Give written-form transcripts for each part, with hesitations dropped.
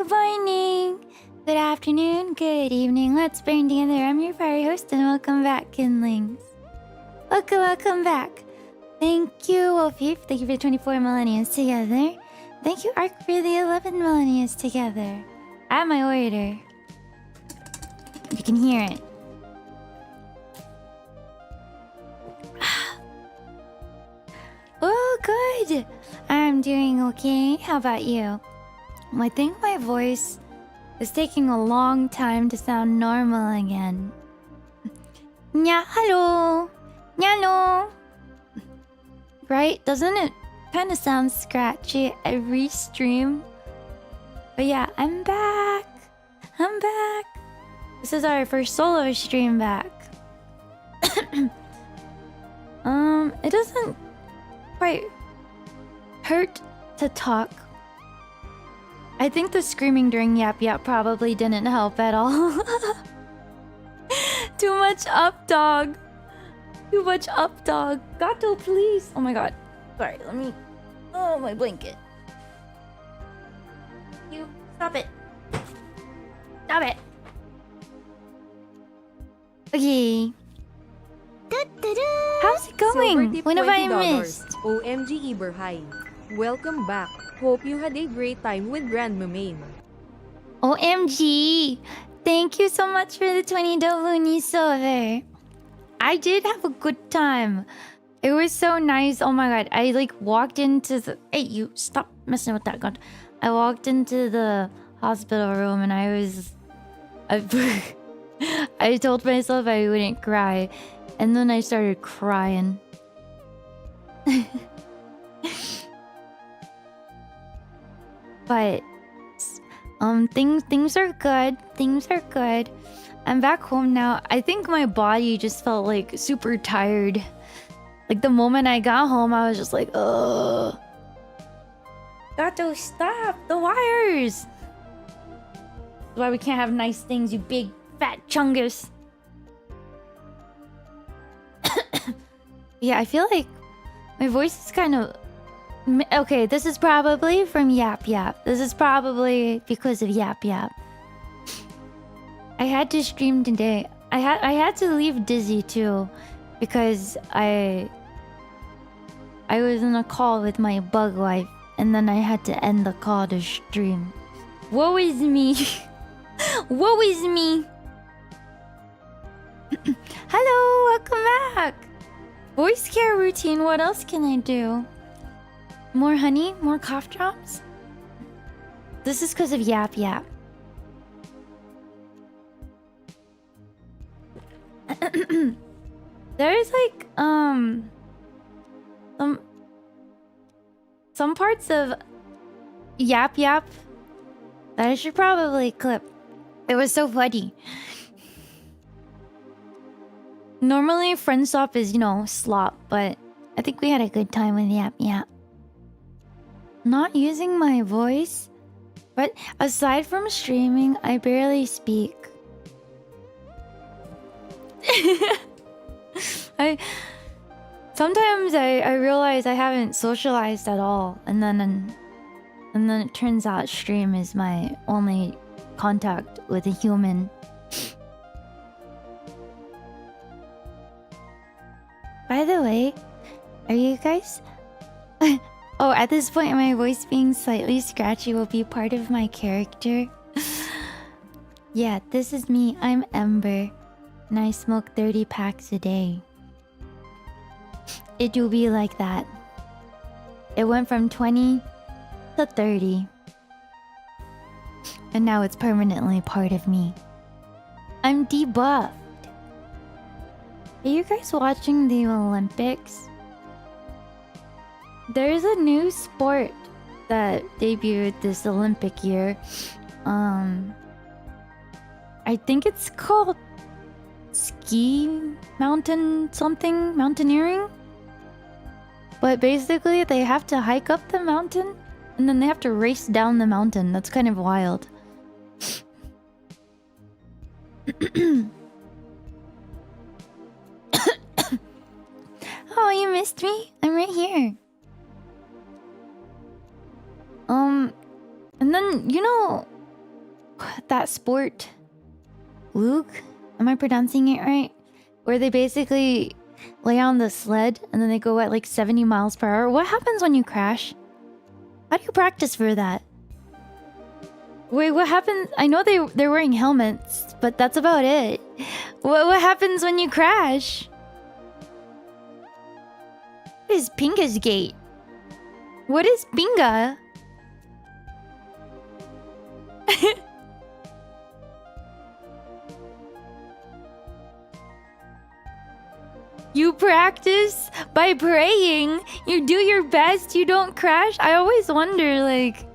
Good morning, good afternoon, good evening. Let's burn together. I'm your fiery host, and welcome back, kindlings. Welcome back. Thank you, Wolfie. Thank you for the 24 millenniums together. Thank you, Ark, for the 11 millenniums together. At my order. You can hear it. Oh, good. I'm doing okay. How about you? I think my voice is taking a long time to sound normal again. Nya, hello. Nyano. Right? Doesn't it kind of sound scratchy every stream? But yeah, I'm back. This is our first solo stream back. It doesn't quite hurt to talk. I think the screaming during Yap Yap probably didn't help at all. Too much up dog. Gato, please. Oh my god. Sorry, let me... Oh, my blanket. You, stop it. Okay. How's it going? When have I missed? OMG Eber, hi. Welcome back. Hope you had a great time with Grandma Main. OMG! Thank you so much for the 20 doubloonies over. I did have a good time. It was so nice. Oh my god. I like walked into the... Hey, you stop messing with that gun. I walked into the hospital room and I was... I told myself I wouldn't cry. And then I started crying. But things are good. I'm back home now. I think my body just felt like super tired. Like the moment I got home, I was just like, ugh. Gato, stop the wires. That's why we can't have nice things, you big fat chungus. Yeah, I feel like my voice is kind of... Okay, this is probably from Yap Yap. This is probably because of Yap Yap. I had to stream today. I had to leave Dizzy too, because I was in a call with my bug wife, and then I had to end the call to stream. Woe is me. Woe is me. Hello, welcome back. Voice care routine. What else can I do? More honey? More cough drops? This is because of Yap Yap. There's like some parts of Yap Yap that I should probably clip. It was so funny. Normally friend stop is, you know, slop, but I think we had a good time with Yap Yap. Not using my voice, but aside from streaming, I barely speak. Sometimes I realize I haven't socialized at all, and then it turns out stream is my only contact with a human. By the way, are you guys... Oh, at this point, my voice being slightly scratchy will be part of my character. Yeah, this is me. I'm Ember, and I smoke 30 packs a day. It will be like that. It went from 20 to 30. And now it's permanently part of me. I'm debuffed. Are you guys watching the Olympics? There's a new sport that debuted this Olympic year. I think it's called mountaineering. But basically they have to hike up the mountain and then they have to race down the mountain. That's kind of wild. Oh, you missed me? I'm right here. And then, you know, that sport. Luke? Am I pronouncing it right? Where they basically lay on the sled and then they go at like 70 miles per hour. What happens when you crash? How do you practice for that? Wait, what happens? I know they're wearing helmets, but that's about it. What happens when you crash? What is Pinga's gate? What is Pinga? You practice by praying. You do your best. You don't crash. I always wonder, like...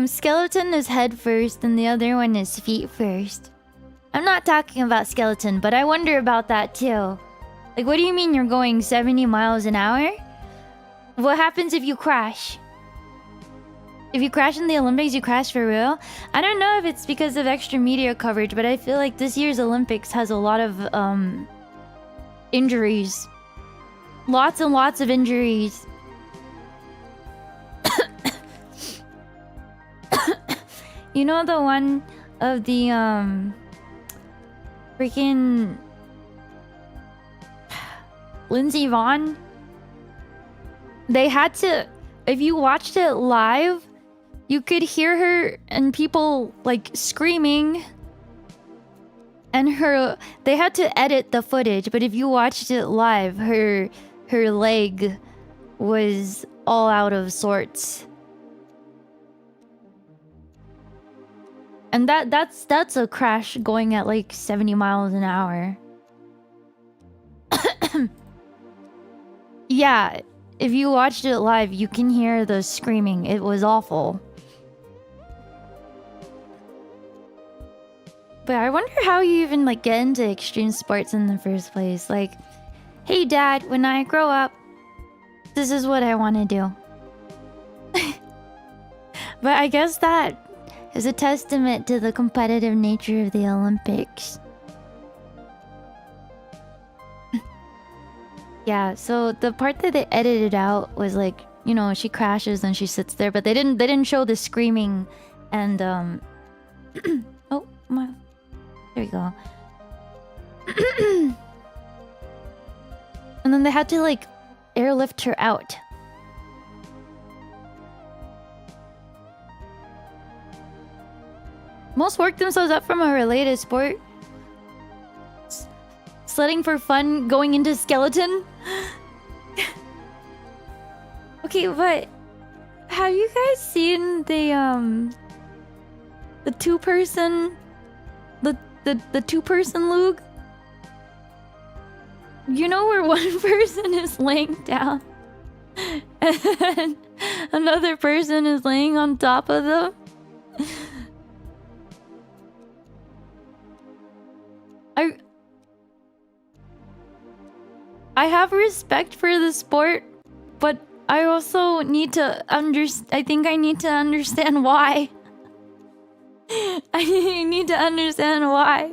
skeleton is head first and the other one is feet first. I'm not talking about skeleton, but I wonder about that too. Like, what do you mean you're going 70 miles an hour? What happens if you crash? If you crash in the Olympics, you crash for real? I don't know if it's because of extra media coverage, but I feel like this year's Olympics has a lot of, injuries. Lots and lots of injuries. You know the one of the, freaking... Lindsey Vonn? They had to... If you watched it live... You could hear her and people like screaming, and they had to edit the footage, but if you watched it live, her leg was all out of sorts. And that's a crash going at like 70 miles an hour. Yeah, if you watched it live, you can hear the screaming. It was awful. But I wonder how you even like get into extreme sports in the first place. Like, hey dad, when I grow up, this is what I want to do. But I guess that is a testament to the competitive nature of the Olympics. Yeah, so the part that they edited out was like, you know, she crashes and she sits there, but they didn't show the screaming and oh my. There we go. And then they had to like airlift her out. Most work themselves up from a related sport. Sledding for fun, going into skeleton. Okay, but have you guys seen the two-person the two-person Luke? You know where one person is laying down and then another person is laying on top of them? I have respect for the sport, but I also need to I think I need to understand why. I need to understand why.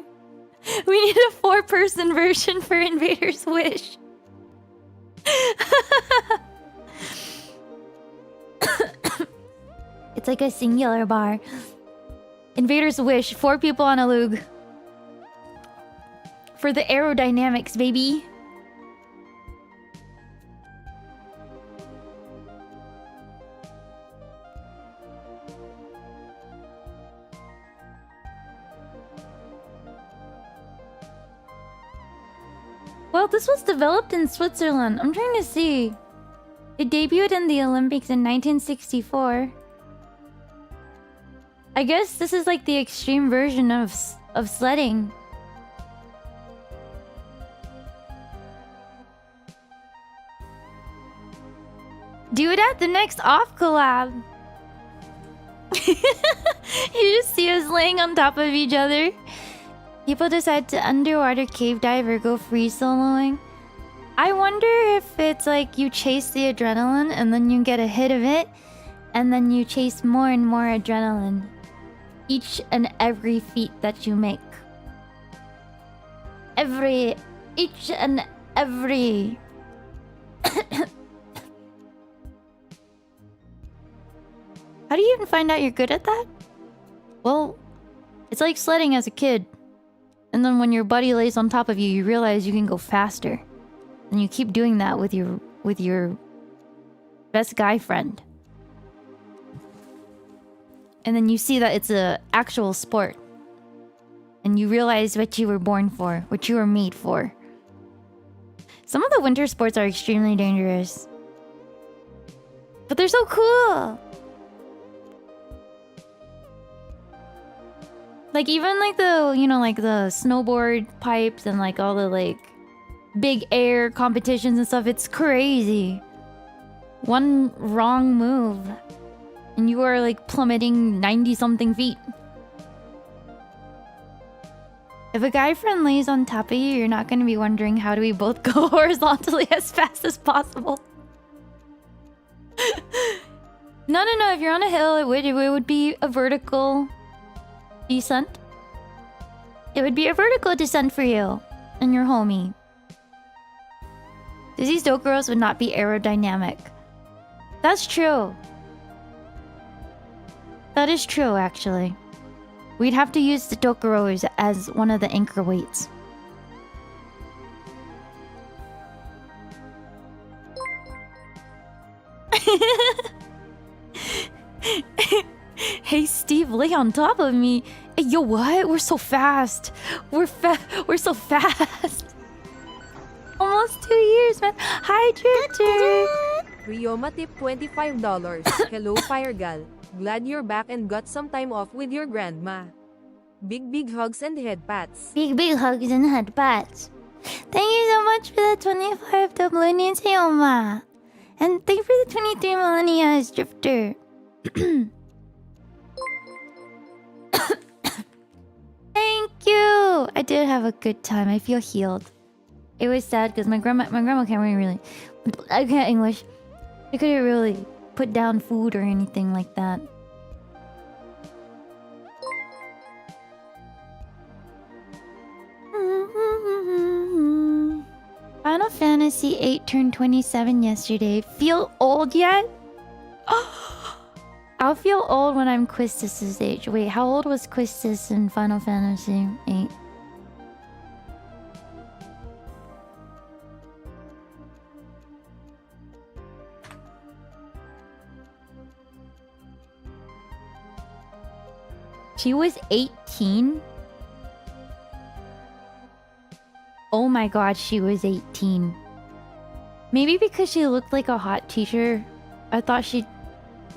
We need a 4-person version for Invaders Wish. It's like a singular bar. Invaders Wish, 4 people on a lug. For the aerodynamics, baby. Well, this was developed in Switzerland. I'm trying to see. It debuted in the Olympics in 1964. I guess this is like the extreme version of sledding. Do it at the next off collab. You just see us laying on top of each other. People decide to underwater cave dive or go free soloing. I wonder if it's like you chase the adrenaline and then you get a hit of it, and then you chase more and more adrenaline each and every feat that you make. Each and every. How do you even find out you're good at that? Well, it's like sledding as a kid. And then when your buddy lays on top of you, you realize you can go faster. And you keep doing that with your best guy friend. And then you see that it's a actual sport. And you realize what you were born for, what you were made for. Some of the winter sports are extremely dangerous. But they're so cool! Like even like the, you know, like the snowboard pipes and like all the like big air competitions and stuff, it's crazy. One wrong move and you are like plummeting 90 something feet. If a guy friend lays on top of you, you're not going to be wondering how do we both go horizontally as fast as possible. No, if you're on a hill, it would be a vertical descent. It would be a vertical descent for you and your homie. These Dokkuros would not be aerodynamic. That's true. That is true, actually. We'd have to use the Dokkuros as one of the anchor weights. Hey Steve, lay on top of me. Hey, yo, what? We're so fast. We're so fast. Almost 2 years, man. Hi, Drifter. Ryoma tip $25. Hello, Fire Gal. Glad you're back and got some time off with your grandma. Big hugs and head pats. Big hugs and head pats. Thank you so much for the 25 doubloons, Ryoma. And thank you for the 23 millennia, Drifter. Thank you. I did have a good time. I feel healed. It was sad because my grandma can't really. I can't English. I couldn't really put down food or anything like that. Final Fantasy VIII turned 27 yesterday. Feel old yet? I'll feel old when I'm Quistis' age. Wait, how old was Quistis in Final Fantasy VIII? She was 18? Oh my god, she was 18. Maybe because she looked like a hot teacher, I thought she'd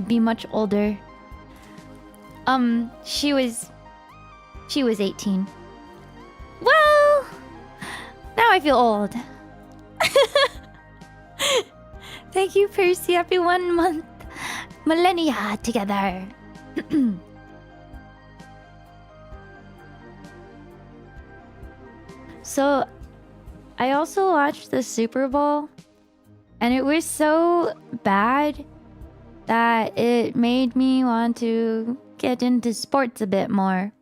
be much older. She was 18. Well, now I feel old. Thank you, Percy. Happy 1 month millennia together. So, I also watched the Super Bowl, and it was so bad that it made me want to get into sports a bit more.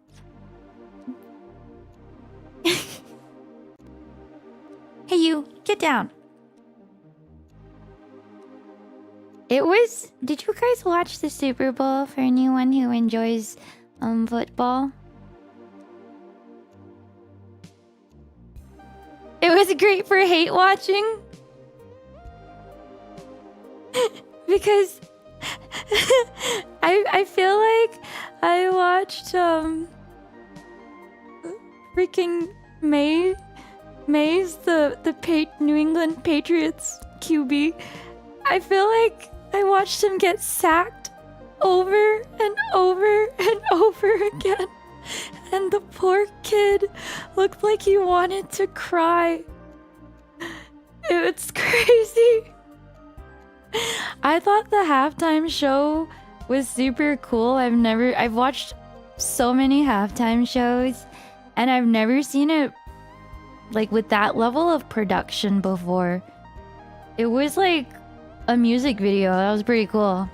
Hey you, get down. It was... Did you guys watch the Super Bowl for anyone who enjoys football? It was great for hate watching. Because I feel like I watched freaking Mays, the New England Patriots QB. I feel like I watched him get sacked over and over and over again. And the poor kid looked like he wanted to cry. It's crazy. I thought the halftime show was super cool. I've watched so many halftime shows and I've never seen it like with that level of production before. It was like a music video. That was pretty cool.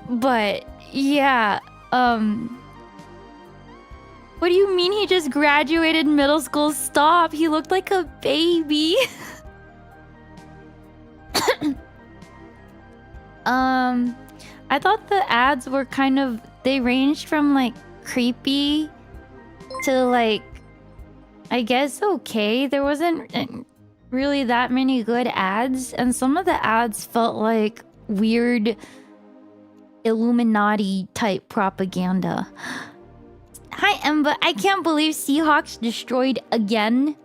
But yeah, what do you mean he just graduated middle school? Stop. He looked like a baby. I thought the ads were kind of... They ranged from, like, creepy to, like... I guess okay. There wasn't really that many good ads. And some of the ads felt like weird Illuminati-type propaganda. Hi, Ember. I can't believe Seahawks destroyed again.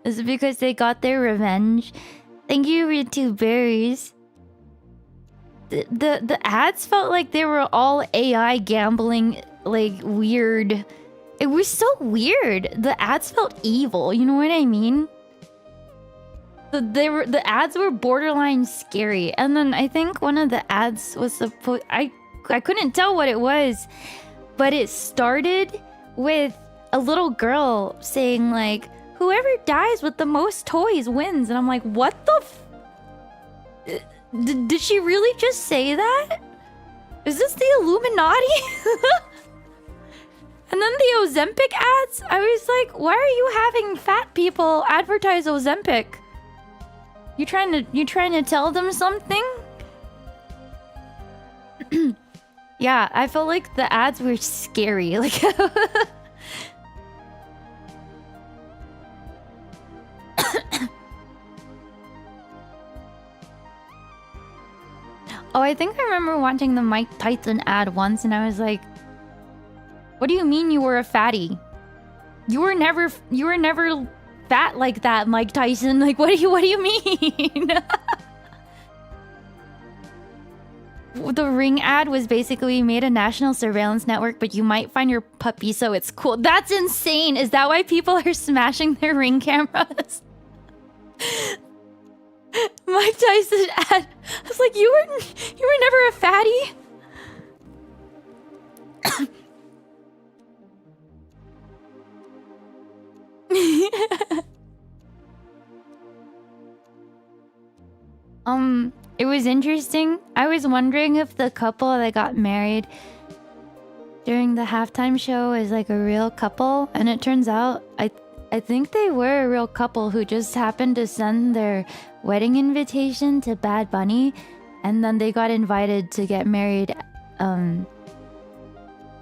Is it because they got their revenge? Thank you, Ritu Berries. The ads felt like they were all AI gambling, like, weird. It was so weird. The ads felt evil, you know what I mean? The ads were borderline scary. And then I think one of the ads was supposed... I couldn't tell what it was, but it started with a little girl saying, like, whoever dies with the most toys wins. And I'm like, what the did she really just say that? Is this the Illuminati? And then the Ozempic ads, I was like, why are you having fat people advertise Ozempic? You trying to tell them something? Yeah, I felt like the ads were scary. Like oh, I think I remember watching the Mike Tyson ad once and I was like, what do you mean you were a fatty? You were never fat like that, Mike Tyson. Like, what do you mean? The Ring ad was basically, we made a national surveillance network, but you might find your puppy, so it's cool. That's insane. Is that why people are smashing their Ring cameras? Mike Tyson ad. I was like, you were never a fatty. It was interesting. I was wondering if the couple that got married during the halftime show is like a real couple, and it turns out I think they were a real couple who just happened to send their wedding invitation to Bad Bunny, and then they got invited to get married at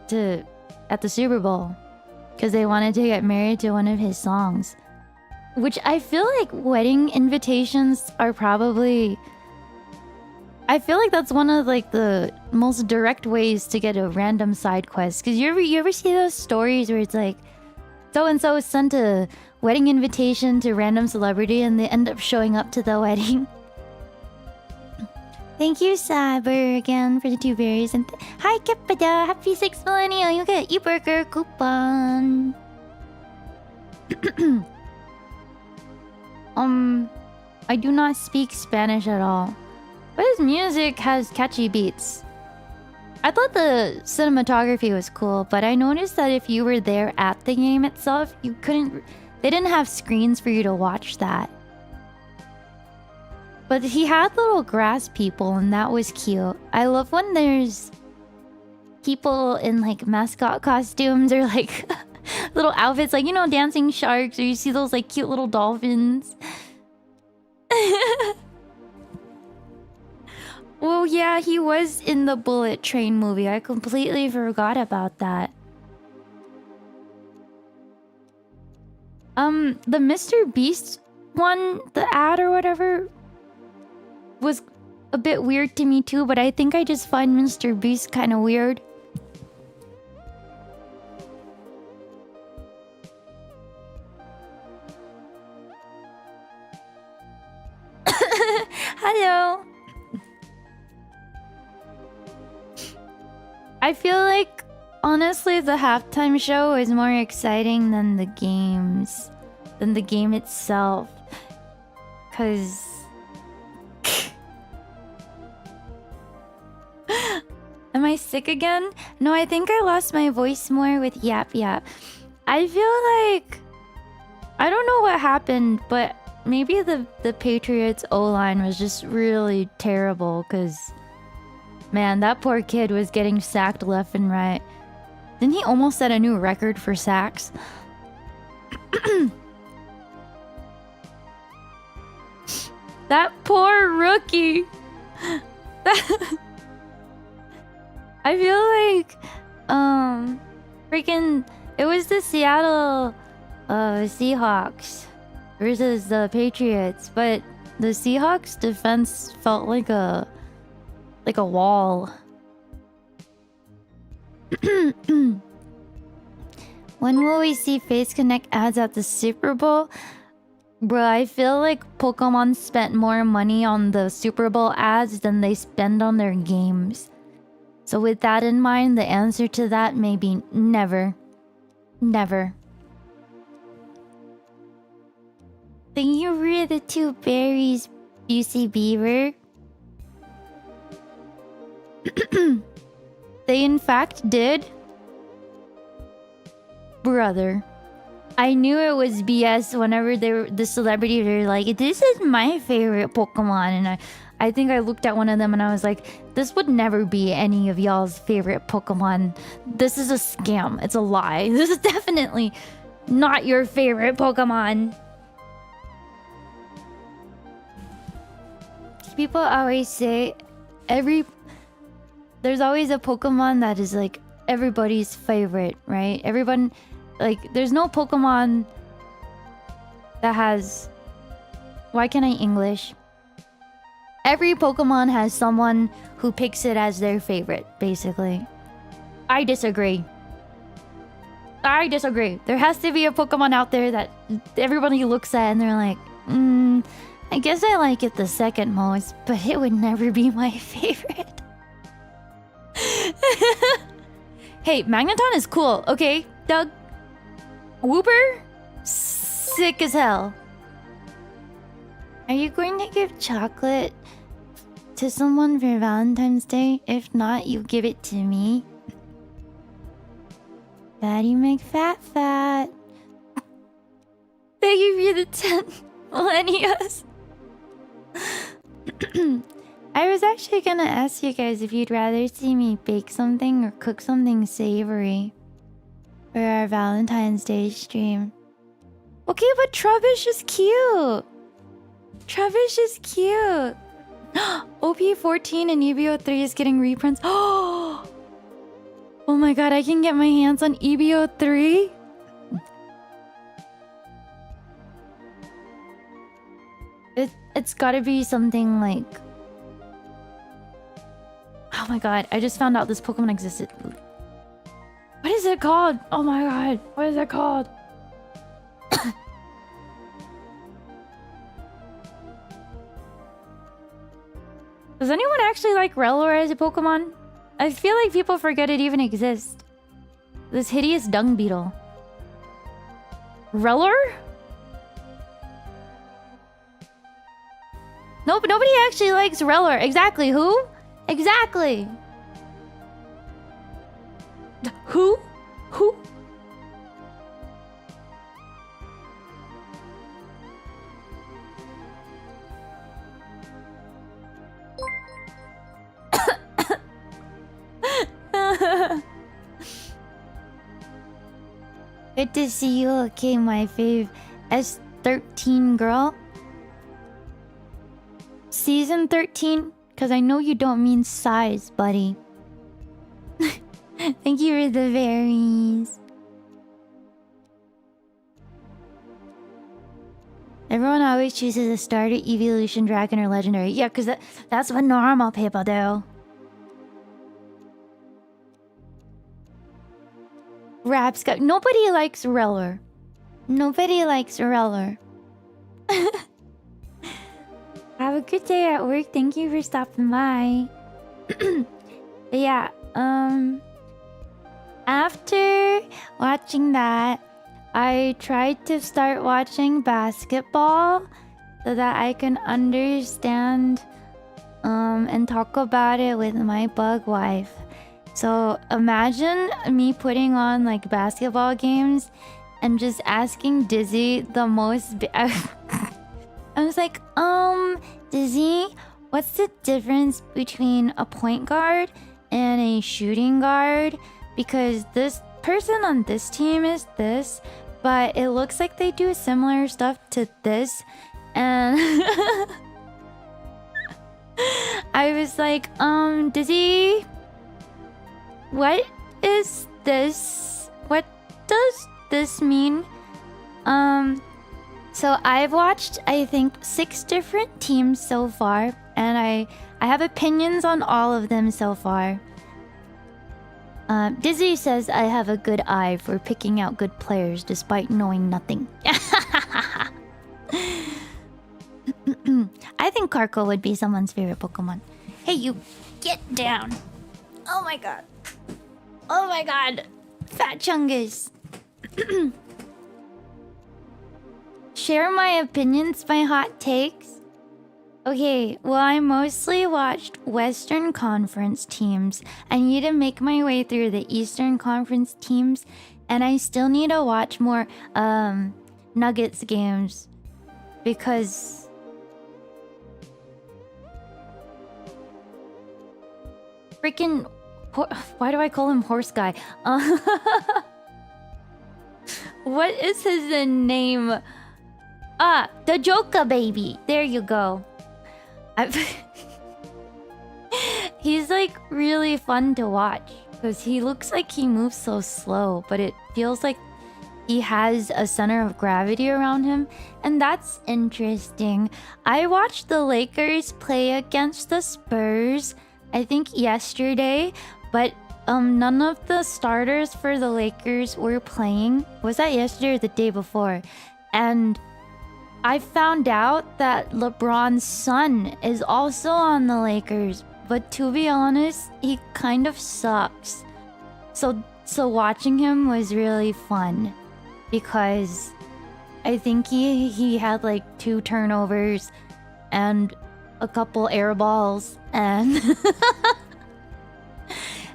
the Super Bowl because they wanted to get married to one of his songs. Which I feel like wedding invitations are probably... I feel like that's one of like the most direct ways to get a random side quest. Because you ever see those stories where it's like, so-and-so sent a wedding invitation to a random celebrity and they end up showing up to the wedding. Thank you, Saber, again for the 2 berries. And hi, Kepada. Happy 6th millennial. You get e-burger coupon. I do not speak Spanish at all. But his music has catchy beats. I thought the cinematography was cool, but I noticed that if you were there at the game itself, you couldn't... They didn't have screens for you to watch that. But he had little grass people, and that was cute. I love when there's people in, like, mascot costumes or, like, little outfits, like, you know, dancing sharks, or you see those, like, cute little dolphins. Well, yeah, he was in the Bullet Train movie. I completely forgot about that. The Mr. Beast one, the ad or whatever, was a bit weird to me too, but I think I just find Mr. Beast kind of weird. Hello. I feel like, honestly, the halftime show is more exciting than the games, than the game itself. 'Cause... Am I sick again? No, I think I lost my voice more with Yap Yap. I feel like... I don't know what happened, but maybe the Patriots O-line was just really terrible, 'cause... Man, that poor kid was getting sacked left and right. Didn't he almost set a new record for sacks? That poor rookie. I feel like freaking it was the Seattle Seahawks versus the Patriots, but the Seahawks defense felt like a wall. When will we see Face Connect ads at the Super Bowl? Bro, I feel like Pokemon spent more money on the Super Bowl ads than they spend on their games. So with that in mind, the answer to that may be never. Never. Thank you for the 2 berries, Busey Beaver. They in fact did. Brother. I knew it was BS whenever the celebrities were like, this is my favorite Pokemon. And I think I looked at one of them and I was like, this would never be any of y'all's favorite Pokemon. This is a scam. It's a lie. This is definitely not your favorite Pokemon. People always say there's always a Pokemon that is like everybody's favorite, right? Everyone, like, there's no Pokemon that has... Why can't I English? Every Pokemon has someone who picks it as their favorite, basically. I disagree. There has to be a Pokemon out there that everybody looks at and they're like, I guess I like it the second most, but it would never be my favorite. Hey, Magneton is cool, okay, Doug? Wooper? Sick as hell. Are you going to give chocolate to someone for Valentine's Day? If not, you give it to me. Fatty McFat. Thank you for the 10 millennials. I was actually gonna ask you guys if you'd rather see me bake something or cook something savory for our Valentine's Day stream. Okay, but Trubbish is cute. Trubbish is cute. OP14 and EBO3 is getting reprints. Oh my god, I can get my hands on EBO3? It's gotta be something like... Oh my god, I just found out this Pokemon existed. What is it called? Oh my god, what is it called? Does anyone actually like Rellor as a Pokemon? I feel like people forget it even exists. This hideous dung beetle. Rellor? Nope, nobody actually likes Rellor. Exactly, who? Exactly. Who? Who? Good to see you. Okay, my fave S13 girl. Season 13? Because I know you don't mean size, buddy. Thank you for the berries. Everyone always chooses a starter, evolution, dragon, or legendary. Yeah, because that's what normal people do. Rapscott. Nobody likes Rellor. Nobody likes Rellor. Have a good day at work. Thank you for stopping by. But yeah, after watching that, I tried to start watching basketball so that I can understand and talk about it with my bug wife. So imagine me putting on like basketball games and just asking Dizzy the most... I was like, Dizzy, what's the difference between a point guard and a shooting guard? Because this person on this team is this, but it looks like they do similar stuff to this. And I was like, Dizzy, what is this? What does this mean? So I've watched, I think, 6 different teams so far, and I have opinions on all of them so far. Dizzy says I have a good eye for picking out good players despite knowing nothing. I think Karko would be someone's favorite Pokemon. Hey, you, get down. Oh my god. Oh my god. Fat Chungus. Share my opinions, my hot takes. Okay, well, I mostly watched Western Conference teams. I need to make my way through the Eastern Conference teams, and I still need to watch more Nuggets games because freaking why do I call him Horse Guy? What is his name? The Joker baby. There you go. He's like really fun to watch because he looks like he moves so slow, but it feels like he has a center of gravity around him, and that's interesting. I watched the Lakers play against the Spurs, I think yesterday, but none of the starters for the Lakers were playing. Was that yesterday or the day before? And I found out that LeBron's son is also on the Lakers, but to be honest, he kind of sucks. So watching him was really fun because I think he had like 2 turnovers and a couple air balls, and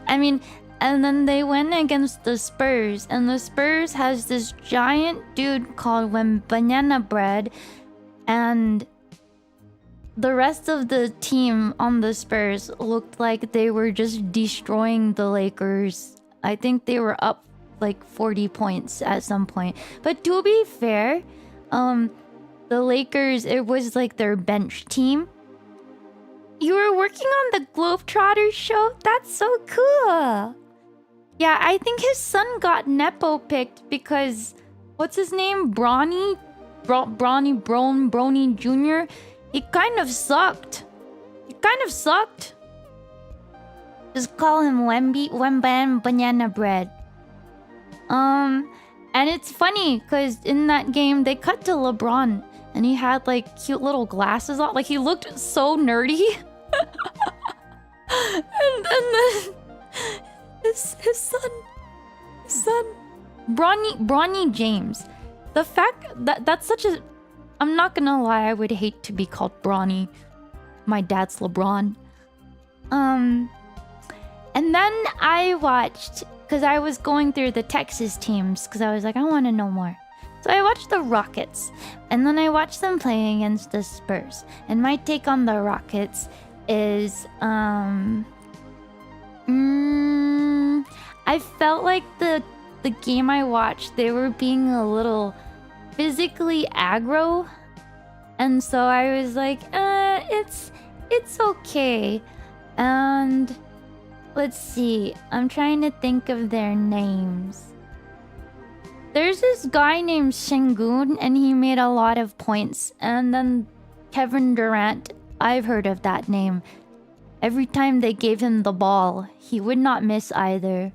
I mean, and then they went against the Spurs, and the Spurs has this giant dude called Banana Bread, and the rest of the team on the Spurs looked like they were just destroying the Lakers. I think they were up like 40 points at some point. But to be fair, the Lakers, it was like their bench team. You were working on the Globetrotters show? That's so cool. Yeah, I think his son got Nepo picked because what's his name? Bronny Jr. He kind of sucked. Just call him Wemban Banana Bread. And it's funny because in that game they cut to LeBron and he had like cute little glasses on. Like he looked so nerdy. and then his son, Bronny James. The fact that that's such a... I'm not gonna lie, I would hate to be called Bronny. My dad's LeBron. And then I watched, because I was going through the Texas teams, because I was like, I want to know more. So I watched the Rockets, and then I watched them play against the Spurs. And my take on the Rockets is, I felt like the game I watched, they were being a little physically aggro, and so I was like, it's okay. And let's see, I'm trying to think of their names. There's this guy named Sengun, and he made a lot of points. And then Kevin Durant, I've heard of that name. Every time they gave him the ball, he would not miss either.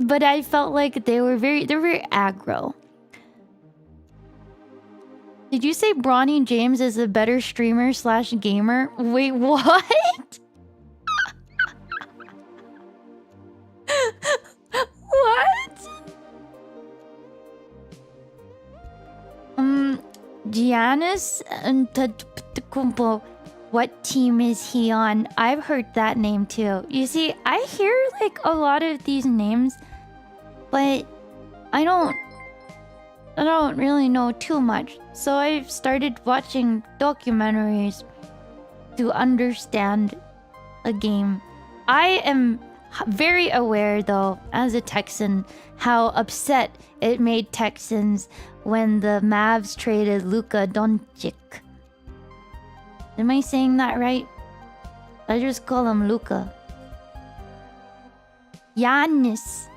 But I felt like they're very aggro. Did you say Bronny James is a better streamer / gamer? Wait, what? What? Giannis Antetokounmpo. What team is he on? I've heard that name too. You see, I hear like a lot of these names, but I don't really know too much. So I've started watching documentaries to understand a game. I am very aware though, as a Texan, how upset it made Texans when the Mavs traded Luka Doncic. Am I saying that right? I just call him Luca. Giannis.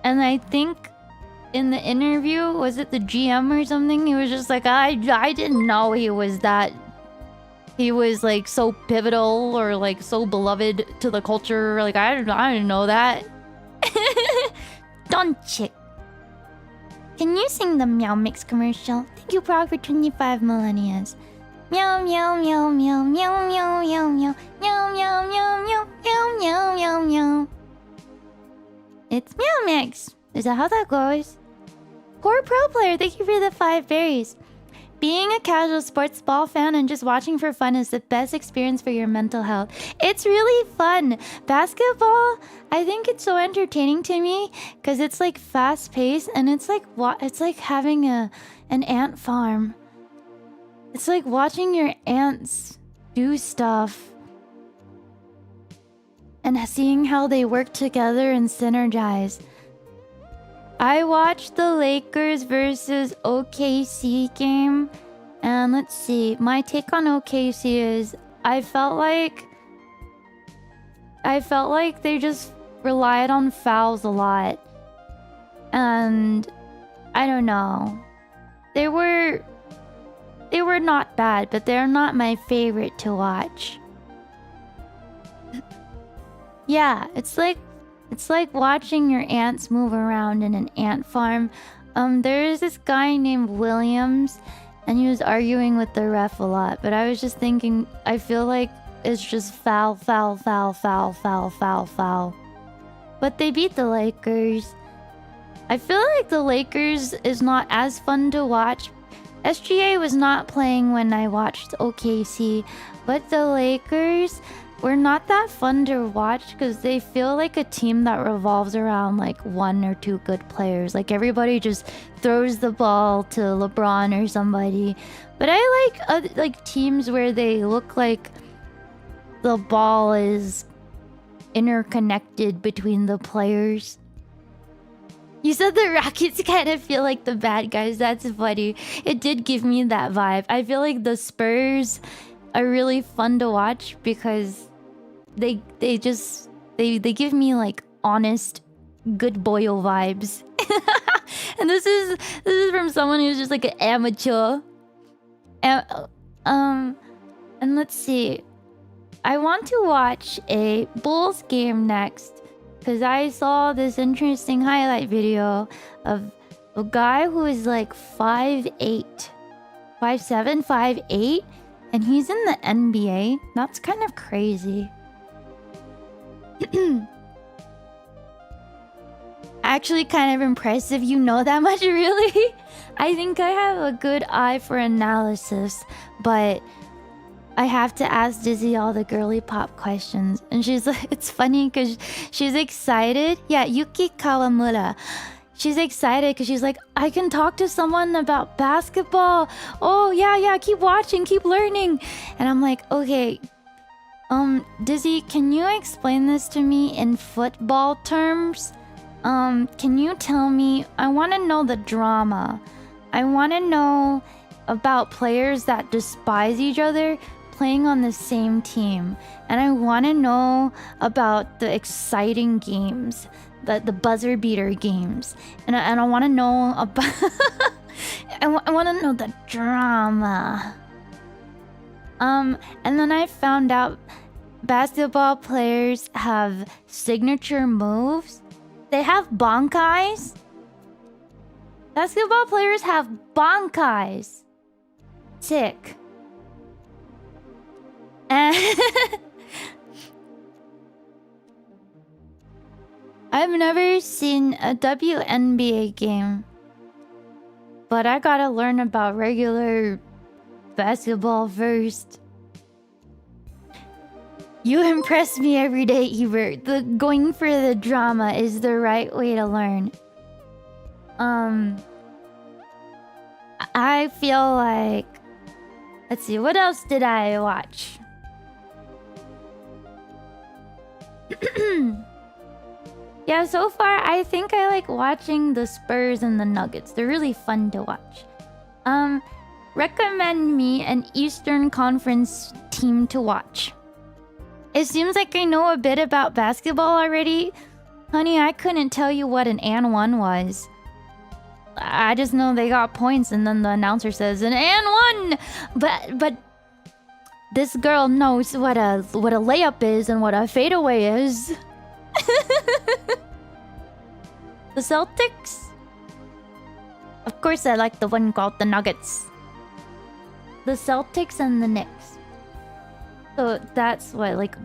And I think in the interview, was it the GM or something? He was just like, I didn't know he was that. He was like so pivotal or like so beloved to the culture. Like I didn't know that. Don't chick. Can you sing the Meow Mix commercial? Thank you, Prog, for 25 millennials. Meow meow meow meow meow meow meow meow meow meow meow meow meow meow meow meow. It's Meow Mix. Is that how that goes? Poor pro player, thank you for the 5 berries. Being a casual sports ball fan and just watching for fun is the best experience for your mental health. It's really fun. Basketball, I think it's so entertaining to me because it's like fast paced and it's like having an ant farm. It's like watching your ants do stuff and seeing how they work together and synergize. I watched the Lakers versus OKC game, and let's see. My take on OKC is I felt like they just relied on fouls a lot, and I don't know. They were not bad, but they're not my favorite to watch. Yeah, it's like watching your ants move around in an ant farm. There is this guy named Williams, and he was arguing with the ref a lot. But I was just thinking, I feel like it's just foul, foul, foul, foul, foul, foul, foul. But they beat the Lakers. I feel like the Lakers is not as fun to watch. SGA was not playing when I watched OKC, but the Lakers were not that fun to watch because they feel like a team that revolves around like 1 or 2 good players. Like everybody just throws the ball to LeBron or somebody. But I like teams where they look like the ball is interconnected between the players. You said the Rockets kind of feel like the bad guys. That's funny. It did give me that vibe. I feel like the Spurs are really fun to watch because they give me like honest good boyo vibes. And this is from someone who's just like an amateur. And let's see. I want to watch a Bulls game next because I saw this interesting highlight video of a guy who is like 5'8", 5'7", 5'8", and he's in the NBA. That's kind of crazy. Actually kind of impressive you know that much, really. I think I have a good eye for analysis, but I have to ask Dizzy all the girly pop questions. And she's like, it's funny because she's excited. Yeah, Yuki Kawamura. She's excited because she's like, I can talk to someone about basketball. Oh, yeah, keep watching, keep learning. And I'm like, okay, Dizzy, can you explain this to me in football terms? Can you tell me, I want to know the drama. I want to know about players that despise each other playing on the same team. And I want to know about the exciting games, the buzzer beater games. And I want to know about... I want to know the drama. And then I found out basketball players have signature moves. They have bankais. Basketball players have bankais. Sick. I've never seen a WNBA game, but I gotta learn about regular basketball first. You impress me every day, Ebert. Going for the drama is the right way to learn. I feel like... Let's see, what else did I watch? Yeah, so far I think I like watching the Spurs and the Nuggets. They're really fun to watch. Recommend me an Eastern Conference team to watch. It seems like I know a bit about basketball already. Honey, I couldn't tell you what an and one was. I just know they got points and then the announcer says an and one. But this girl knows what a layup is and what a fadeaway is. The Celtics? Of course I like the one called the Nuggets. The Celtics and the Knicks. So that's what, like,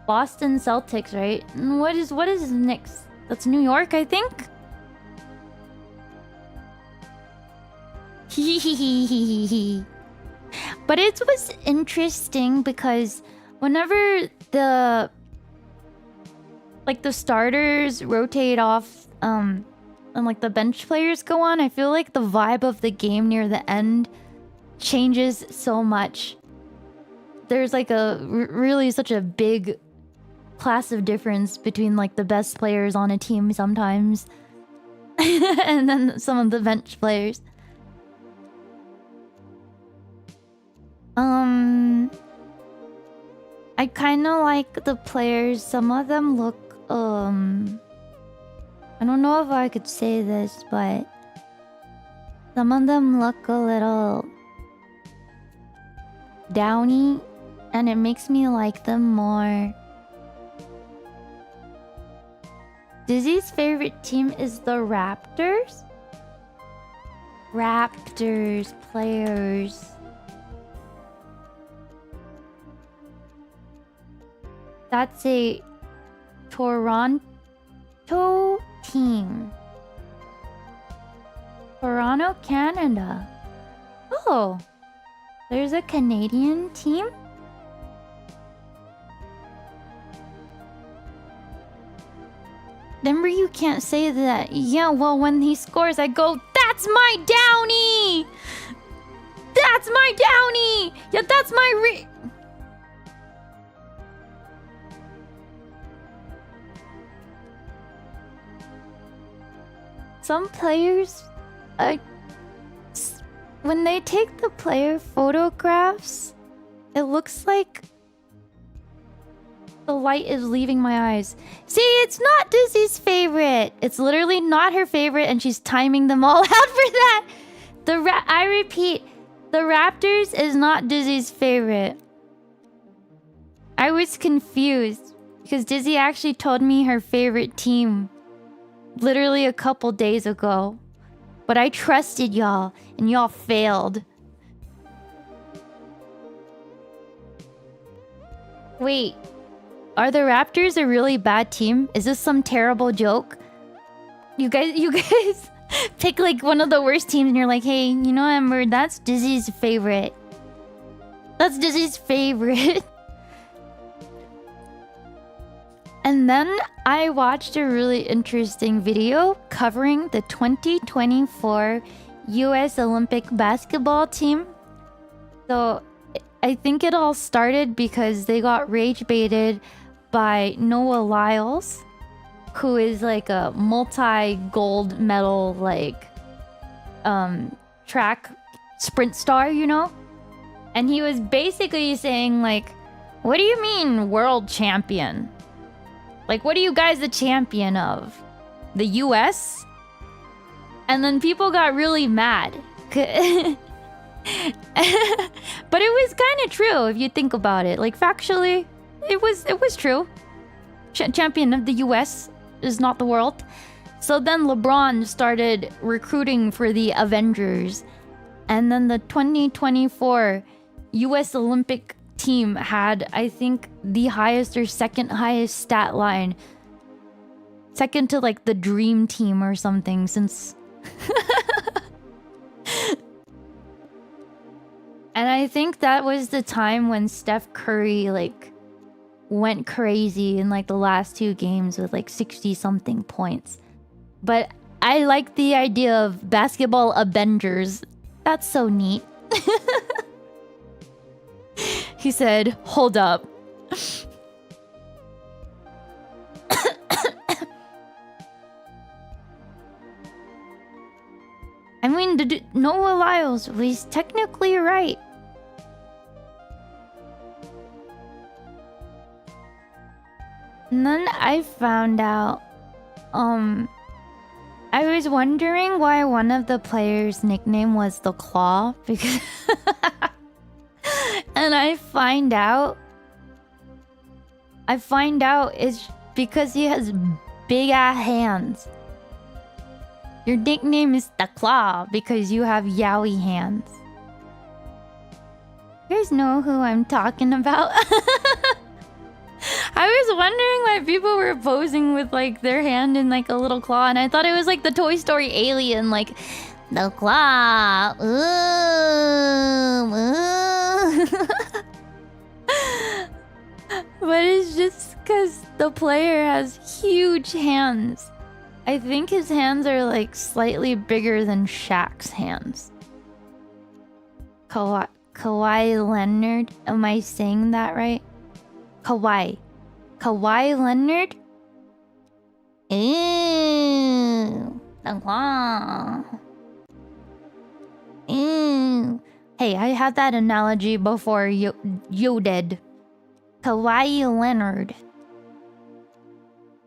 Boston Celtics, right? And what is Knicks? That's New York, I think. But it was interesting because whenever the starters rotate off and like the bench players go on, I feel like the vibe of the game near the end changes so much. There's like really such a big class of difference between like the best players on a team sometimes and then some of the bench players. I kind of like the players. Some of them look I don't know if I could say this, but some of them look a little downy, and it makes me like them more. Dizzy's favorite team is the Raptors? Raptors players. That's a Toronto team. Toronto, Canada. Oh, there's a Canadian team? Remember, you can't say that. Yeah, well, when he scores, I go, that's my Downy! That's my Downy! Yeah, that's my Some players, when they take the player photographs, it looks like the light is leaving my eyes. See, it's not Dizzy's favorite. It's literally not her favorite, and she's timing them all out for that. I repeat, the Raptors is not Dizzy's favorite. I was confused because Dizzy actually told me her favorite team literally a couple days ago. But I trusted y'all, and y'all failed. Wait, are the Raptors a really bad team? Is this some terrible joke? You guys pick like one of the worst teams and you're like, hey, you know, Ember, that's Dizzy's favorite. That's Dizzy's favorite. And then I watched a really interesting video covering the 2024 US Olympic basketball team. So I think it all started because they got rage baited by Noah Lyles, who is like a multi-gold medal like track sprint star, you know? And he was basically saying like, what do you mean world champion? Like, what are you guys the champion of? The US? And then people got really mad. But it was kind of true if you think about it. Like, factually, it was true. Champion of the US is not the world. So then LeBron started recruiting for the Avengers. And then the 2024 US Olympic team had, I think, the highest or second highest stat line. Second to like the Dream Team or something since... And I think that was the time when Steph Curry like went crazy in like the last two games with like 60 something points. But I like the idea of basketball Avengers. That's so neat. He said, hold up. I mean, Noah Lyles was technically right. And then I found out, I was wondering why one of the players' nickname was the Claw, because and I find out it's because he has big ass hands. Your nickname is the Claw because you have yaoi hands. You guys know who I'm talking about? I was wondering why people were posing with like their hand in like a little claw, and I thought it was like the Toy Story alien, like the claw. But it's just because the player has huge hands. I think his hands are like slightly bigger than Shaq's hands. Kawhi Leonard, am I saying that right? Kawhi Leonard? Ew. Ew. Hey, I had that analogy before you did. Kawhi Leonard.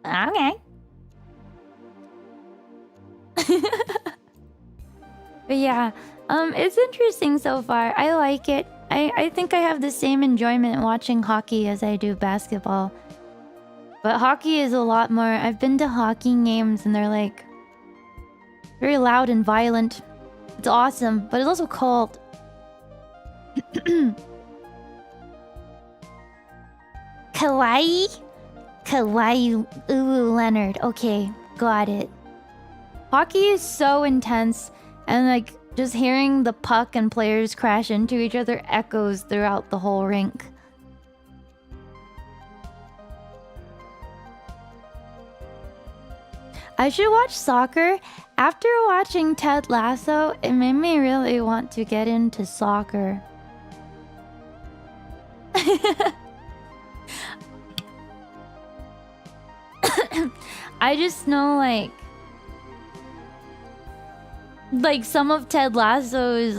Okay. But yeah, it's interesting so far. I like it. I think I have the same enjoyment watching hockey as I do basketball. But hockey is a lot more... I've been to hockey games and they're like... very loud and violent. It's awesome, but it's also cold. Kawaii Leonard. Okay, got it. Hockey is so intense, and like just hearing the puck and players crash into each other echoes throughout the whole rink. I should watch soccer. After watching Ted Lasso, it made me really want to get into soccer. I just know like some of Ted Lasso's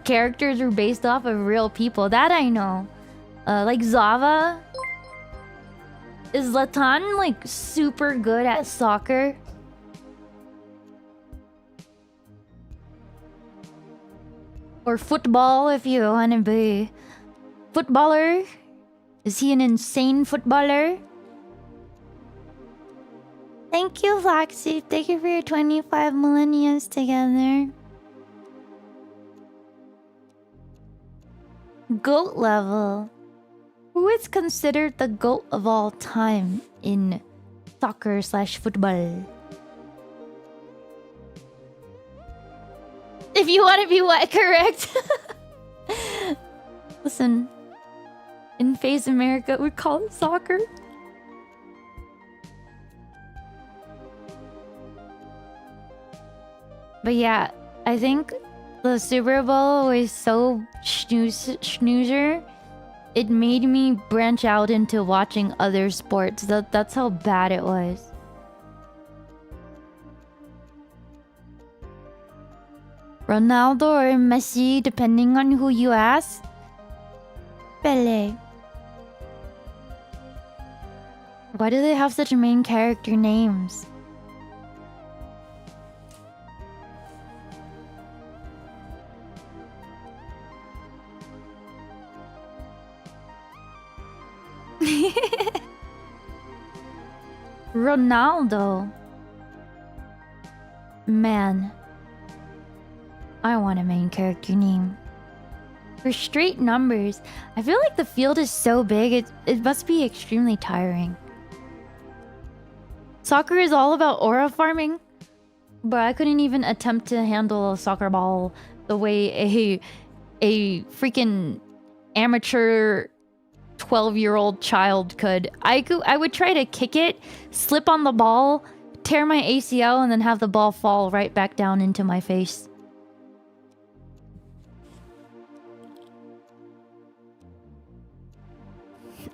characters are based off of real people. That I know. Like Zava. Is Latan like super good at soccer? Or football if you want to be footballer? Is he an insane footballer? Thank you, Flaxseed. Thank you for your 25 millenniums together. GOAT level. Who is considered the GOAT of all time in soccer/football? If you want to be what, correct? Listen, in Phase America, we call it soccer. But yeah, I think the Super Bowl was so snoozer. It made me branch out into watching other sports. That's how bad it was. Ronaldo or Messi, depending on who you ask. Pele. Why do they have such main character names? Ronaldo. Man. I want a main character name. For straight numbers, I feel like the field is so big, it must be extremely tiring. Soccer is all about aura farming, but I couldn't even attempt to handle a soccer ball the way a freaking amateur 12-year-old child could. I would try to kick it, slip on the ball, tear my ACL, and then have the ball fall right back down into my face.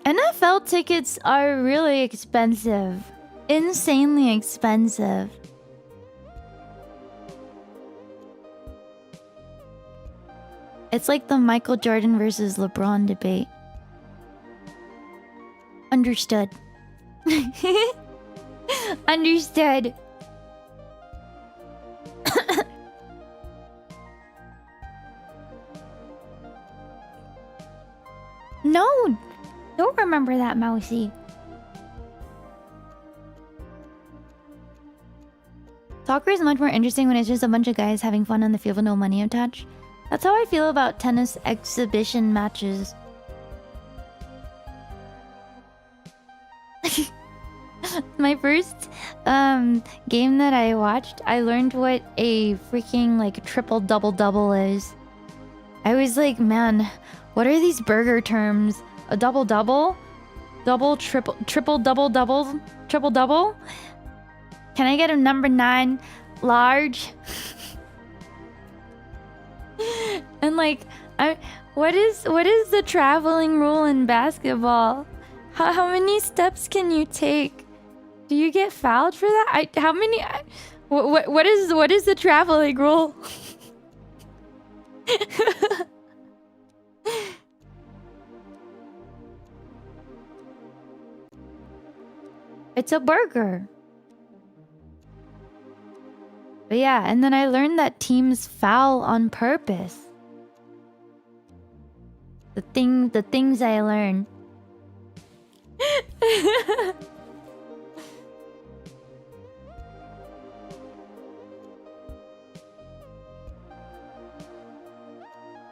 NFL tickets are really expensive. Insanely expensive. It's like the Michael Jordan versus LeBron debate. Understood. Understood. No, don't remember that, Mousy. Soccer is much more interesting when it's just a bunch of guys having fun on the field with no money attached. That's how I feel about tennis exhibition matches. My first game that I watched, I learned what a freaking like triple double is. I was like, man, what are these burger terms? A double double? Double triple double? Triple double? Can I get a number 9 large? And like, what is the traveling rule in basketball? How many steps can you take? Do you get fouled for that? How many? What is the traveling rule? It's a burger. But yeah, and then I learned that teams foul on purpose. The things I learned.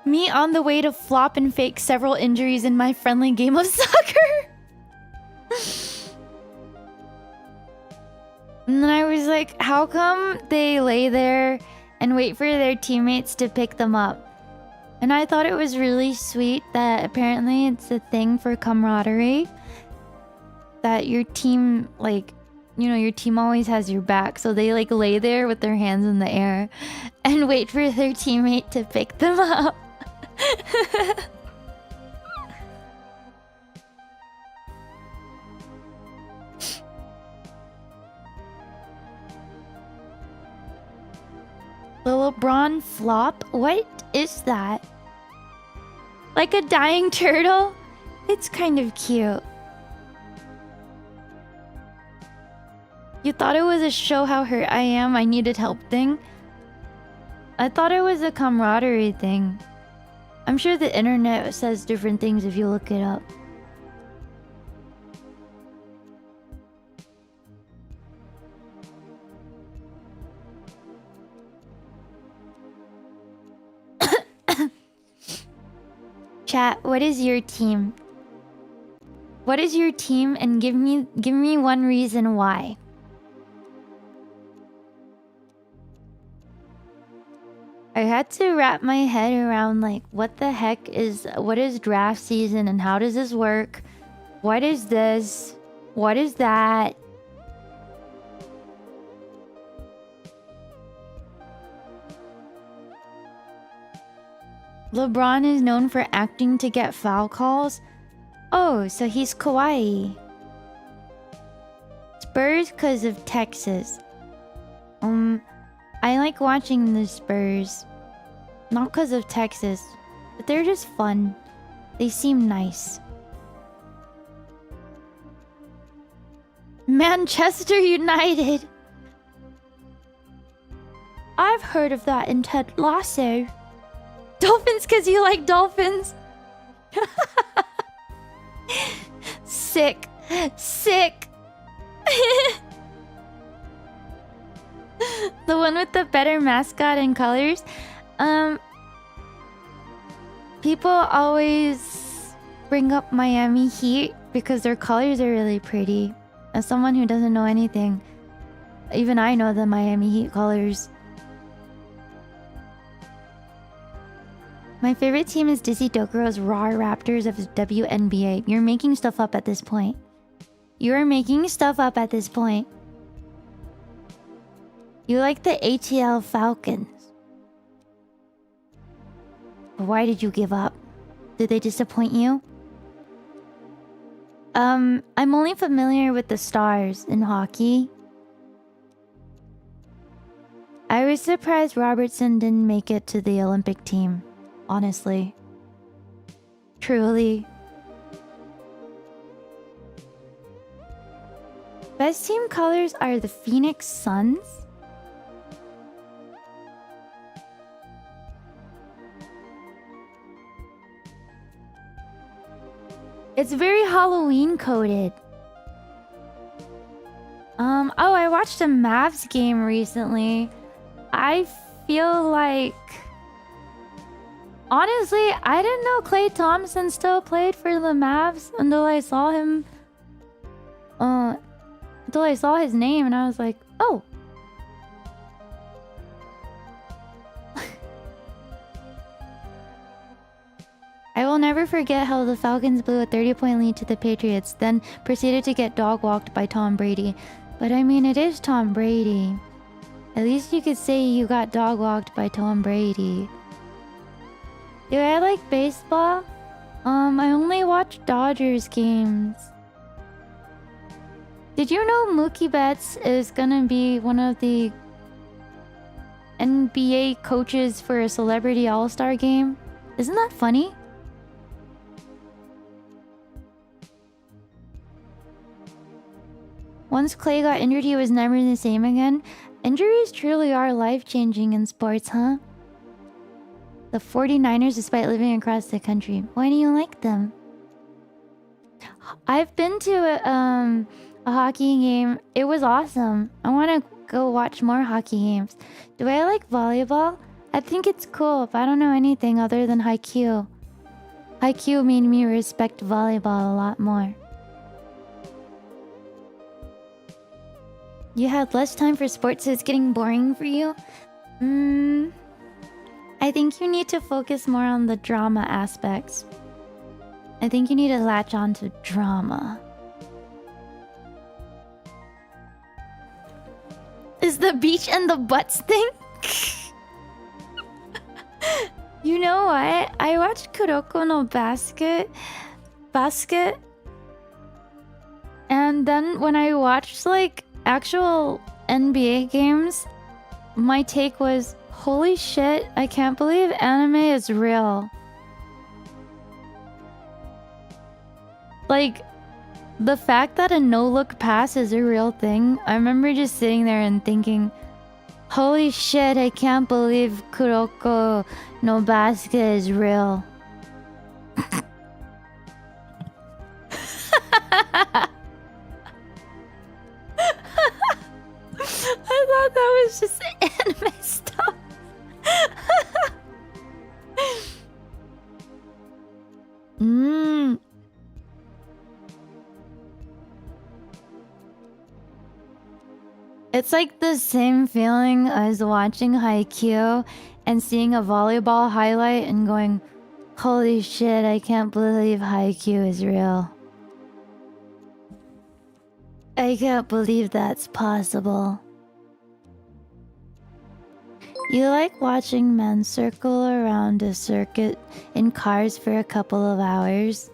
Me on the way to flop and fake several injuries in my friendly game of soccer. And then I was like, how come they lay there and wait for their teammates to pick them up? And I thought it was really sweet that apparently it's a thing for camaraderie. That your team, like, you know, your team always has your back. So they like lay there with their hands in the air and wait for their teammate to pick them up. The LeBron flop? What is that? Like a dying turtle? It's kind of cute. You thought it was a show how hurt I am, I needed help thing? I thought it was a camaraderie thing. I'm sure the internet says different things if you look it up. Chat, what is your team? What is your team, and give me one reason why. I had to wrap my head around like what is draft season and how does this work? What is this? What is that? LeBron is known for acting to get foul calls. Oh, so he's kawaii. Spurs because of Texas. I like watching the Spurs. Not because of Texas, but they're just fun. They seem nice. Manchester United. I've heard of that in Ted Lasso. Dolphins because you like dolphins. Sick. Sick. The one with the better mascot and colors. People always bring up Miami Heat because their colors are really pretty. As someone who doesn't know anything, even I know the Miami Heat colors. My favorite team is Dizzy Dokuro's Raw Raptors of WNBA. You're making stuff up at this point. You're making stuff up at this point. You like the ATL Falcons. Why did you give up? Did they disappoint you? I'm only familiar with the Stars in hockey. I was surprised Robertson didn't make it to the Olympic team. honestly. Truly. Best team colors are the Phoenix Suns. It's very Halloween coded. Oh, I watched a Mavs game recently. I feel like... Honestly, I didn't know Klay Thompson still played for the Mavs until I saw him... until I saw his name and I was like, oh. I will never forget how the Falcons blew a 30-point lead to the Patriots, then proceeded to get dog-walked by Tom Brady. But I mean, it is Tom Brady. At least you could say you got dog-walked by Tom Brady. Do I like baseball? I only watch Dodgers games. Did you know Mookie Betts is gonna be one of the NBA coaches for a Celebrity All-Star game? Isn't that funny? Once Clay got injured, he was never the same again. Injuries truly are life-changing in sports, huh? The 49ers, despite living across the country. Why do you like them? I've been to a hockey game. It was awesome. I want to go watch more hockey games. Do I like volleyball? I think it's cool, but I don't know anything other than Haikyuu. Haikyuu made me respect volleyball a lot more. You had less time for sports, so it's getting boring for you? I think you need to focus more on the drama aspects. I think you need to latch on to drama. Is the beach and the butts thing? You know what? I watched Kuroko no Basket. And then when I watched like actual NBA games, my take was, holy shit, I can't believe anime is real. Like, the fact that a no-look pass is a real thing, I remember just sitting there and thinking, holy shit, I can't believe Kuroko no Basket is real. I thought that was just anime stuff. It's like the same feeling as watching Haikyuu and seeing a volleyball highlight and going, holy shit, I can't believe Haikyuu is real. I can't believe that's possible. You like watching men circle around a circuit in cars for a couple of hours?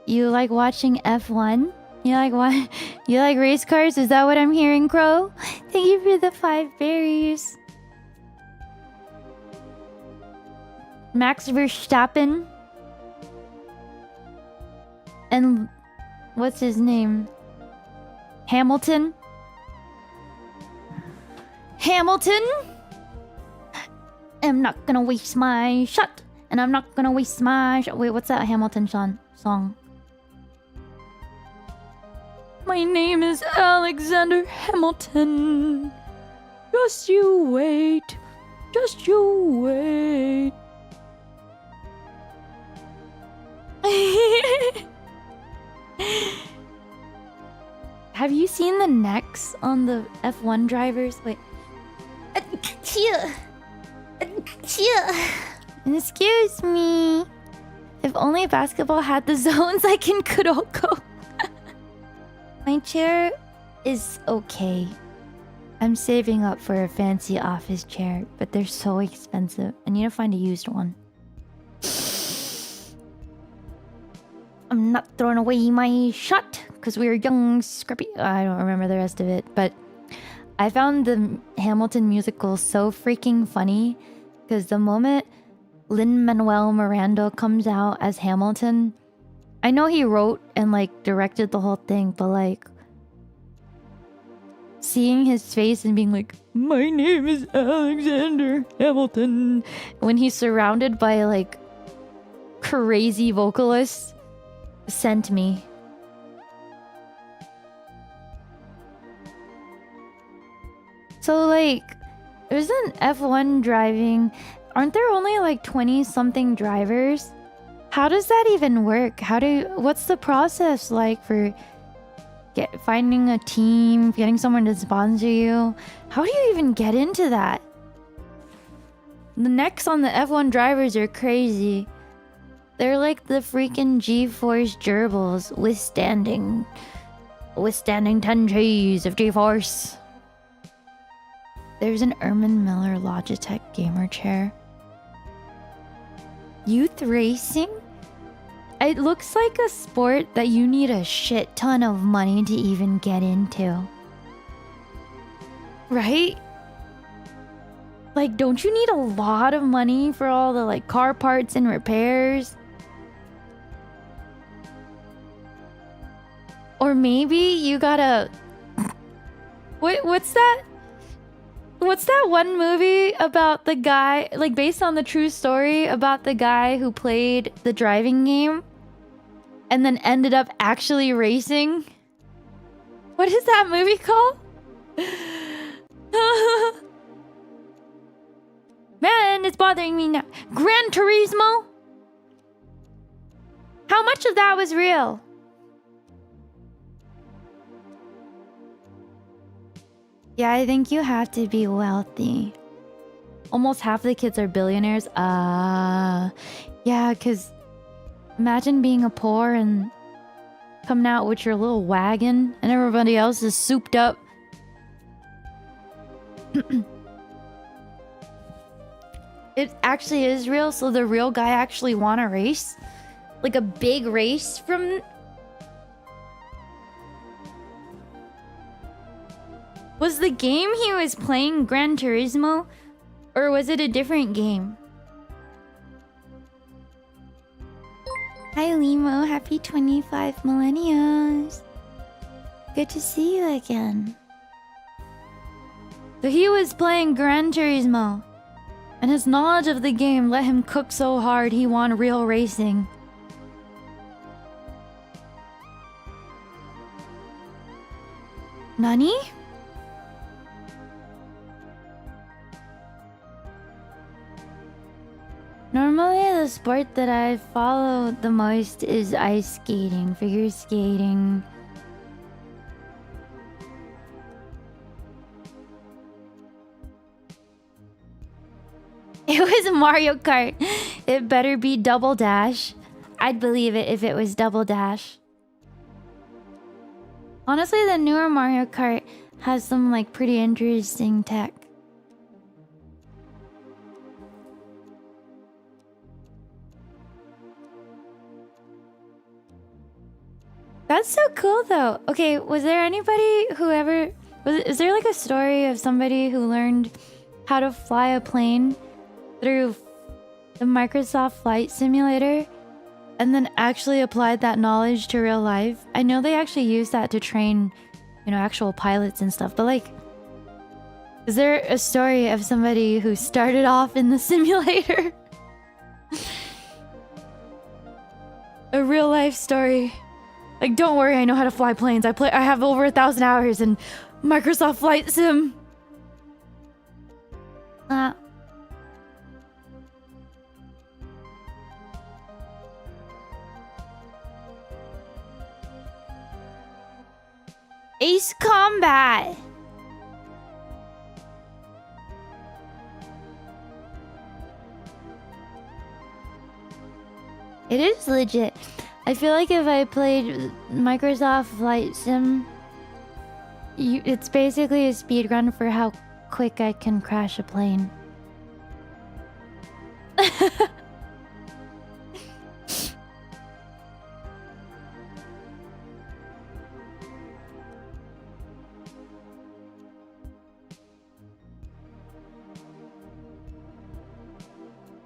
You like watching F1? You like race cars? Is that what I'm hearing, Crow? Thank you for the 5 berries. Max Verstappen. And what's his name? Hamilton? I'm not gonna waste my shot. And I'm not gonna waste my shot. Wait, what's that Hamilton song? My name is Alexander Hamilton. Just you wait. Just you wait. Have you seen the necks on the F1 drivers? Wait. Excuse me. If only basketball had the zones like in Kuroko. My chair is okay. I'm saving up for a fancy office chair, but they're so expensive. I need to find a used one. I'm not throwing away my shot because we're young, scrappy. I don't remember the rest of it, but I found the Hamilton musical so freaking funny Because the moment Lin-Manuel Miranda comes out as Hamilton, I know he wrote and like directed the whole thing, but like seeing his face and being like, my name is Alexander Hamilton, when he's surrounded by like crazy vocalists, sent me. So like, there's an F1 driving. Aren't there only like 20 something drivers? How does that even work? What's the process like for finding a team, getting someone to sponsor you? How do you even get into that? The necks on the F1 drivers are crazy. They're like the freaking G-Force gerbils withstanding 10 G's of G-Force. There's an Ermin Miller Logitech gamer chair. Youth racing? It looks like a sport that you need a shit ton of money to even get into. Right? Like, don't you need a lot of money for all the like car parts and repairs? Or maybe you gotta... What's that? What's that one movie about the guy, like based on the true story about the guy who played the driving game and then ended up actually racing? What is that movie called? Man, it's bothering me now. Gran Turismo? How much of that was real? Yeah, I think you have to be wealthy. Almost half the kids are billionaires. Yeah, because imagine being a poor and coming out with your little wagon and everybody else is souped up. It actually is real, so the real guy actually won a race? Like a big race from... Was the game he was playing Gran Turismo? Or was it a different game? Hi Limo, happy 25 millennials. Good to see you again. So he was playing Gran Turismo, and his knowledge of the game let him cook so hard he won real racing. Nani? Normally, the sport that I follow the most is ice skating, figure skating. It was Mario Kart. It better be Double Dash. I'd believe it if it was Double Dash. Honestly, the newer Mario Kart has some like pretty interesting tech. That's so cool though. Okay, was there anybody who ever... Is there like a story of somebody who learned how to fly a plane through the Microsoft Flight Simulator and then actually applied that knowledge to real life? I know they actually use that to train, you know, actual pilots and stuff, but like... Is there a story of somebody who started off in the simulator? A real life story. Like, don't worry, I know how to fly planes. I have over 1,000 hours in Microsoft Flight Sim. Ace Combat. It is legit. I feel like if I played Microsoft Flight Sim, it's basically a speedrun for how quick I can crash a plane.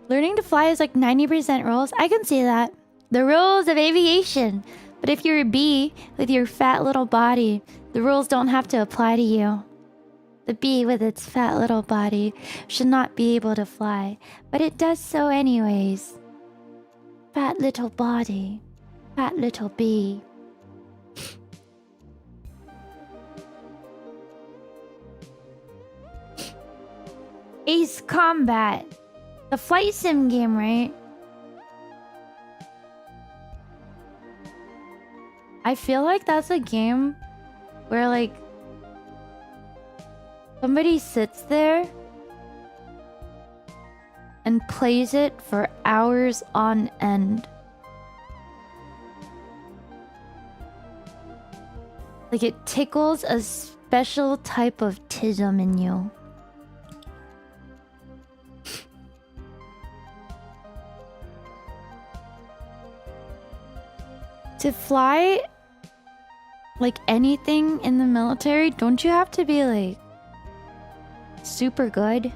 Learning to fly is like 90% rules. I can see that. The rules of aviation. But if you're a bee with your fat little body, the rules don't have to apply to you. The bee with its fat little body should not be able to fly, but it does so anyways. Fat little body. Fat little bee. Ace Combat. The flight sim game, right? I feel like that's a game where like somebody sits there and plays it for hours on end. Like it tickles a special type of tism in you. To fly like anything in the military, don't you have to be like super good?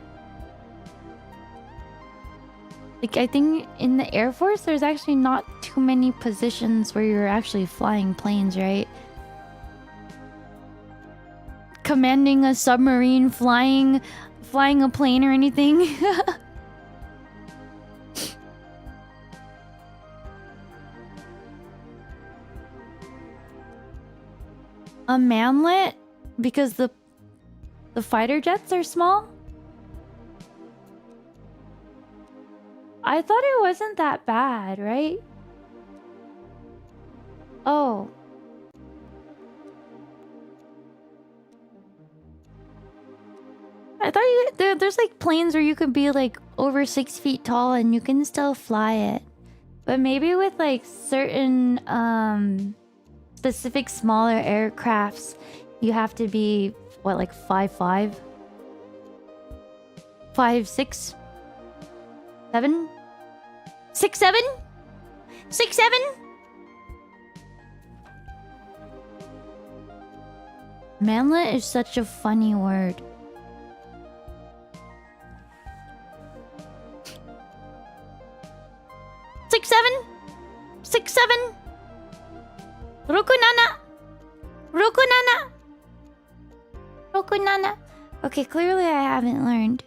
Like I think in the Air Force there's actually not too many positions where you're actually flying planes, right? Commanding a submarine, flying a plane or anything. A manlet because the fighter jets are small? I thought it wasn't that bad, right? Oh. I thought there's like planes where you could be like over 6 feet tall and you can still fly it. But maybe with like certain specific smaller aircrafts, you have to be what, like 5'5", 5'6", 7, 6'7", 6'7". Manlet is such a funny word. Six, seven, 6'7". Rokunana! Rokunana! Rokunana! Okay, clearly I haven't learned.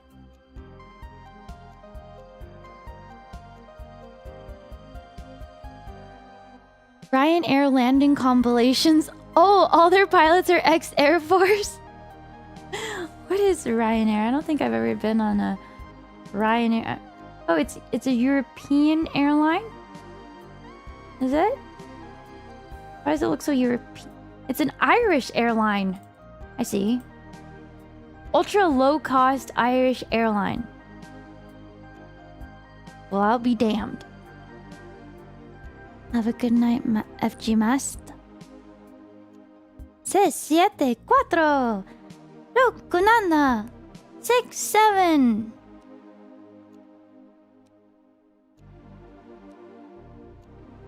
Ryanair landing compilations. Oh, all their pilots are ex-Air Force? What is Ryanair? I don't think I've ever been on a Ryanair. Oh, it's a European airline? Is it? Why does it look so European? It's an Irish airline. I see. Ultra low-cost Irish airline. Well, I'll be damned. Have a good night, FG Mast. 6, 7, 4, 6, 7, 6, 7.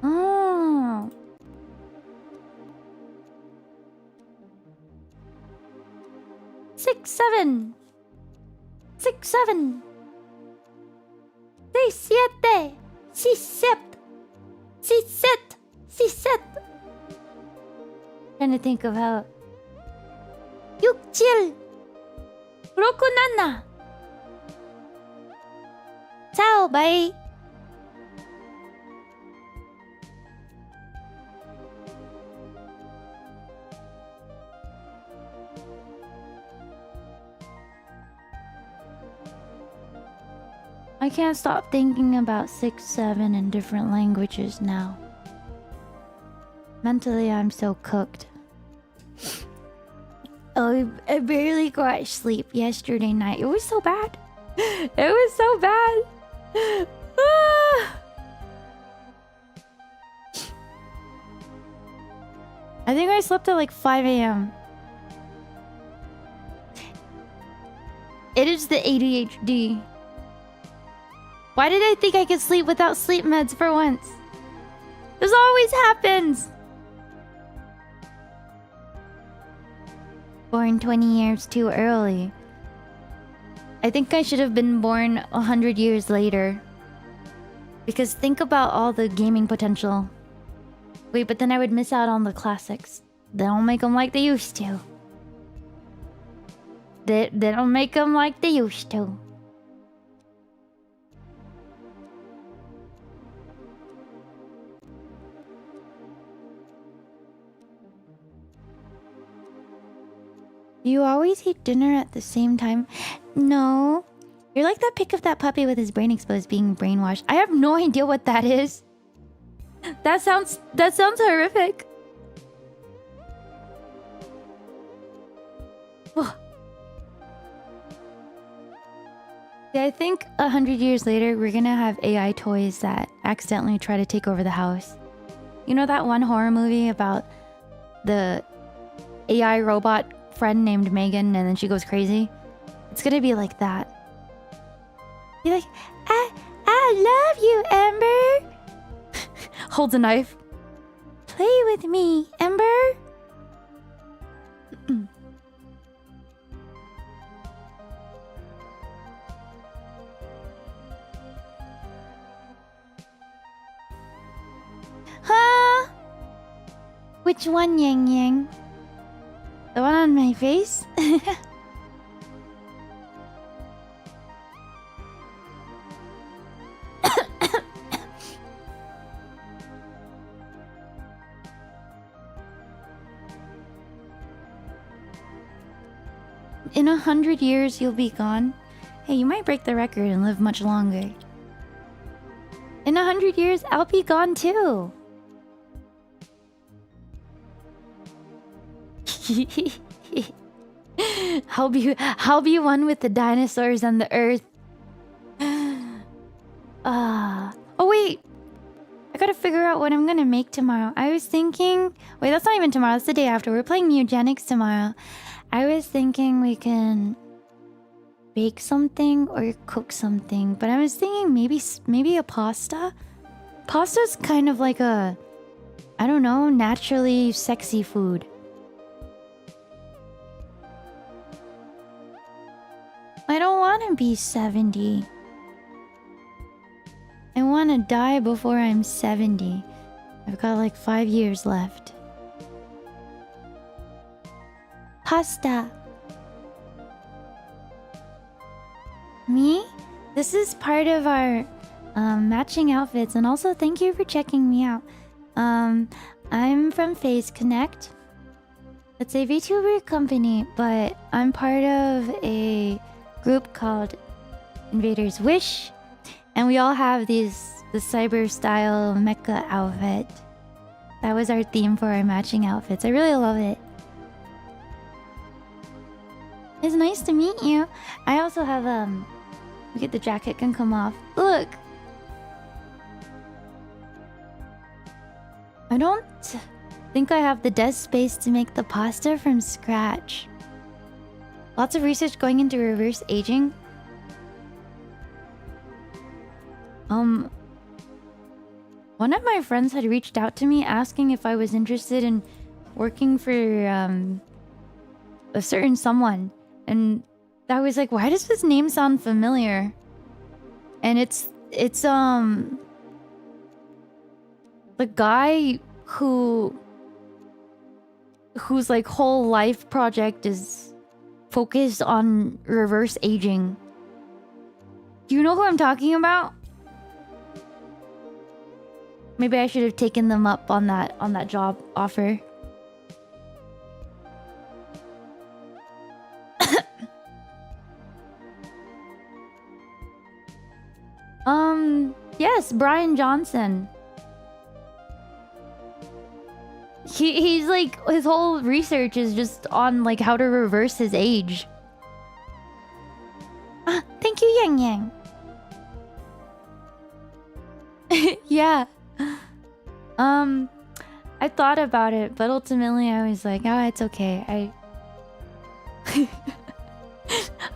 Oh. 6, 7. 6, 7. 6, 7. 6, 7. 6, 7. 6, 7. Trying to think of how. 6, 7. 6, 7. Ciao, bye. I can't stop thinking about 6, 7 in different languages now. Mentally, I'm so cooked. Oh, I barely got sleep yesterday night. It was so bad. It was so bad. Ah! I think I slept at like 5 a.m. It is the ADHD. Why did I think I could sleep without sleep meds for once? This always happens. Born 20 years too early. I think I should have been born 100 years later. Because think about all the gaming potential. Wait, but then I would miss out on the classics. They don't make them like they used to. They don't make them like they used to. You always eat dinner at the same time? No. You're like that pic of that puppy with his brain exposed being brainwashed. I have no idea what that is. That sounds horrific. Yeah, I think 100 years later, we're gonna have AI toys that accidentally try to take over the house. You know that one horror movie about the AI robot friend named Megan and then she goes crazy? It's gonna be like that. Be like, I love you, Ember. Holds a knife. Play with me, Ember. Huh? Which one, Yang Yang? The one on my face? In 100 years, you'll be gone. Hey, you might break the record and live much longer. In 100 years, I'll be gone too. I'll be one with the dinosaurs and the earth. Oh wait, I gotta figure out what I'm gonna make tomorrow. I was thinking, wait, that's not even tomorrow. That's the day after. We're playing eugenics tomorrow. I was thinking we can bake something or cook something, but I was thinking maybe a pasta. Pasta's kind of like a, I don't know, naturally sexy food. I don't want to be 70. I want to die before I'm 70. I've got like 5 years left. Pasta. Me? This is part of our matching outfits, and also thank you for checking me out. I'm from Phase Connect. It's a VTuber company, but I'm part of a group called Invaders Wish, and we all have the cyber style mecha outfit. That was our theme for our matching outfits. I really love it. It's nice to meet you. I also have look at the jacket can come off. Look. I don't think I have the desk space to make the pasta from scratch. Lots of research going into reverse aging. One of my friends had reached out to me asking if I was interested in working for a certain someone, and I was like, why does this name sound familiar? And it's the guy whose like whole life project is focused on reverse aging. Do you know who I'm talking about? Maybe I should have taken them up on that job offer. Yes, Brian Johnson. He's like, his whole research is just on like how to reverse his age. Thank you, Yang Yang. Yeah. I thought about it, but ultimately I was like, oh, it's okay.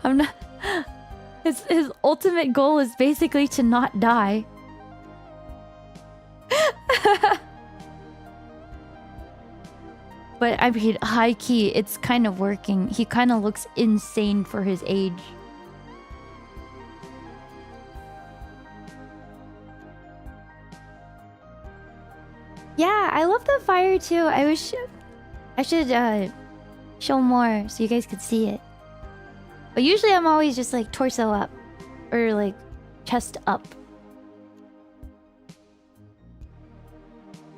I'm not. His ultimate goal is basically to not die. But I mean, high key, it's kind of working. He kind of looks insane for his age. Yeah, I love the fire too. I wish I should show more so you guys could see it. But usually I'm always just like torso up or like chest up.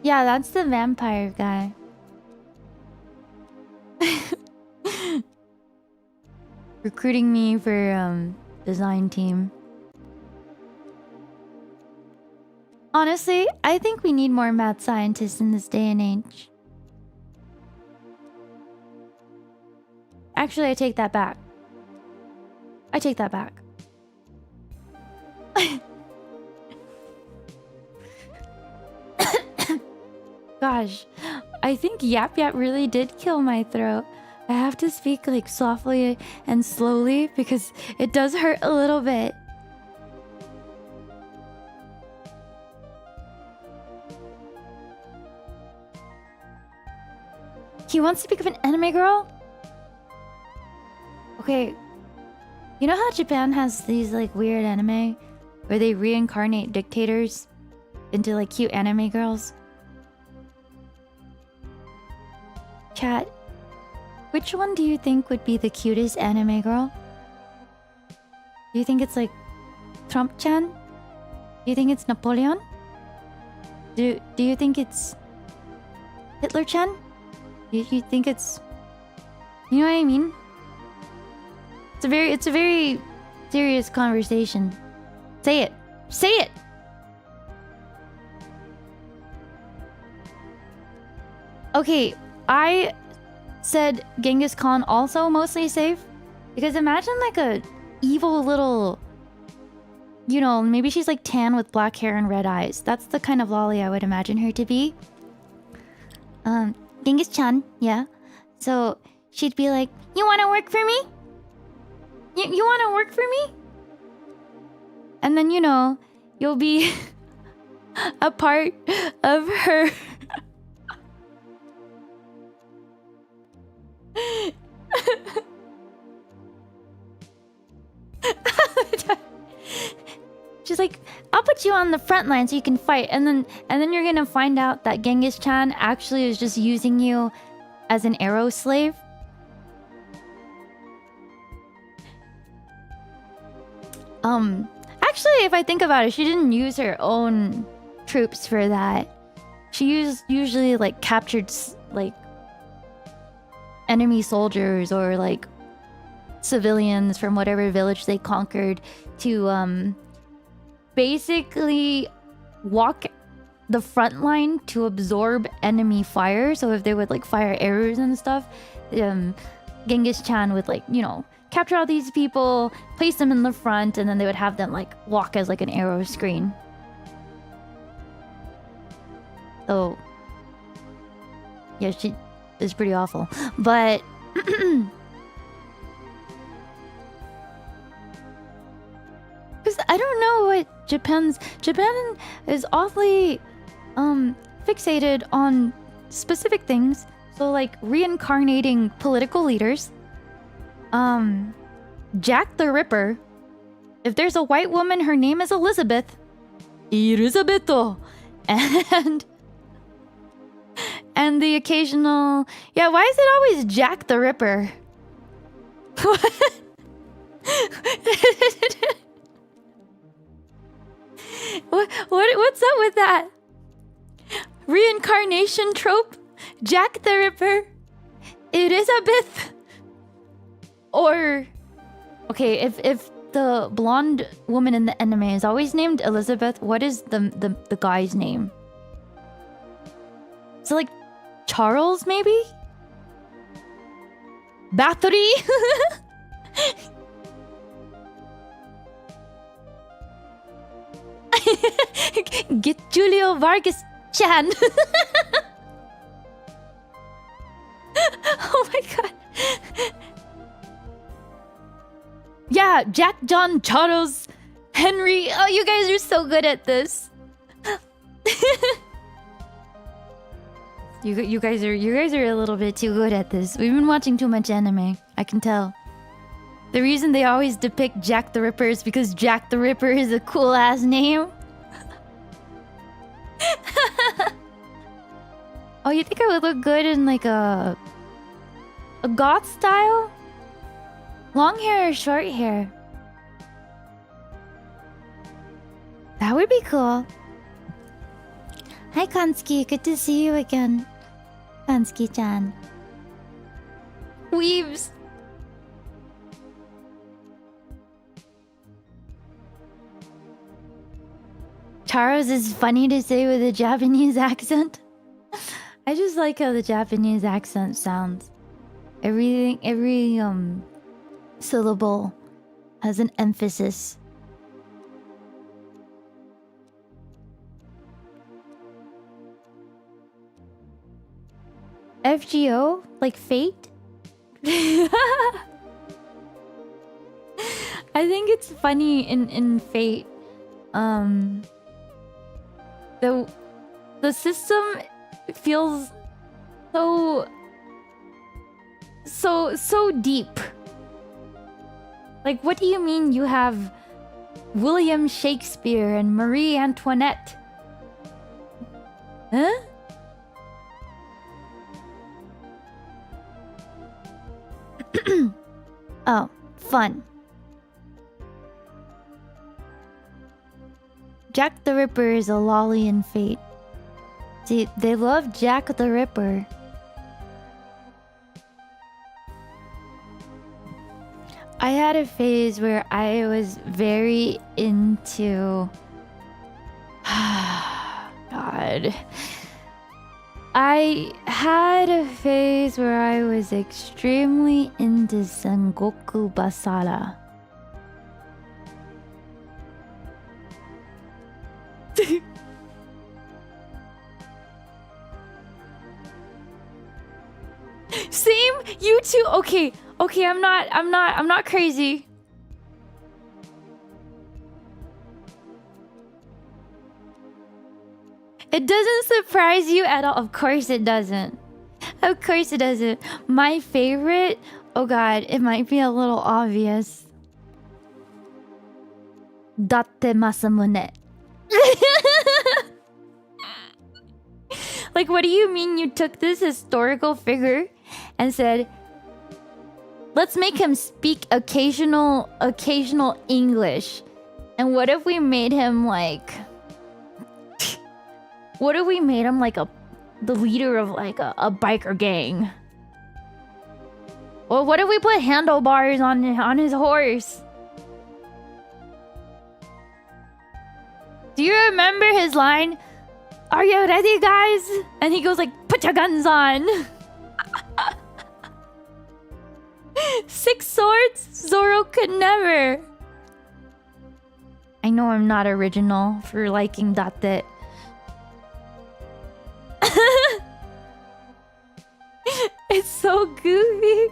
Yeah, that's the vampire guy. Recruiting me for design team. Honestly, I think we need more mad scientists in this day and age. Actually, I take that back. I take that back. Gosh, I think Yap Yap really did kill my throat. I have to speak like softly and slowly because it does hurt a little bit. He wants to speak of an anime girl? Okay. You know how Japan has these like weird anime where they reincarnate dictators into like cute anime girls? Chat, which one do you think would be the cutest anime girl? Do you think it's like Trump-chan? Do you think it's Napoleon? Do you think it's Hitler-chan? You think it's... You know what I mean? It's a very serious conversation. Say it. Say it! Okay, I said Genghis Khan also mostly safe. Because imagine like a evil little... You know, maybe she's like tan with black hair and red eyes. That's the kind of lolly I would imagine her to be. Genghis-chan, yeah. So she'd be like, "You want to work for me? You want to work for me?" And then, you know, you'll be a part of her. She's like, "I'll put you on the front line so you can fight." And then you're gonna find out that Genghis-chan actually is just using you as an arrow slave. Actually, if I think about it, she didn't use her own troops for that. She usually like captured like enemy soldiers or like civilians from whatever village they conquered to basically walk the front line to absorb enemy fire. So if they would like fire arrows and stuff, Genghis-chan would like, you know, capture all these people, place them in the front, and then they would have them like walk as like an arrow screen. So yeah, she is pretty awful. But because I don't know what Japan is awfully fixated on specific things. So like reincarnating political leaders. Jack the Ripper. If there's a white woman, her name is Elizabeth. Elizabetho. And the occasional... Yeah, why is it always Jack the Ripper? What's up with that? Reincarnation trope? Jack the Ripper? Elizabeth? Or... Okay, if the blonde woman in the anime is always named Elizabeth, what is the guy's name? So like Charles, maybe? Battery? Get Julio Vargas-chan. Oh my god. Yeah, Jack, John, Charles, Henry. Oh, you guys are so good at this. You guys are a little bit too good at this. We've been watching too much anime. I can tell. The reason they always depict Jack the Ripper is because Jack the Ripper is a cool ass name. Oh, you think I would look good in like a goth style? Long hair or short hair? That would be cool. Hi, Kanski. Good to see you again. Kanski-chan. Weaves. Charles is funny to say with a Japanese accent. I just like how the Japanese accent sounds. Every syllable has an emphasis. FGO? Like fate? I think it's funny in Fate. The system feels so deep. Like, what do you mean you have William Shakespeare and Marie Antoinette? Huh? Oh, fun. Jack the Ripper is a lolly in Fate. See, they love Jack the Ripper. I had a phase where I was very into... God. I had a phase where I was extremely into Sengoku Basara. Same, you too. Okay, I'm not crazy. It doesn't surprise you at all. Of course it doesn't. Of course it doesn't. My favorite, oh god, it might be a little obvious. Datte Masamune. Like, what do you mean you took this historical figure and said, let's make him speak occasional English? And what if we made him like... What if we made him like the leader of like a biker gang? Well, what if we put handlebars on his horse? Do you remember his line? Are you ready, guys? And he goes like, put your guns on. 6 swords? Zoro could never. I know I'm not original for liking Datte. It's so goofy.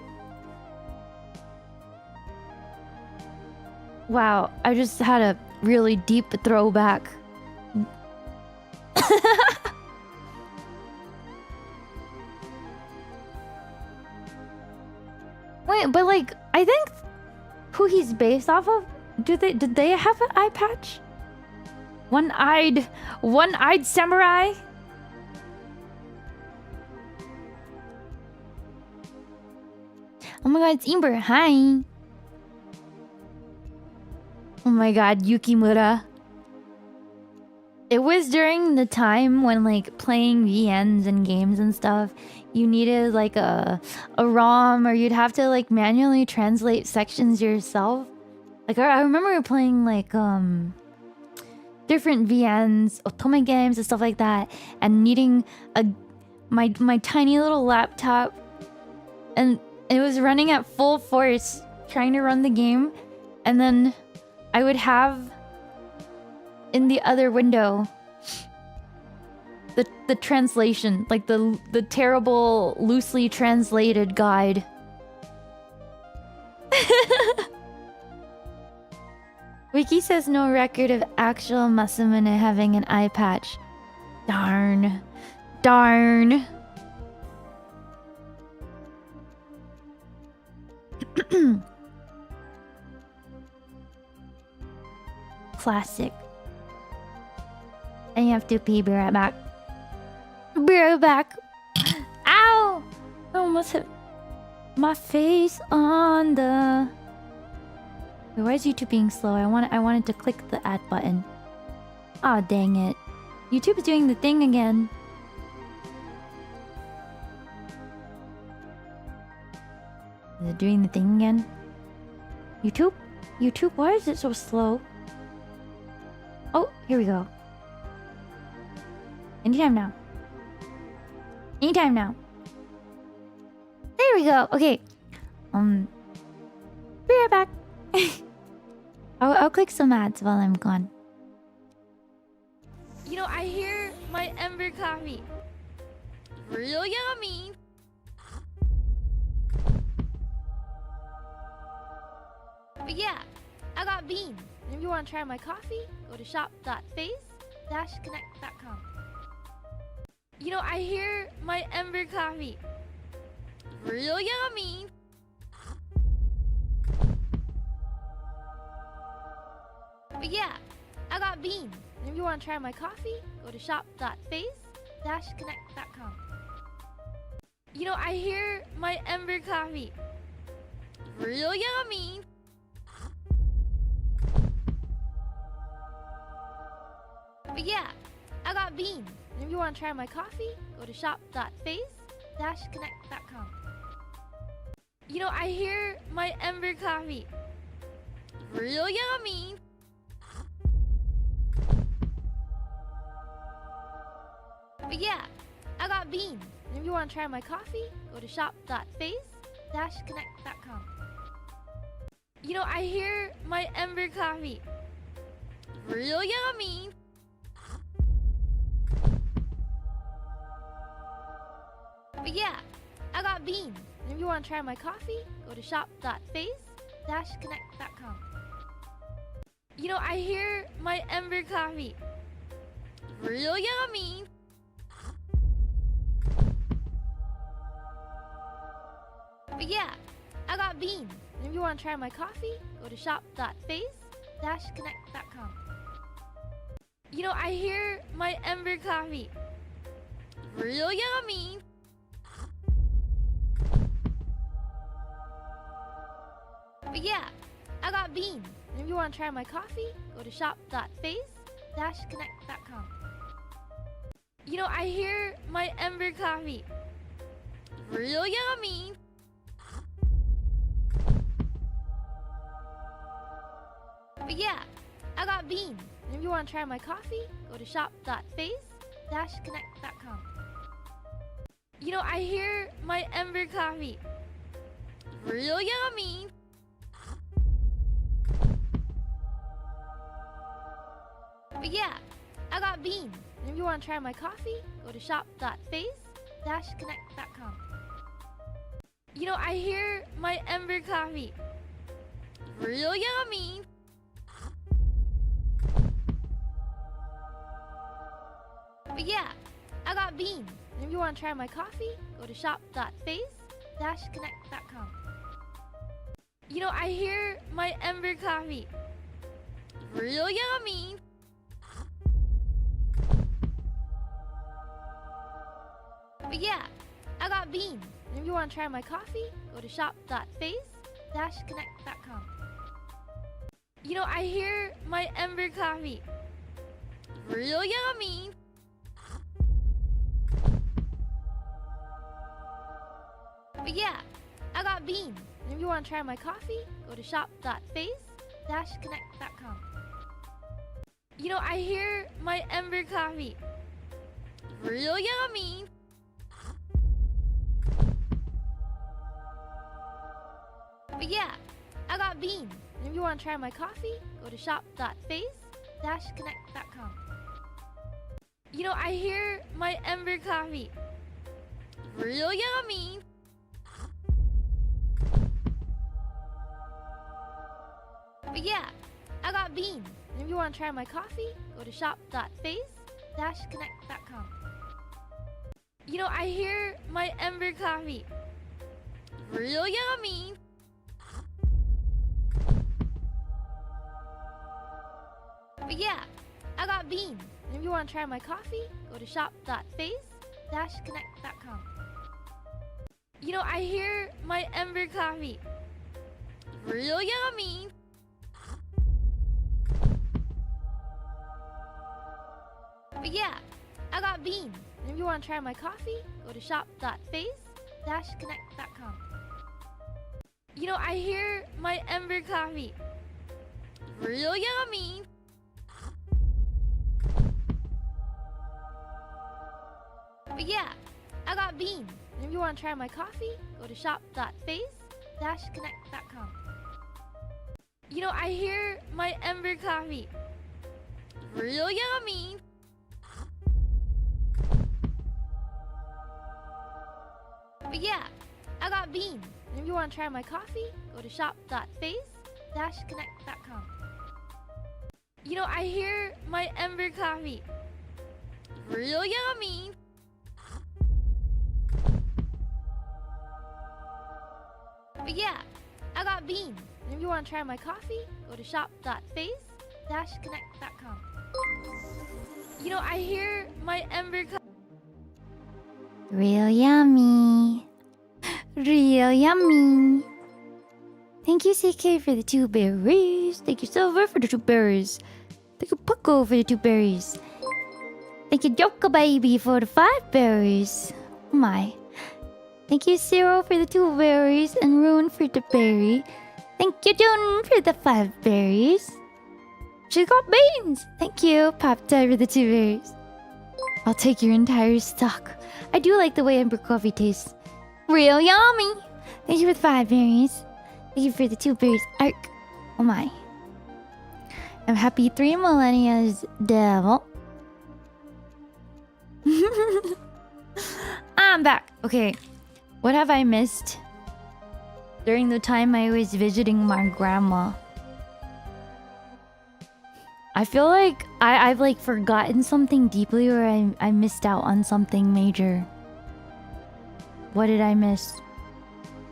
Wow, I just had a really deep throwback. Wait, but like, I think who he's based off of, did they have an eye patch? One-eyed samurai? Oh my god, it's Ember. Hi. Oh my god, Yukimura. It was during the time when like playing VNs and games and stuff, you needed like a ROM, or you'd have to like manually translate sections yourself. Like I remember playing like different VNs, otome games and stuff like that, and needing my tiny little laptop, and it was running at full force trying to run the game, and then I would have in the other window the translation, like the terrible loosely translated guide. Wiki says no record of actual Masamune having an eye patch. Darn. Classic. And you have to pee. Be right back. Be right back. almost hit my face on the... Wait, why is YouTube being slow? I wanted to click the add button. Aw, dang it. YouTube's doing the thing again. Is it doing the thing again? YouTube? YouTube, why is it so slow? Oh, here we go. Anytime now. Anytime now. There we go. Okay. Be right back. I'll click some ads while I'm gone. You know, I hear my Ember coffee. Real yummy. But yeah, I got beans. And if you want to try my coffee, go to shop.phase-connect.com. You know, I hear my Ember coffee. Real yummy. But yeah, I got beans. And if you want to try my coffee, go to shop.phase-connect.com. You know, I hear my Ember coffee. Real yummy. But yeah, I got beans. And if you want to try my coffee, go to shop.phase-connect.com. You know, I hear my Ember coffee. Real yummy. But yeah, I got beans. And if you want to try my coffee, go to shop.phase-connect.com. You know, I hear my Ember coffee. Real yummy. But yeah, I got beans. And if you want to try my coffee, go to shop.phase-connect.com. You know, I hear my Ember coffee. Real yummy. But yeah, I got beans. And if you want to try my coffee, go to shop.phase-connect.com. You know, I hear my Ember coffee. Real yummy. But yeah, I got beans. And if you want to try my coffee, go to shop.phase-connect.com. You know, I hear my Ember coffee. Real yummy. But yeah, I got beans. And if you want to try my coffee, go to shop.phase-connect.com. You know, I hear my Ember coffee. Real yummy. But yeah, I got beans. And if you want to try my coffee, go to shop.phase-connect.com. You know, I hear my Ember coffee. Real yummy. But yeah, I got beans. And if you want to try my coffee, go to shop.phase-connect.com. You know, I hear my Ember coffee. Real yummy. But yeah, I got beans. And if you want to try my coffee, go to shop.phase-connect.com. You know, I hear my Ember coffee. Real yummy. But yeah, I got beans. And if you want to try my coffee, go to shop.phase-connect.com. You know, I hear my Ember coffee. Real yummy. But yeah, I got beans. And if you want to try my coffee, go to shop.phase-connect.com. You know, I hear my Ember coffee. Real yummy. But yeah, I got beans. And if you want to try my coffee, go to shop.phase-connect.com. You know, I hear my Ember coffee. Real yummy. But yeah, I got beans. And if you want to try my coffee, go to shop.phase-connect.com. You know, I hear my Ember coffee. Real yummy. But yeah, I got beans. And if you want to try my coffee, go to shop.phase-connect.com. You know, I hear my Ember coffee. Real yummy. But yeah, I got beans. And if you want to try my coffee, go to shop.phase-connect.com. You know, I hear my Ember coffee. Real yummy. But yeah, I got beans. And if you want to try my coffee, go to shop.phase-connect.com. You know, I hear my Ember coffee. Real yummy. But yeah, I got beans. And if you want to try my coffee, go to shop.phase-connect.com. You know, I hear my Ember coffee. Real yummy. Real yummy. Thank you, CK, for the 2 berries. Thank you, Silver, for the 2 berries. Thank you, Pucko, for the 2 berries. Thank you, Joka Baby, for the 5 berries. Oh my. Thank you, Zero, for the 2 berries, and Rune for the berry. Thank you, June, for the 5 berries. She got beans. Thank you, Poptai, for the 2 berries. I'll take your entire stock. I do like the way Ember coffee tastes. Real yummy. Thank you for the 5 berries. Thank you for the 2 berries. Arc. Oh my. I'm happy 3 millennia's devil. I'm back. Okay. What have I missed during the time I was visiting my grandma? I feel like I've like forgotten something deeply, or I missed out on something major. What did I miss?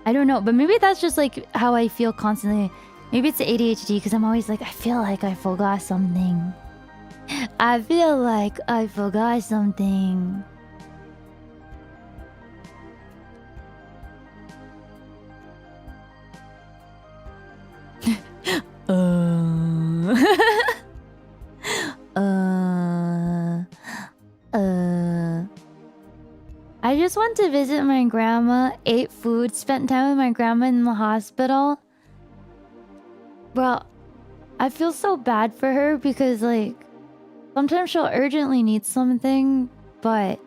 I don't know, but maybe that's just like how I feel constantly. Maybe it's the ADHD, because I'm always like, I feel like I forgot something. I feel like I forgot something. I just went to visit my grandma, ate food, spent time with my grandma in the hospital. Bro, I feel so bad for her because, like, sometimes she'll urgently need something, but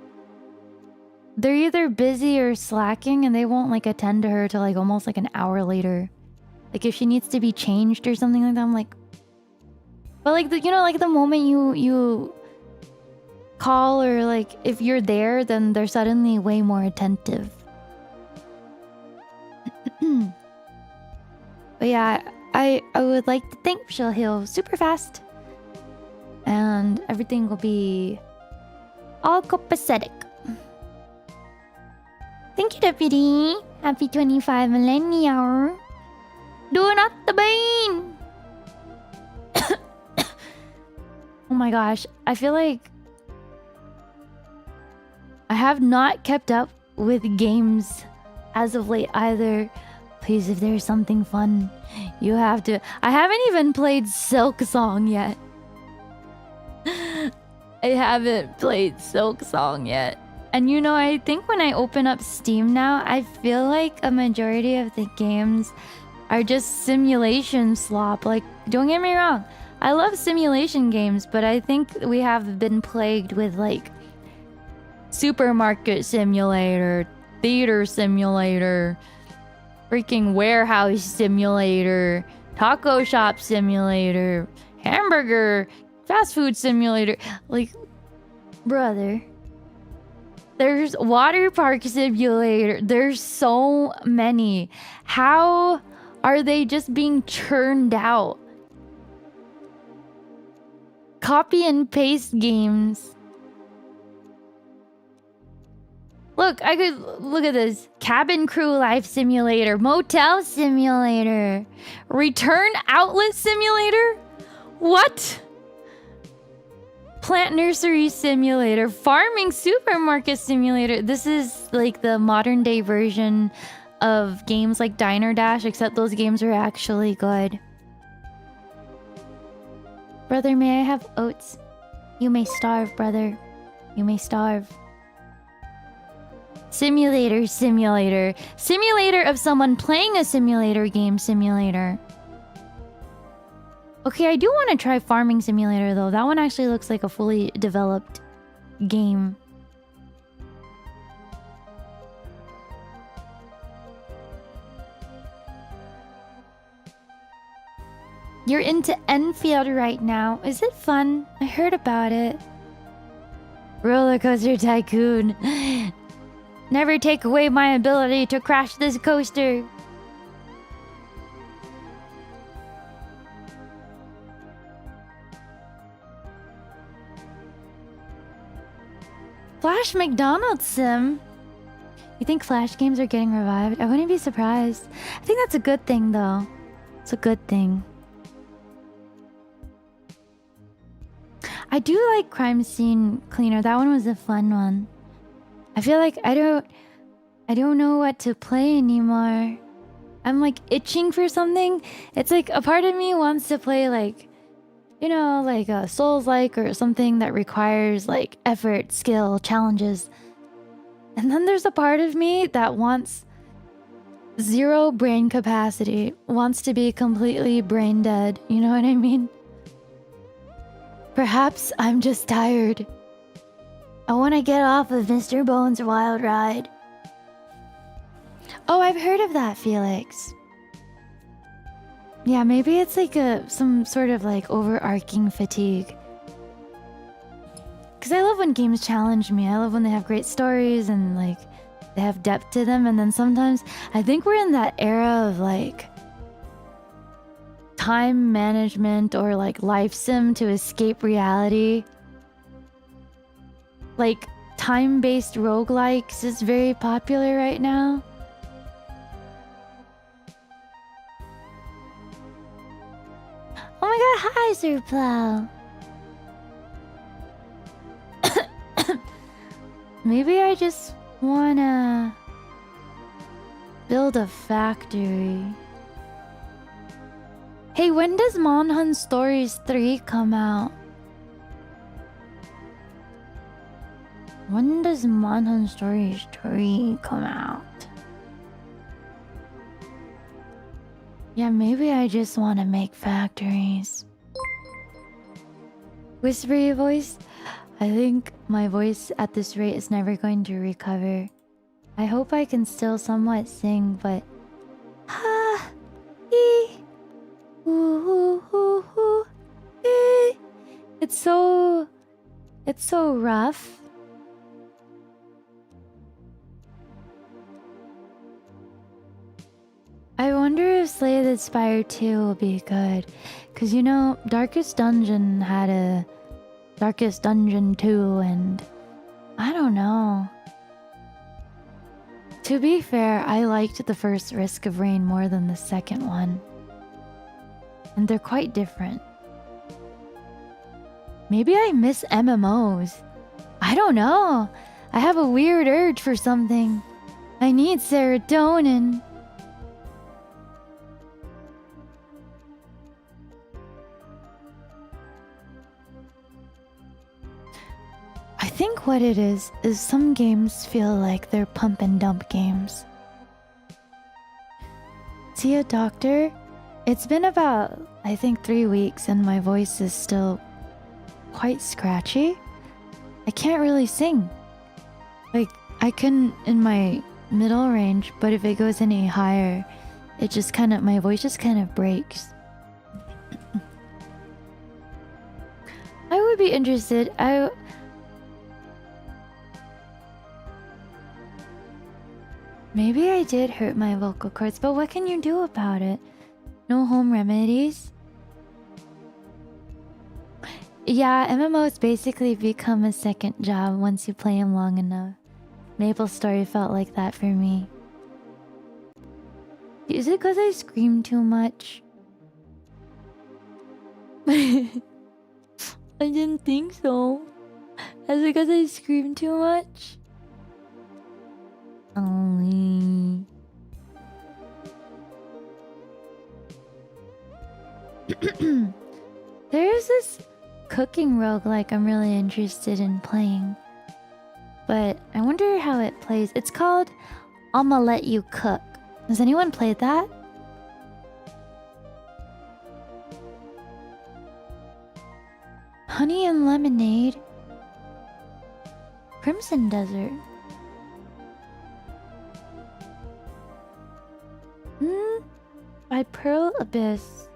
they're either busy or slacking and they won't, like, attend to her till, like, almost, like, an hour later. Like, if she needs to be changed or something like that, I'm like... But, like, you know, like, the moment you call or, like, if you're there, then they're suddenly way more attentive. But yeah, I would like to think she'll heal super fast. And everything will be all copacetic. Thank you, Deputy. Happy 25 millennial. Do not the bane. Oh my gosh, I feel like I have not kept up with games as of late either. Please, if there's something fun, you have to... I haven't even played Silk Song yet. I haven't played Silk Song yet. And you know, I think when I open up Steam now, I feel like a majority of the games are just simulation slop. Like, don't get me wrong, I love simulation games, but I think we have been plagued with, like, supermarket simulator, theater simulator, freaking warehouse simulator, taco shop simulator, hamburger, fast food simulator. Like, brother, there's water park simulator. There's so many. How are they just being churned out? Copy and paste games. Look, I could look at this. Cabin crew life simulator, motel simulator, return outlet simulator. What? Plant Nursery Simulator, Farming Supermarket Simulator. This is like the modern day version of games like Diner Dash, except those games are actually good. Brother, may I have oats? You may starve, brother. You may starve. Simulator, simulator. Simulator of someone playing a simulator game simulator. Okay, I do want to try Farming Simulator, though. That one actually looks like a fully developed game. You're into Enfield right now. Is it fun? I heard about it. Roller Coaster Tycoon. Never take away my ability to crash this coaster. Flash McDonald's Sim? You think Flash games are getting revived? I wouldn't be surprised. I think that's a good thing, though. It's a good thing. I do like Crime Scene Cleaner. That one was a fun one. I feel like I don't know what to play anymore. I'm like itching for something. It's like a part of me wants to play like, you know, like a Souls-like or something that requires like effort, skill, challenges. And then there's a part of me that wants zero brain capacity, wants to be completely brain dead. You know what I mean? Perhaps I'm just tired. I want to get off of Mr. Bones' wild ride. Oh, I've heard of that, Felix. Yeah, maybe it's like some sort of like overarching fatigue. Because I love when games challenge me. I love when they have great stories and like they have depth to them. And then sometimes I think we're in that era of like time management or like life sim to escape reality. Like time-based roguelikes is very popular right now. Oh my god, hi Surplow. Maybe I just wanna build a factory. Hey, when does Monhun Stories 3 come out? When does Monhun Stories 3 come out? Yeah, maybe I just want to make factories. Whispery voice? I think my voice at this rate is never going to recover. I hope I can still somewhat sing, but... Ha! Ee! Ooh, ooh, ooh, ooh, ee. It's so rough. I wonder if Slay the Spire 2 will be good. Because, you know, Darkest Dungeon had a Darkest Dungeon 2, and I don't know. To be fair, I liked the first Risk of Rain more than the second one. And they're quite different. Maybe I miss MMOs. I don't know. I have a weird urge for something. I need serotonin. I think what it is some games feel like they're pump and dump games. See a doctor? It's been about, I think, 3 weeks and my voice is still quite scratchy. I can't really sing. Like, I can in my middle range, but if it goes any higher, it just kind of, my voice just kind of breaks. I would be interested. Maybe I did hurt my vocal cords, but what can you do about it? No home remedies? Yeah, MMOs basically become a second job once you play them long enough. MapleStory felt like that for me. Is it because I scream too much? I didn't think so. Is it because I screamed too much? Only. There's this cooking roguelike I'm really interested in playing. But I wonder how it plays. It's called I'ma Let You Cook. Has anyone played that? Honey and Lemonade. Crimson Desert. By Pearl Abyss.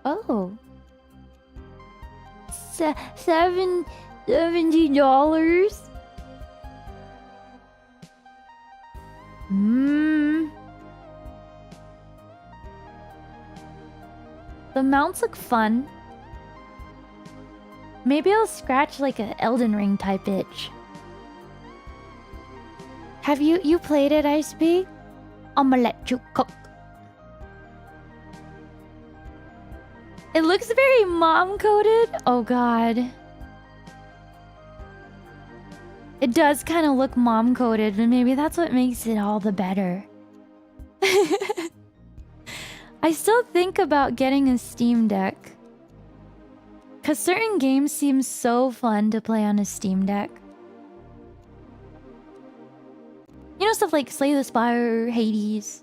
Oh. $70. The mounts look fun. Maybe I'll scratch like an Elden Ring type itch. Have you played it, Ice B? I'ma let you cook. It looks very mom-coded. Oh god. It does kind of look mom-coded, and maybe that's what makes it all the better. I still think about getting a Steam Deck. Cause certain games seem so fun to play on a Steam Deck. You know, stuff like Slay the Spire, Hades,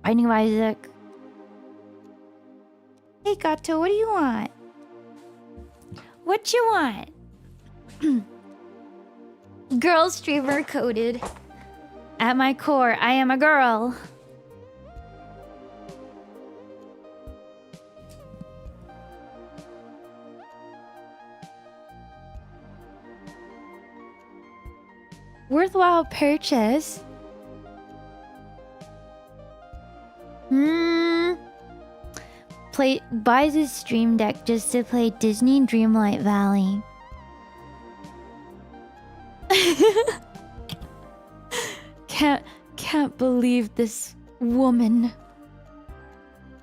Binding of Isaac. Hey Gato, what do you want? What you want? Girl streamer coded. At my core, I am a girl. Worthwhile purchase. Buys a Stream Deck just to play Disney Dreamlight Valley. Can't believe this woman.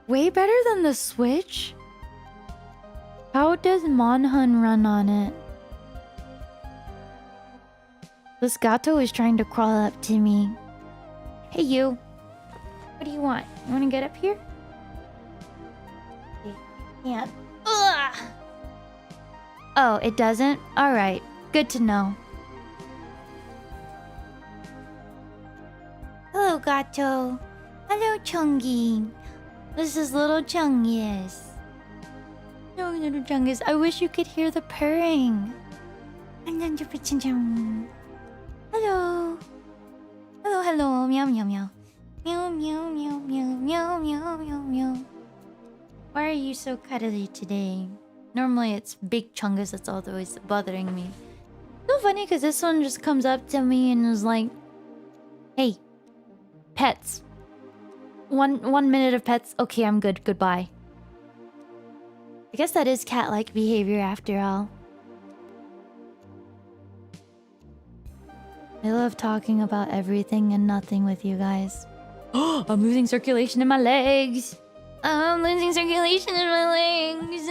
Way better than the Switch? How does Monhun run on it? This gato is trying to crawl up to me. Hey you. What do you want? You want to get up here? Yeah. Ugh. Oh, it doesn't? Alright. Good to know. Hello, gato. Hello, Chungy. This is little Chungus. No, little Chungus. I wish you could hear the purring. Hello. Hello, hello. Meow, meow, meow. Meow, meow, meow, meow, meow, meow, meow, meow. Why are you so cuddly today? Normally it's Big Chungus that's always bothering me. So funny because this one just comes up to me and is like, hey, pets. One minute of pets. Okay, I'm good. Goodbye. I guess that is cat-like behavior after all. I love talking about everything and nothing with you guys. I'm losing circulation in my legs. I'm losing circulation in my legs.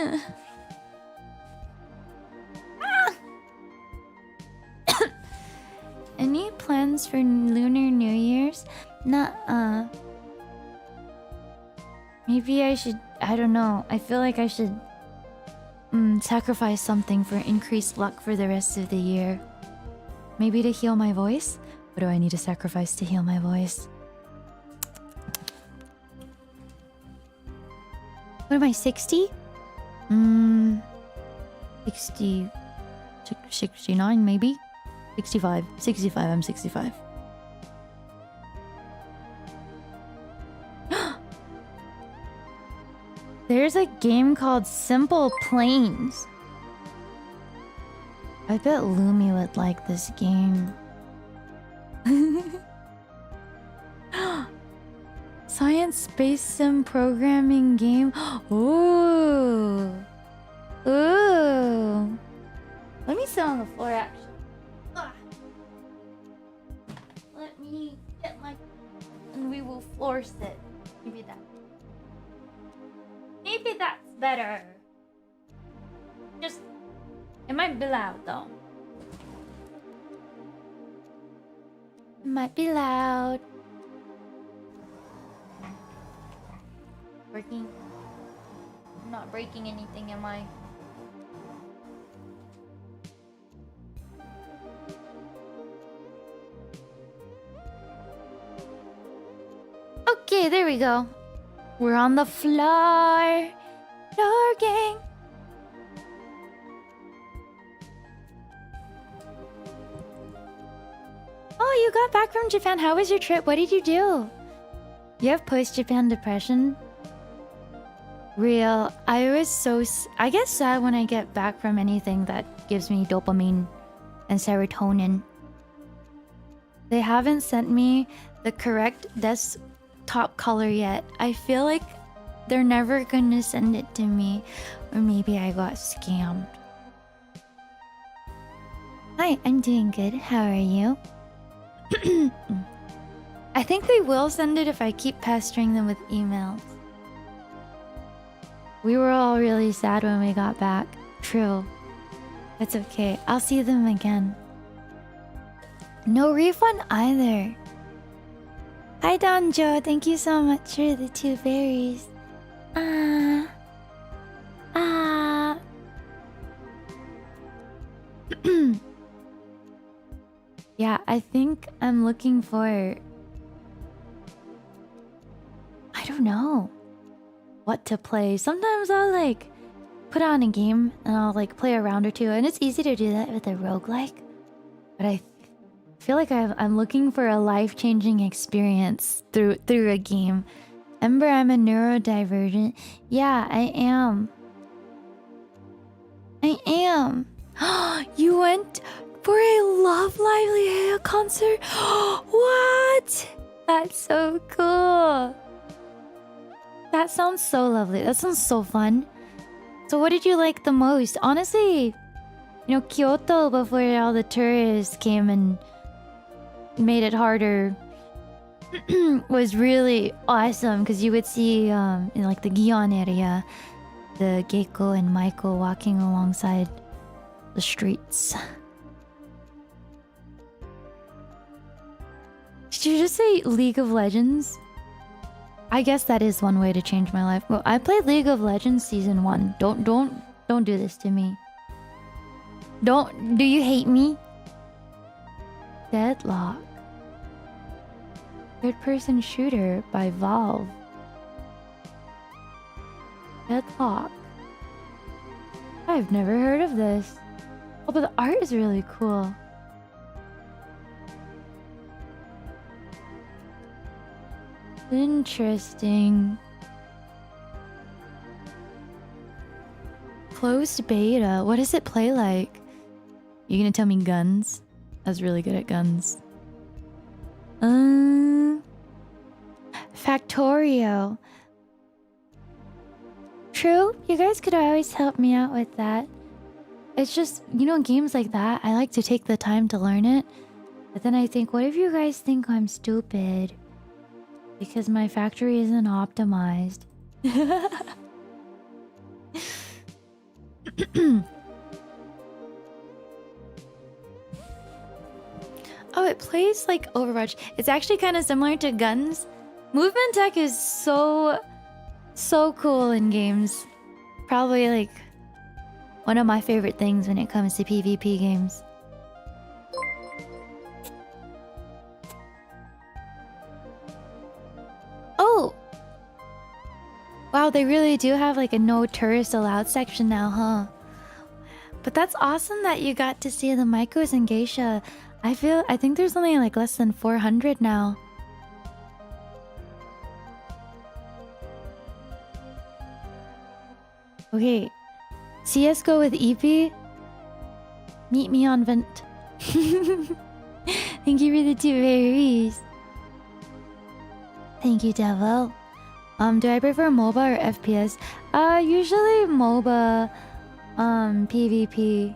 Any plans for Lunar New Year's? Nuh-uh. Maybe I should... I don't know. I feel like I should... sacrifice something for increased luck for the rest of the year. Maybe to heal my voice? What do I need to sacrifice to heal my voice? What am I, 60? 60... 69 maybe? 65. 65, I'm 65. There's a game called Simple Planes. I bet Lumi would like this game. Science space sim programming game. Ooh. Ooh. Let me sit on the floor actually. Let me get my... and we will floor sit. Maybe that's better. Just, it might be loud though. It might be loud. Working. I'm not breaking anything, am I? Okay, there we go. We're on the floor. Floor gang. Oh, you got back from Japan. How was your trip? What did you do? You have post-Japan depression? Real. I was so... I get sad when I get back from anything that gives me dopamine and serotonin. They haven't sent me the correct desktop color yet. I feel like they're never gonna send it to me. Or maybe I got scammed. Hi, I'm doing good. How are you? I think they will send it if I keep pestering them with emails. We were all really sad when we got back. True. It's okay. I'll see them again. No refund either. Hi, Donjo. Thank you so much for the 2 berries. Yeah, I think I'm looking for... I don't know what to play. Sometimes I'll like put on a game and I'll like play a round or two, and it's easy to do that with a roguelike. But I feel like I'm looking for a life-changing experience through a game. Ember, I'm a neurodivergent. Yeah, I am. I am. You went for a Love Lively concert? What? That's so cool. That sounds so lovely. That sounds so fun. So what did you like the most? Honestly, you know, Kyoto, before all the tourists came and made it harder, was really awesome, because you would see in like the Gion area, the Geiko and Maiko walking alongside the streets. Did you just say League of Legends? I guess that is one way to change my life. Well, I played League of Legends Season 1. Don't do this to me. Do you hate me? Deadlock. Third-person shooter by Valve. Deadlock. I've never heard of this. Oh, but the art is really cool. Interesting. Closed beta. What does it play like? You gonna tell me guns? I was really good at guns. Factorio. True, you guys could always help me out with that. It's just, you know, games like that, I like to take the time to learn it. But then I think, what if you guys think I'm stupid? Because my factory isn't optimized. Oh, it plays like Overwatch. It's actually kind of similar to guns. Movement tech is so cool in games. Probably like one of my favorite things when it comes to PvP games. Oh! Wow, they really do have like a no tourist allowed section now, huh? But that's awesome that you got to see the Maikos and Geisha. I think there's only like less than 400 now. Okay, CSGO with EP? Meet me on Vent. Thank you for the 2 berries. Thank you, Devil. Do I prefer MOBA or FPS? Usually MOBA, PvP.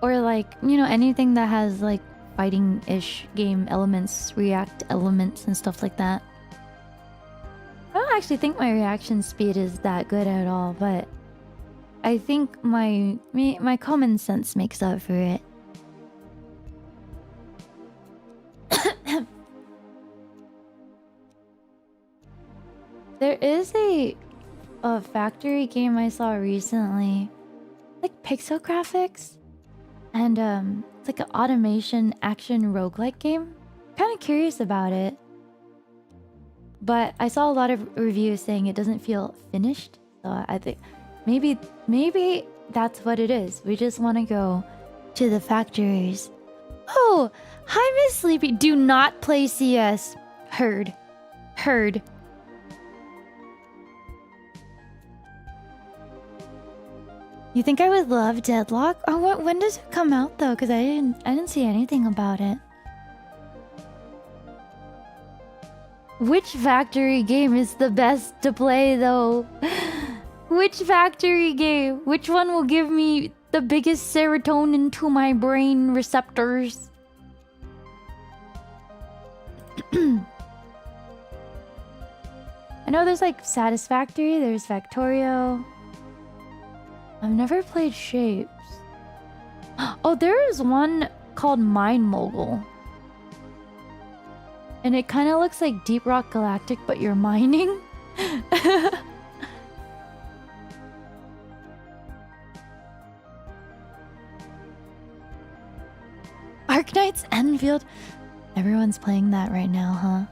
Or like, you know, anything that has like fighting-ish game elements, react elements and stuff like that. I don't actually think my reaction speed is that good at all, but I think my common sense makes up for it. There is a factory game I saw recently, like pixel graphics, and it's like an automation action roguelike game. Kind of curious about it, but I saw a lot of reviews saying it doesn't feel finished. So I think maybe that's what it is. We just want to go to the factories. Oh, hi, Miss Sleepy. Do not play CS. Heard. You think I would love Deadlock? Oh, when does it come out though? Because I didn't see anything about it. Which factory game is the best to play though? Which factory game? Which one will give me the biggest serotonin to my brain receptors? I know there's like Satisfactory, there's Factorio. I've never played Shapes. Oh, there is one called Mind Mogul. And it kind of looks like Deep Rock Galactic, but you're mining. Arknight's Enfield. Everyone's playing that right now, huh?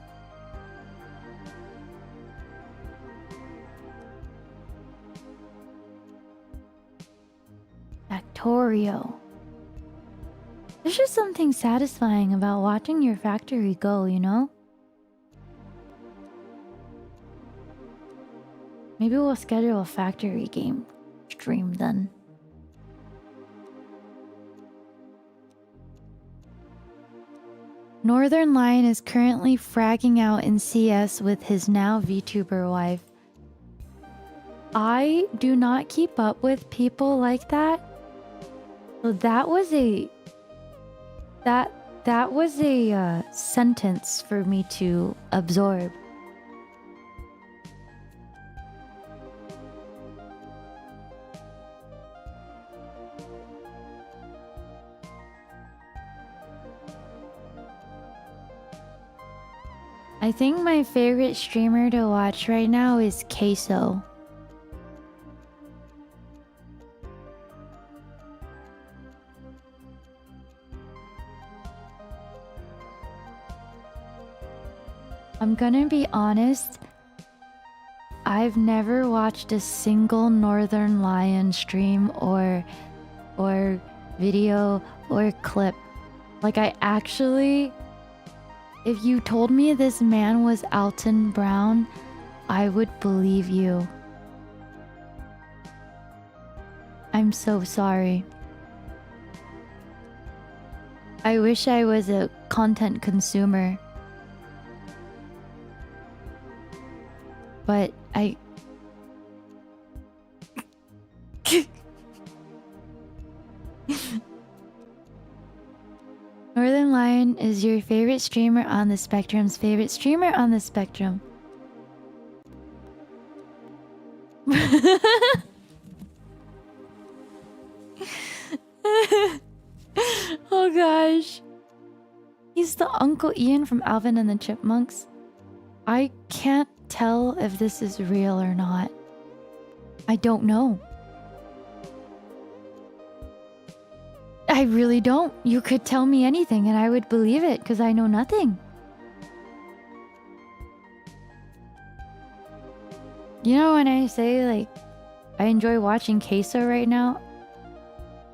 Factorio. There's just something satisfying about watching your factory go, you know? Maybe we'll schedule a factory game stream then. Northern Lion is currently fragging out in CS with his now VTuber wife. I do not keep up with people like that. So that was a sentence for me to absorb. I think my favorite streamer to watch right now is Queso. I'm gonna be honest, I've never watched a single Northern Lion stream or video or clip. Like I actually, if you told me this man was Alton Brown, I would believe you. I'm so sorry. I wish I was a content consumer. But I... Northern Lion is your favorite streamer on the spectrum's favorite streamer on the spectrum. Oh gosh. He's the Uncle Ian from Alvin and the Chipmunks. I can't tell if this is real or not. I don't know. I really don't. You could tell me anything and I would believe it because I know nothing. You know when I say like I enjoy watching Queso right now?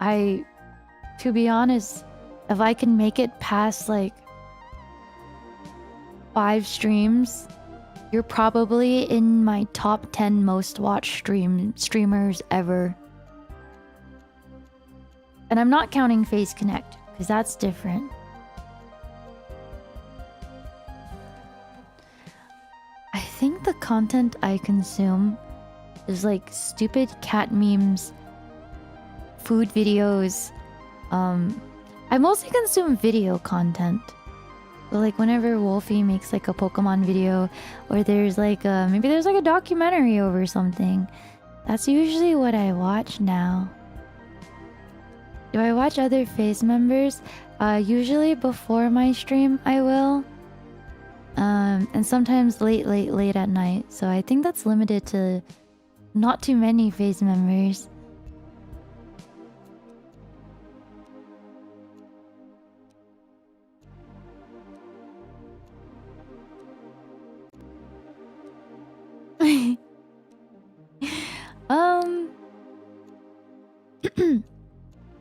To be honest, if I can make it past like 5 streams, you're probably in my top 10 most watched streamers ever. And I'm not counting Face Connect, because that's different. I think the content I consume is like stupid cat memes, food videos. I mostly consume video content. But like whenever Wolfie makes like a Pokemon video, or there's like maybe there's like a documentary over something, That's usually what I watch now. Do I watch other FaZe members? Usually before my stream, I will. And sometimes late at night. So I think that's limited to not too many FaZe members.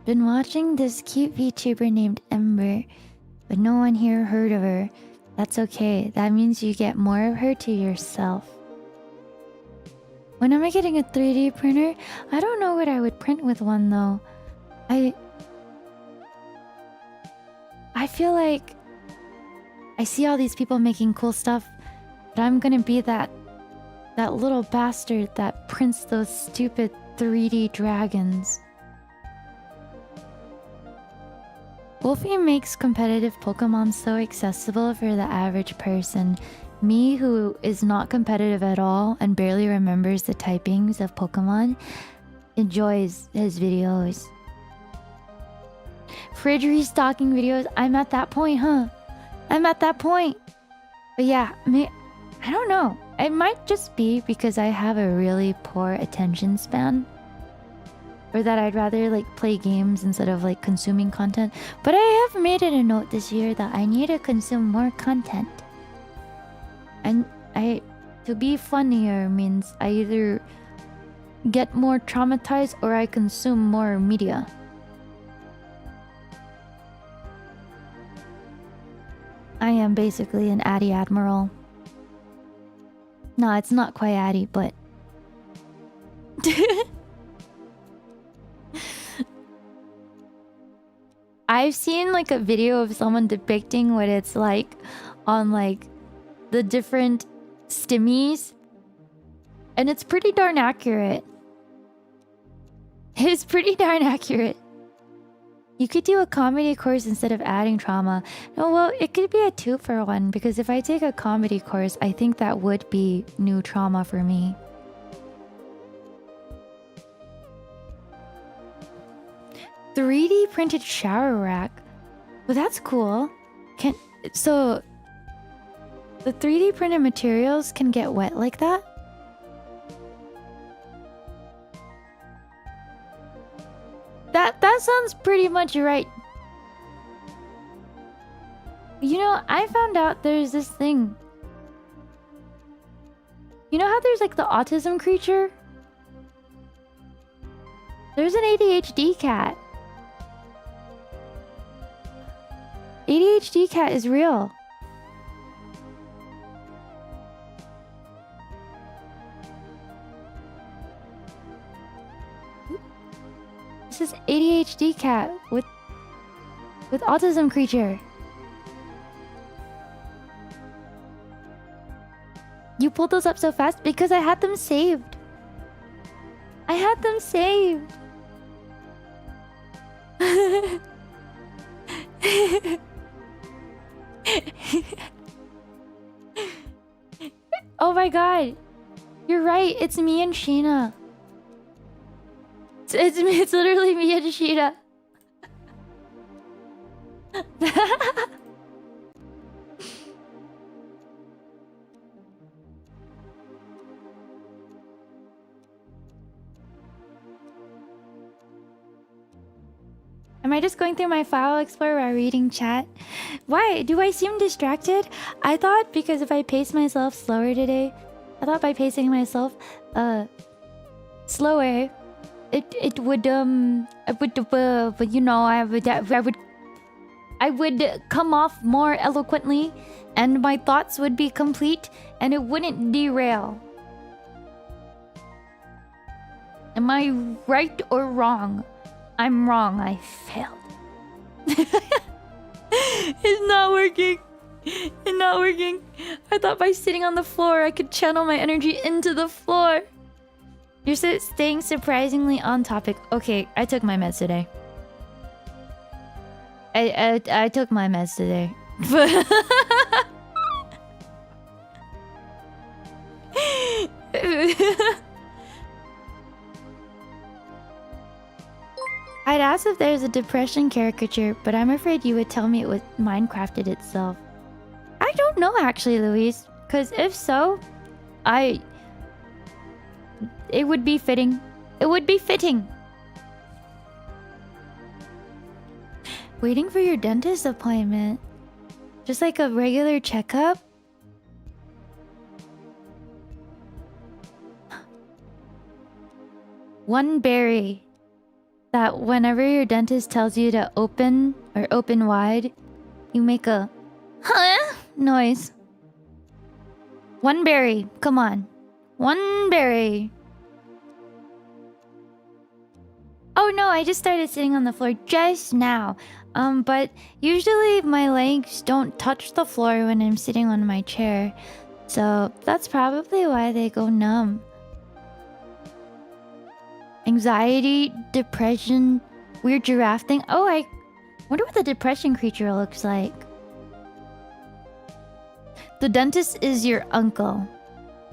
Been watching this cute VTuber named Ember, but no one here heard of her. That's okay. That means you get more of her to yourself. When am I getting a 3D printer? I don't know what I would print with one though. I feel like I see all these people making cool stuff, but I'm gonna be that little bastard that prints those stupid 3D dragons. Wolfie makes competitive Pokemon so accessible for the average person. Me, who is not competitive at all and barely remembers the typings of Pokemon, enjoys his videos. Fridge restocking videos. I'm at that point, huh? I'm at that point. But yeah, I don't know. It might just be because I have a really poor attention span. Or that I'd rather like play games instead of like consuming content. But I have made it a note this year that I need to consume more content. And to be funnier means I either get more traumatized or I consume more media. I am basically an Addy Admiral. No, it's not quite Addy, but... I've seen like a video of someone depicting what it's like on like the different stimmies, and it's pretty darn accurate. It's pretty darn accurate. You could do a comedy course instead of adding trauma. No, well, it could be a 2-for-1 because if I take a comedy course, I think that would be new trauma for me. "3D printed shower rack." Well, that's cool. So the 3D printed materials can get wet like that? That sounds pretty much right. You know, I found out there's this thing. You know how there's like the autism creature? There's an ADHD cat. ADHD cat is real. This is ADHD cat with autism creature. You pulled those up so fast because I had them saved. I had them saved. Oh my god. You're right. It's me and Sheena. It's literally me and Sheena. Am I just going through my file explorer while reading chat? Why? Do I seem distracted? I thought because if I pace myself slower today, I thought by pacing myself slower, it would but you know, I would come off more eloquently and my thoughts would be complete and it wouldn't derail. Am I right or wrong? I'm wrong. I failed. It's not working. It's not working. I thought by sitting on the floor, I could channel my energy into the floor. You're staying surprisingly on topic. Okay, I took my meds today. I took my meds today. I'd ask if there's a depression caricature, but I'm afraid you would tell me it was Minecrafted itself. I don't know actually, Louise, because if so, it would be fitting. It would be fitting. Waiting for your dentist appointment. Just like a regular checkup? One berry. That whenever your dentist tells you to open or open wide, you make a huh noise. One berry. Come on. One berry. Oh no, I just started sitting on the floor just now. But usually my legs don't touch the floor when I'm sitting on my chair. So that's probably why they go numb. Anxiety, depression, weird giraffe thing. Oh, I wonder what the depression creature looks like. The dentist is your uncle.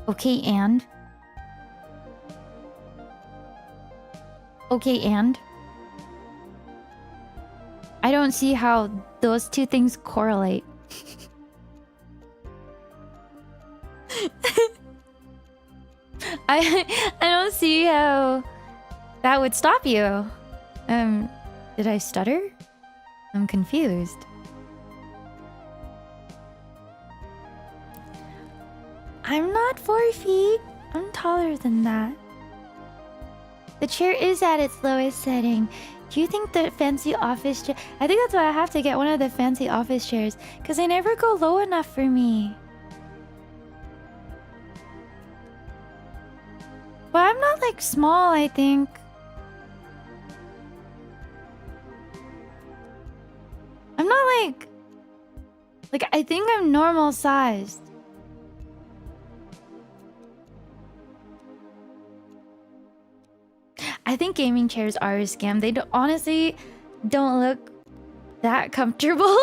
Okay, and? Okay, and? I don't see how those two things correlate. I don't see how that would stop you. Did I stutter? I'm confused. I'm not 4 feet. I'm taller than that. The chair is at its lowest setting. Do you think the fancy office chair... I think that's why I have to get one of the fancy office chairs. Because they never go low enough for me. But I'm not like small, I think. I'm not like... I think I'm normal sized. I think gaming chairs are a scam. They honestly don't look that comfortable.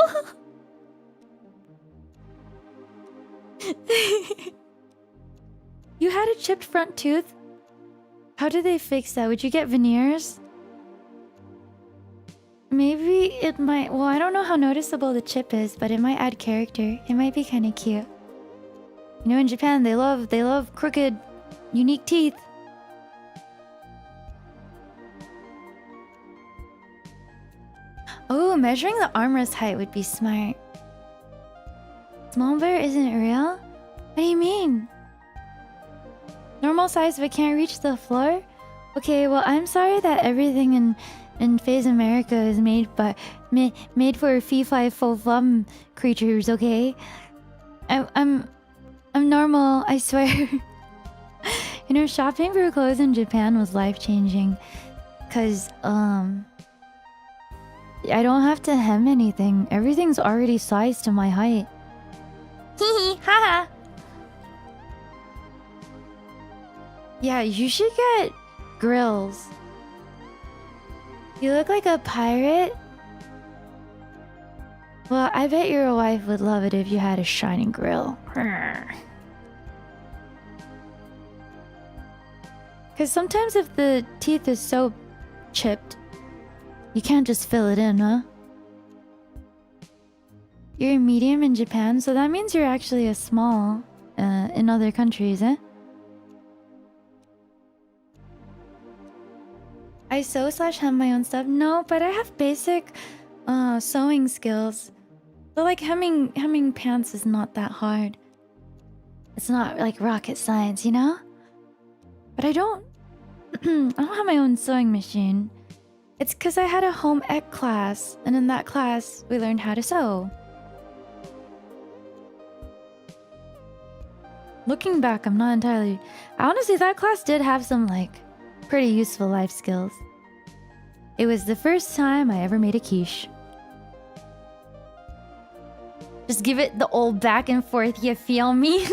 You had a chipped front tooth? How did they fix that? Would you get veneers? Maybe it might... Well, I don't know how noticeable the chip is, but it might add character. It might be kind of cute. You know, in Japan, they love crooked, unique teeth. Oh, measuring the armrest height would be smart. Small bear isn't real? What do you mean? Normal size but can't reach the floor? Okay, well, I'm sorry that everything in Phase America is made for fee-fi-fo-fum creatures, okay? I'm normal, I swear. You know, shopping for clothes in Japan was life-changing. 'Cause, I don't have to hem anything. Everything's already sized to my height. Hee haha. Yeah, you should get grills. You look like a pirate. Well, I bet your wife would love it if you had a shining grill. Because sometimes if the teeth is so chipped, you can't just fill it in, huh? You're a medium in Japan, so that means you're actually a small in other countries, eh? I sew/hem my own stuff. No, but I have basic sewing skills. So like hemming pants is not that hard. It's not like rocket science, you know? But I don't have my own sewing machine. It's because I had a home ec class, and in that class, we learned how to sew. Looking back, I'm not entirely... Honestly, that class did have some, pretty useful life skills. It was the first time I ever made a quiche. Just give it the old back and forth, you feel me?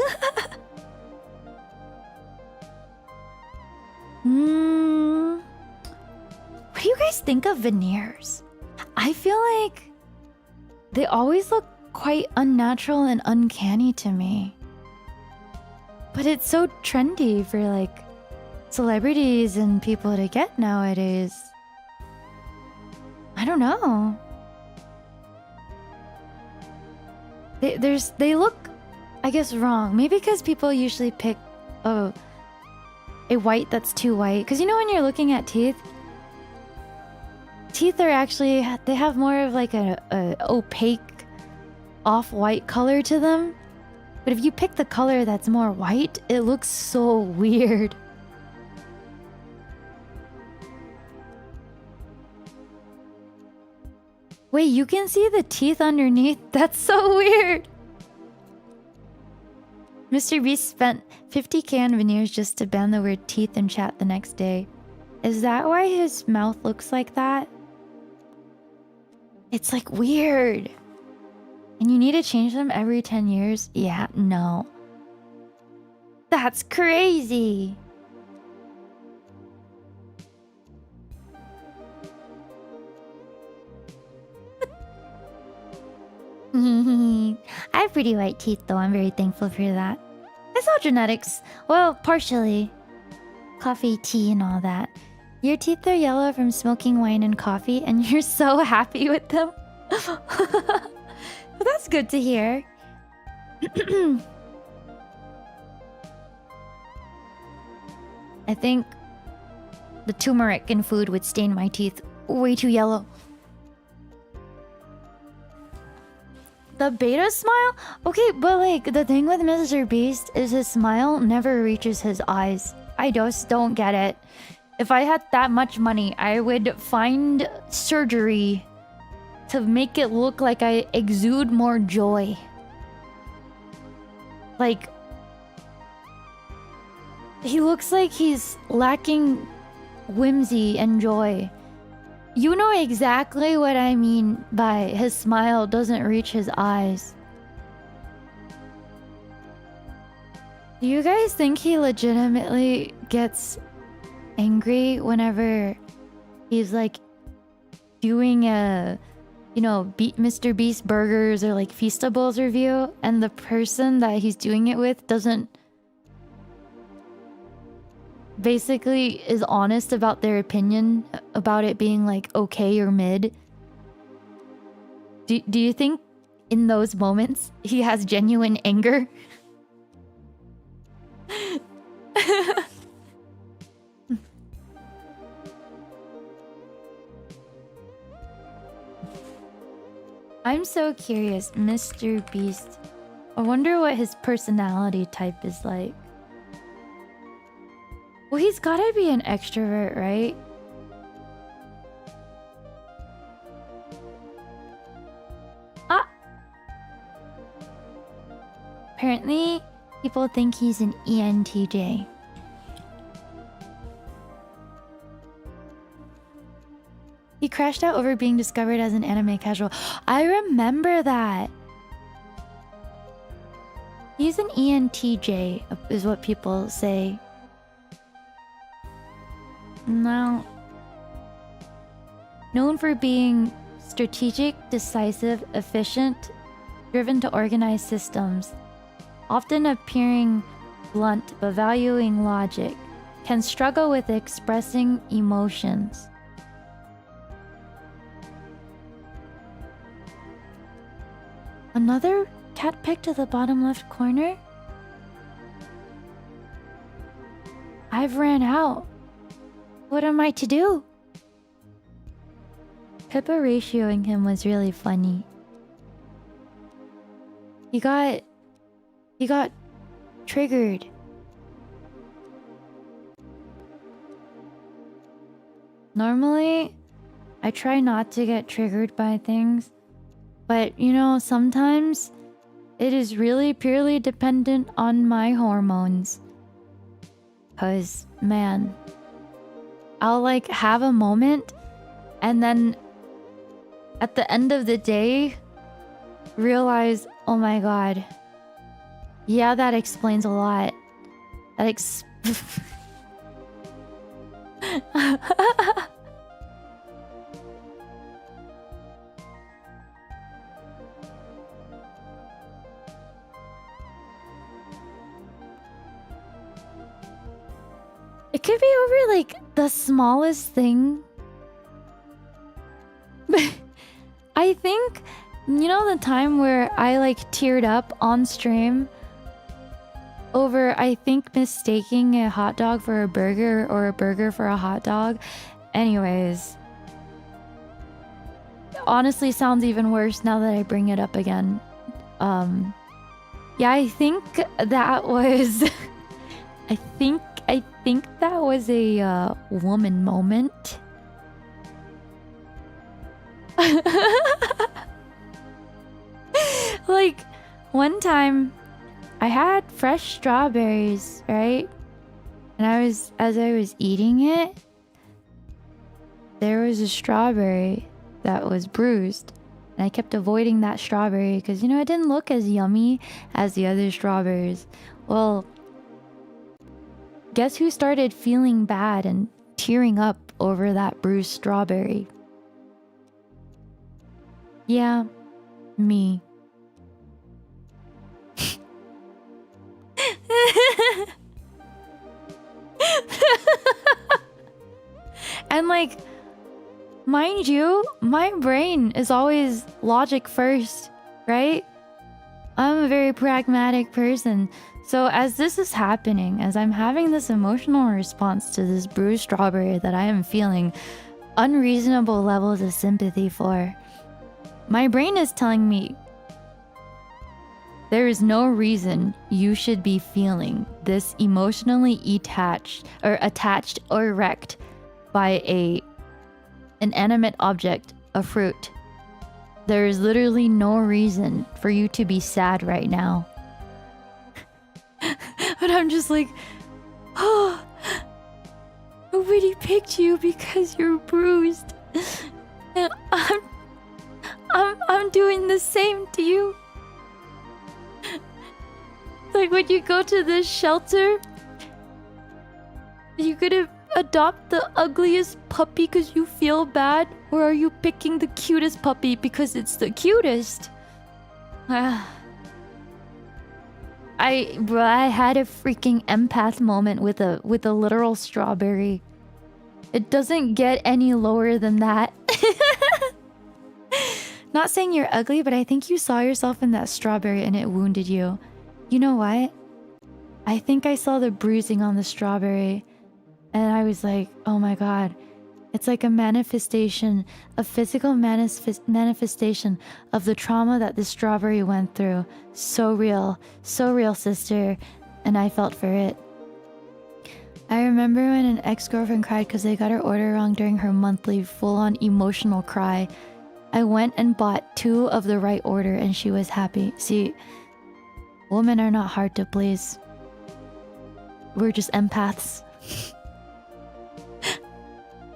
What do you guys think of veneers? I feel like they always look quite unnatural and uncanny to me. But it's so trendy for celebrities and people to get nowadays. I don't know. They look, I guess, wrong. Maybe because people usually pick a white that's too white. Because you know when you're looking at teeth are actually, they have more of like a opaque off-white color to them. But if you pick the color that's more white, it looks so weird. Wait, you can see the teeth underneath? That's so weird. Mr. Beast spent 50k on veneers just to ban the word teeth in chat the next day. Is that why his mouth looks like that? It's like weird. And you need to change them every 10 years? Yeah, no. That's crazy. I have pretty white teeth though, I'm very thankful for that. It's all genetics. Well, partially. Coffee, tea, and all that. Your teeth are yellow from smoking wine and coffee, and you're so happy with them? Well, that's good to hear. I think the turmeric in food would stain my teeth way too yellow. The beta smile? Okay, but like the thing with Mr. Beast is his smile never reaches his eyes. I just don't get it. If I had that much money, I would find surgery to make it look like I exude more joy. Like, he looks like he's lacking whimsy and joy. You know exactly what I mean by his smile doesn't reach his eyes. Do you guys think he legitimately gets angry whenever he's like doing a, you know, Mr. Beast burgers or like Feastables review, and the person that he's doing it with doesn't basically is honest about their opinion about it being like okay or mid? Do you think in those moments he has genuine anger? I'm so curious, Mr. Beast. I wonder what his personality type is like. Well, he's gotta be an extrovert, right? Ah! Apparently, people think he's an ENTJ. He crashed out over being discovered as an anime casual. I remember that. He's an ENTJ, is what people say. No. Known for being strategic, decisive, efficient, driven to organize systems, often appearing blunt but valuing logic, can struggle with expressing emotions. Another cat picked to the bottom left corner? I've ran out. What am I to do? Pippa ratioing him was really funny. He got triggered. Normally, I try not to get triggered by things, but you know, sometimes it is really purely dependent on my hormones. 'Cause, man, I'll like have a moment and then at the end of the day realize, oh my god, yeah, that explains a lot. It could be over like the smallest thing. I think, you know, the time where I like teared up on stream over, I think, mistaking a hot dog for a burger or a burger for a hot dog. Anyways, honestly sounds even worse now that I bring it up again. Yeah, I think that was I think that was a woman moment. Like, one time I had fresh strawberries, right? And as I was eating it, there was a strawberry that was bruised. And I kept avoiding that strawberry because, you know, it didn't look as yummy as the other strawberries. Well, guess who started feeling bad and tearing up over that bruised strawberry? Yeah, me. And like, mind you, my brain is always logic first, right? I'm a very pragmatic person. So as this is happening, as I'm having this emotional response to this bruised strawberry that I am feeling unreasonable levels of sympathy for, my brain is telling me there is no reason you should be feeling this emotionally attached or wrecked by an inanimate object, a fruit. There is literally no reason for you to be sad right now. But I'm just like, oh, nobody picked you because you're bruised. And I'm doing the same to you. Like, when you go to the shelter, you gonna adopt the ugliest puppy because you feel bad? Or are you picking the cutest puppy because it's the cutest? I had a freaking empath moment with a literal strawberry. It doesn't get any lower than that. Not saying you're ugly, but I think you saw yourself in that strawberry and it wounded you. You know what? I think I saw the bruising on the strawberry and I was like, oh my god. It's like a manifestation, a physical manifestation of the trauma that the strawberry went through. So real, sister. And I felt for it. I remember when an ex-girlfriend cried because they got her order wrong during her monthly full-on emotional cry. I went and bought 2 of the right order and she was happy. See, women are not hard to please. We're just empaths.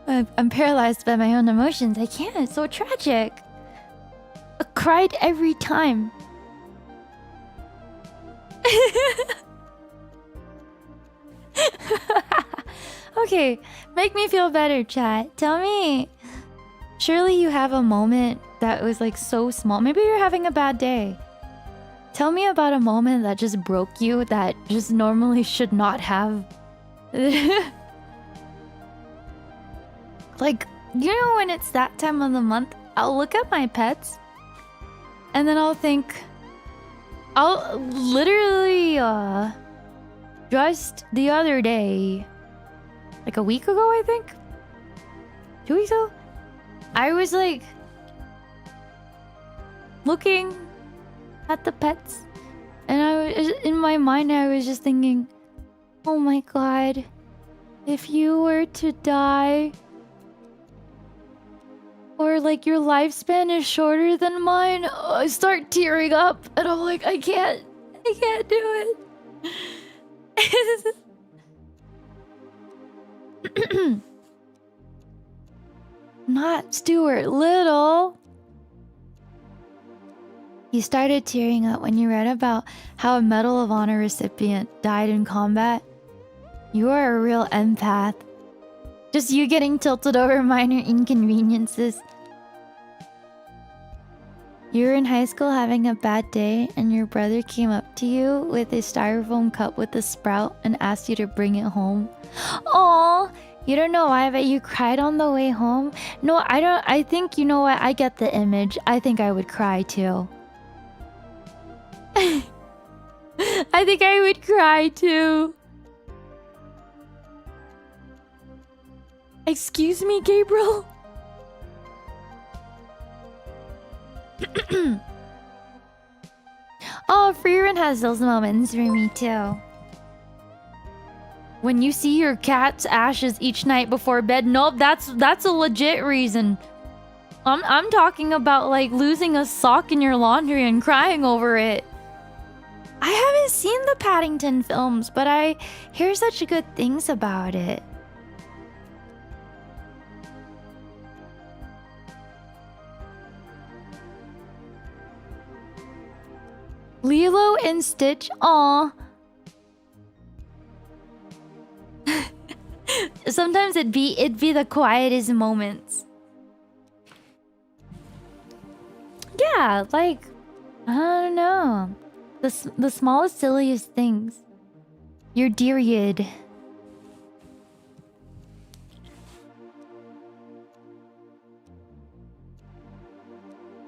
I'm paralyzed by my own emotions. I can't. It's so tragic. I cried every time. Okay, make me feel better, chat. Tell me. Surely you have a moment that was like so small. Maybe you're having a bad day. Tell me about a moment that just broke you that just normally should not have. Like, you know, when it's that time of the month, I'll look at my pets and then I'll literally, just the other day, like a week ago, I think, 2 weeks ago, I was like looking at the pets and in my mind, I was just thinking, oh my god, if you were to die, or like your lifespan is shorter than mine, I start tearing up and I'm like, I can't do it. Not Stuart Little. You started tearing up when you read about how a Medal of Honor recipient died in combat. You are a real empath. Just you getting tilted over minor inconveniences. You were in high school having a bad day and your brother came up to you with a styrofoam cup with a sprout and asked you to bring it home. Aw, You don't know why, but you cried on the way home? No, I don't. I think, you know what? I get the image. I think I would cry too. I think I would cry too. Excuse me, Gabriel? Oh, Freerun has those moments for me too. When you see your cat's ashes each night before bed, nope, that's a legit reason. I'm talking about like losing a sock in your laundry and crying over it. I haven't seen the Paddington films, but I hear such good things about it. Lilo and Stitch, aw. Sometimes it'd be the quietest moments. Yeah, like, I don't know. The smallest, silliest things. Your deariad.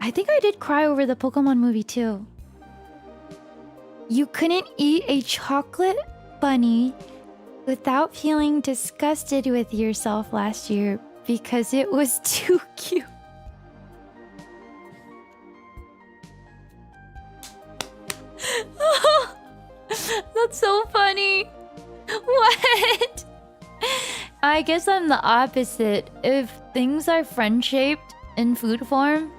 I think I did cry over the Pokemon movie too. You couldn't eat a chocolate bunny without feeling disgusted with yourself last year because it was too cute. That's so funny. What? I guess I'm the opposite. If things are friend-shaped in food form,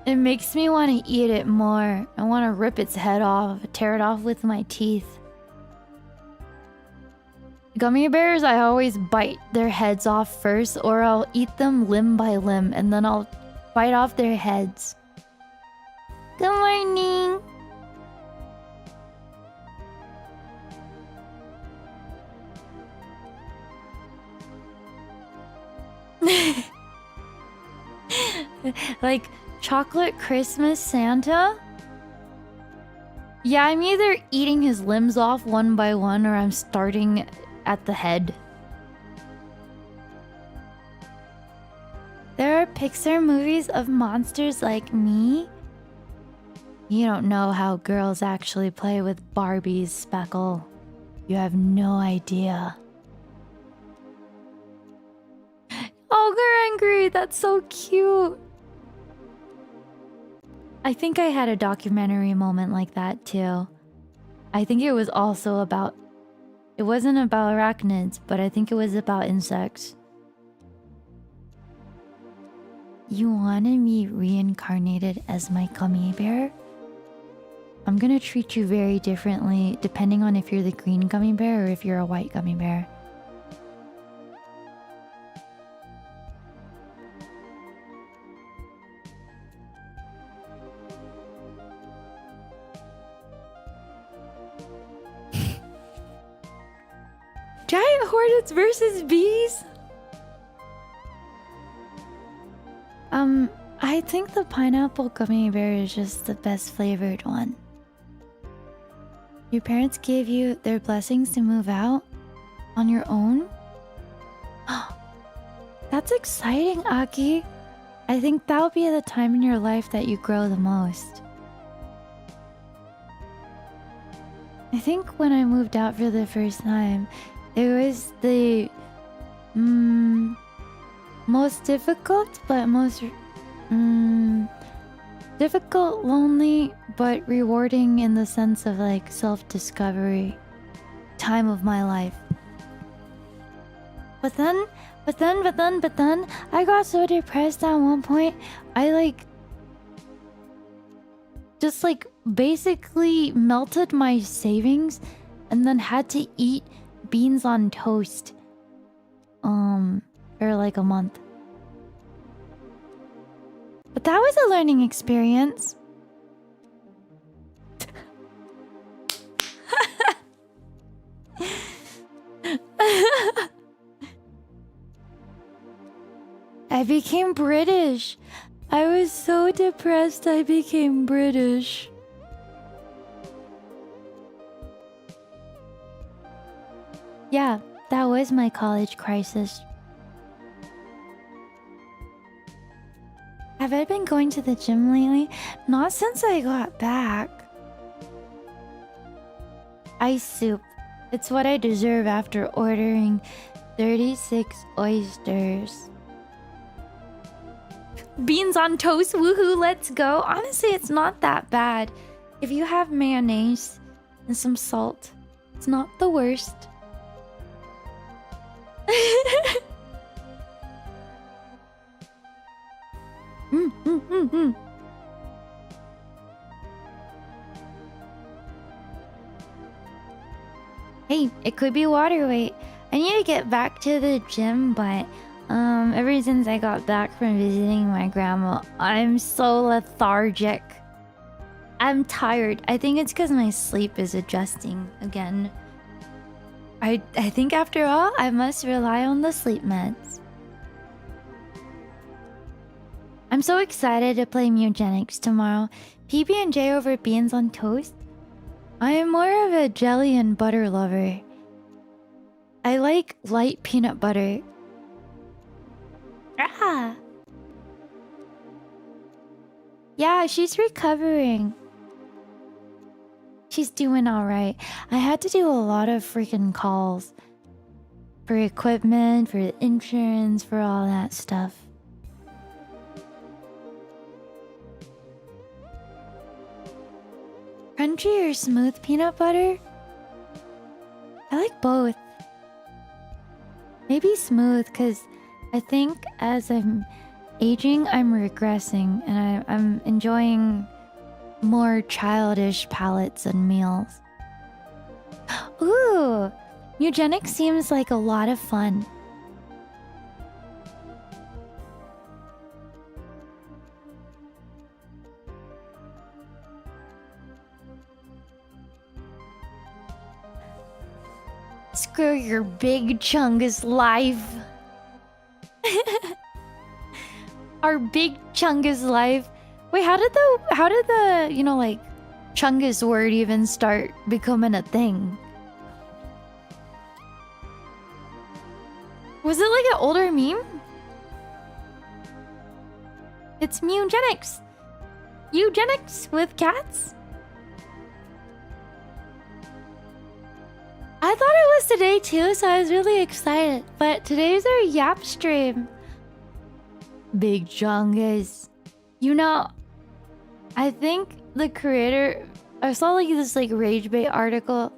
it makes me want to eat it more. I want to rip its head off, tear it off with my teeth. Gummy bears, I always bite their heads off first, or I'll eat them limb by limb, and then I'll bite off their heads. Good morning. Like chocolate Christmas Santa? Yeah, I'm either eating his limbs off one by one or I'm starting at the head. There are Pixar movies of monsters like me. You don't know how girls actually play with Barbies, Speckle. You have no idea. Oh, Angry, that's so cute. I think I had a documentary moment like that too. I think it was also about... It wasn't about arachnids, but I think it was about insects. You want to be reincarnated as my gummy bear? I'm gonna treat you very differently depending on if you're the green gummy bear or if you're a white gummy bear. Giant hornets versus bees? I think the pineapple gummy bear is just the best flavored one. Your parents gave you their blessings to move out on your own? That's exciting, Aki. I think that'll be the time in your life that you grow the most. I think when I moved out for the first time, it was the most difficult, but most difficult, lonely, but rewarding in the sense of like self-discovery time of my life. But then, I got so depressed at one point. I like just like basically melted my savings and then had to eat beans on toast for like a month. But that was a learning experience. I became British. I was so depressed I became British. Yeah, That was my college crisis. Have I been going to the gym lately? Not since I got back. Ice soup. It's what I deserve after ordering 36 oysters. Beans on toast, woohoo, let's go. Honestly, it's not that bad. If you have mayonnaise and some salt, it's not the worst. Hey, it could be water weight. I need to get back to the gym, but ever since I got back from visiting my grandma, I'm so lethargic. I'm tired. I think it's because my sleep is adjusting again. I think after all, I must rely on the sleep meds. I'm so excited to play Mugenics tomorrow. PB&J over beans on toast? I am more of a jelly and butter lover. I like light peanut butter. Ah! Yeah, she's recovering. She's doing alright. I had to do a lot of freaking calls. For equipment, for insurance, for all that stuff. Crunchy or smooth peanut butter? I like both. Maybe smooth, because I think as I'm aging, I'm regressing, and I'm enjoying more childish palates and meals. Ooh! Eugenics seems like a lot of fun. Screw your big chungus life. Our big chungus life. Wait, how did the you know, like, chungus word even start becoming a thing? Was it like an older meme? It's Mugenics. Eugenics with cats? I thought it was today too, so I was really excited. But today's our Yap stream. Big chungus. You know, I think the creator... I saw like this like rage bait article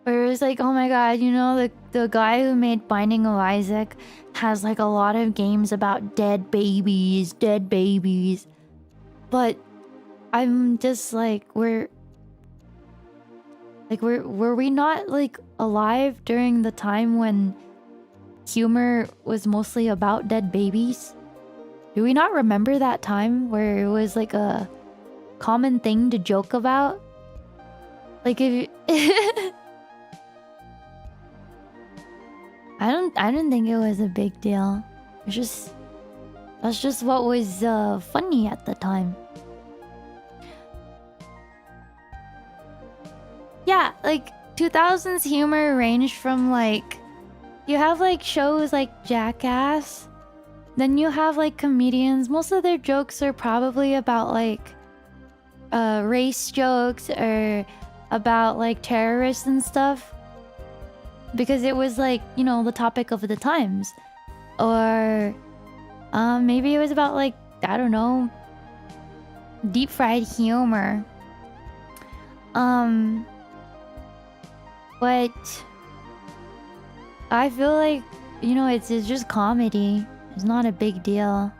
where it was like, oh my god, you know, the guy who made Binding of Isaac has like a lot of games about dead babies. But I'm just like, were we not like alive during the time when humor was mostly about dead babies? Do we not remember that time where it was like a common thing to joke about? Like if you I don't think it was a big deal. It's just that's just what was funny at the time. Yeah, like 2000s humor ranged from like, you have like shows like Jackass, then you have like comedians. Most of their jokes are probably about like race jokes or about like terrorists and stuff, because it was like, you know, the topic of the times. Or maybe it was about like, I don't know, deep fried humor. But I feel like, you know, it's just comedy. It's not a big deal.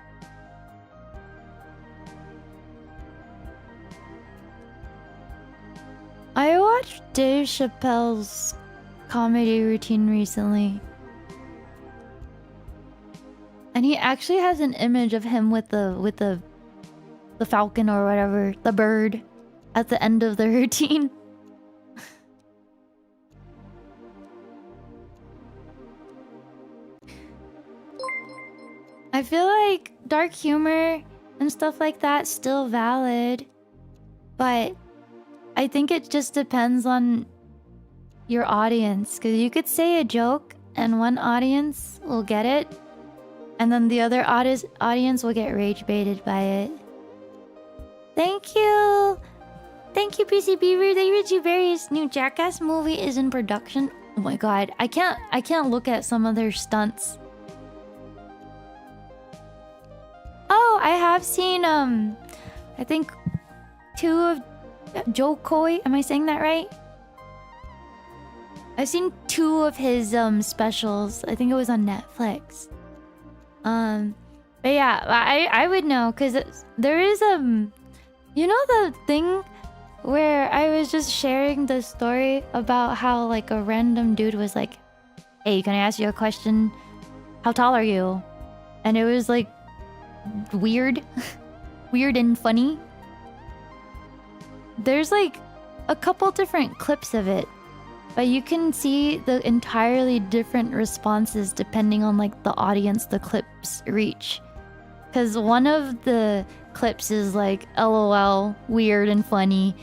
I watched Dave Chappelle's comedy routine recently. And he actually has an image of him with the falcon or whatever, the bird, at the end of the routine. I feel like dark humor and stuff like that's still valid, but I think it just depends on your audience, because you could say a joke and one audience will get it, and then the other audience will get rage baited by it. Thank you! Thank you, PC Beaver. The Richie Berry's new Jackass movie is in production. Oh my god, I can't look at some of their stunts. Oh, I have seen I think 2 of Joe Coy. Am I saying that right? I've seen 2 of his specials. I think it was on Netflix. But yeah, I would know because there is you know the thing where I was just sharing the story about how like a random dude was like, "Hey, can I ask you a question? How tall are you?" And it was like weird, weird and funny. There's like a couple different clips of it, but you can see the entirely different responses depending on like the audience the clips reach. Because one of the clips is like LOL, weird and funny,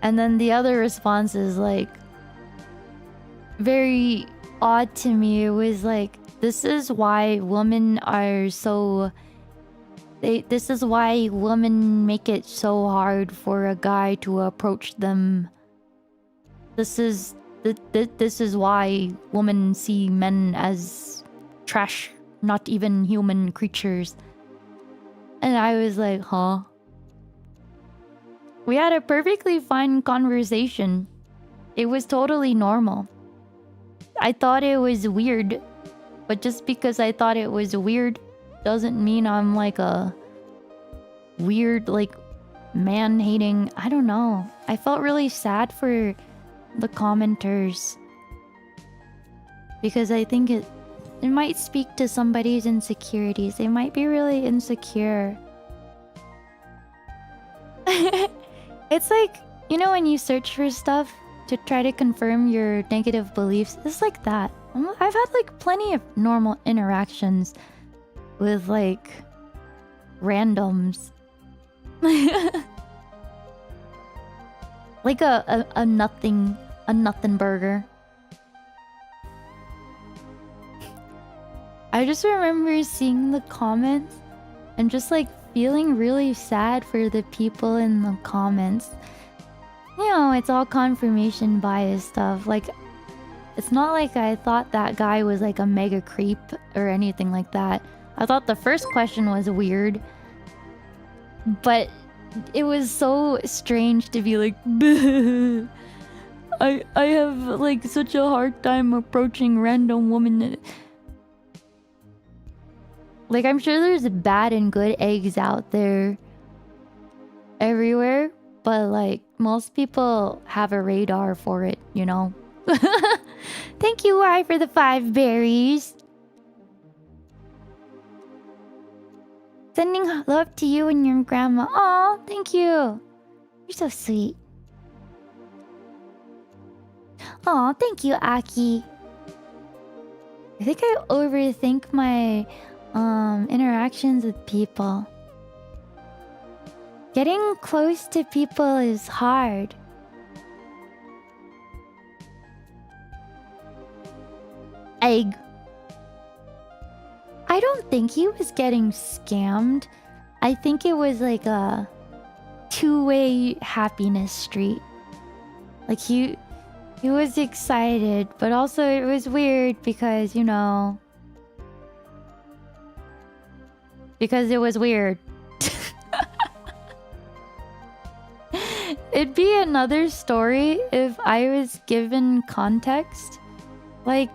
and then the other response is like very odd to me. It was like, this is why women are so... This is why women make it so hard for a guy to approach them. This is why women see men as trash, not even human creatures. And I was like, huh? We had a perfectly fine conversation. It was totally normal. I thought it was weird, but just because I thought it was weird doesn't mean I'm like a weird, like, man-hating... I don't know. I felt really sad for the commenters. Because I think it might speak to somebody's insecurities. They might be really insecure. It's like, you know when you search for stuff to try to confirm your negative beliefs? It's like that. I've had like plenty of normal interactions with like randoms. Like a nothing burger. I just remember seeing the comments and just like feeling really sad for the people in the comments. You know, it's all confirmation bias stuff. Like, it's not like I thought that guy was like a mega creep or anything like that. I thought the first question was weird. But it was so strange to be like, I have like such a hard time approaching random women. Like, I'm sure there's bad and good eggs out there everywhere, but like most people have a radar for it, you know? Thank you, Y, for the 5 berries. Sending love to you and your grandma. Aw, thank you. You're so sweet. Aw, thank you, Aki. I think I overthink my interactions with people. Getting close to people is hard. Egg. I don't think he was getting scammed. I think it was like a two-way happiness street. Like he was excited, but also it was weird because, you know, because it was weird. It'd be another story if I was given context. Like,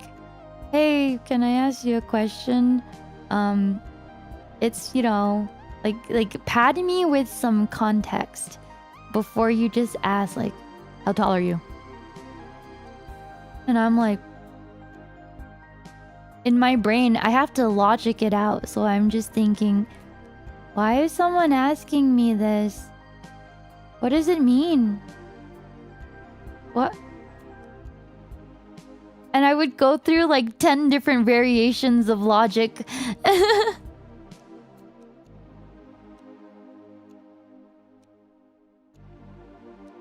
hey, can I ask you a question? It's, you know, like pad me with some context before you just ask, like, how tall are you? And I'm like, in my brain, I have to logic it out. So I'm just thinking, why is someone asking me this? What does it mean? What? And I would go through like 10 different variations of logic.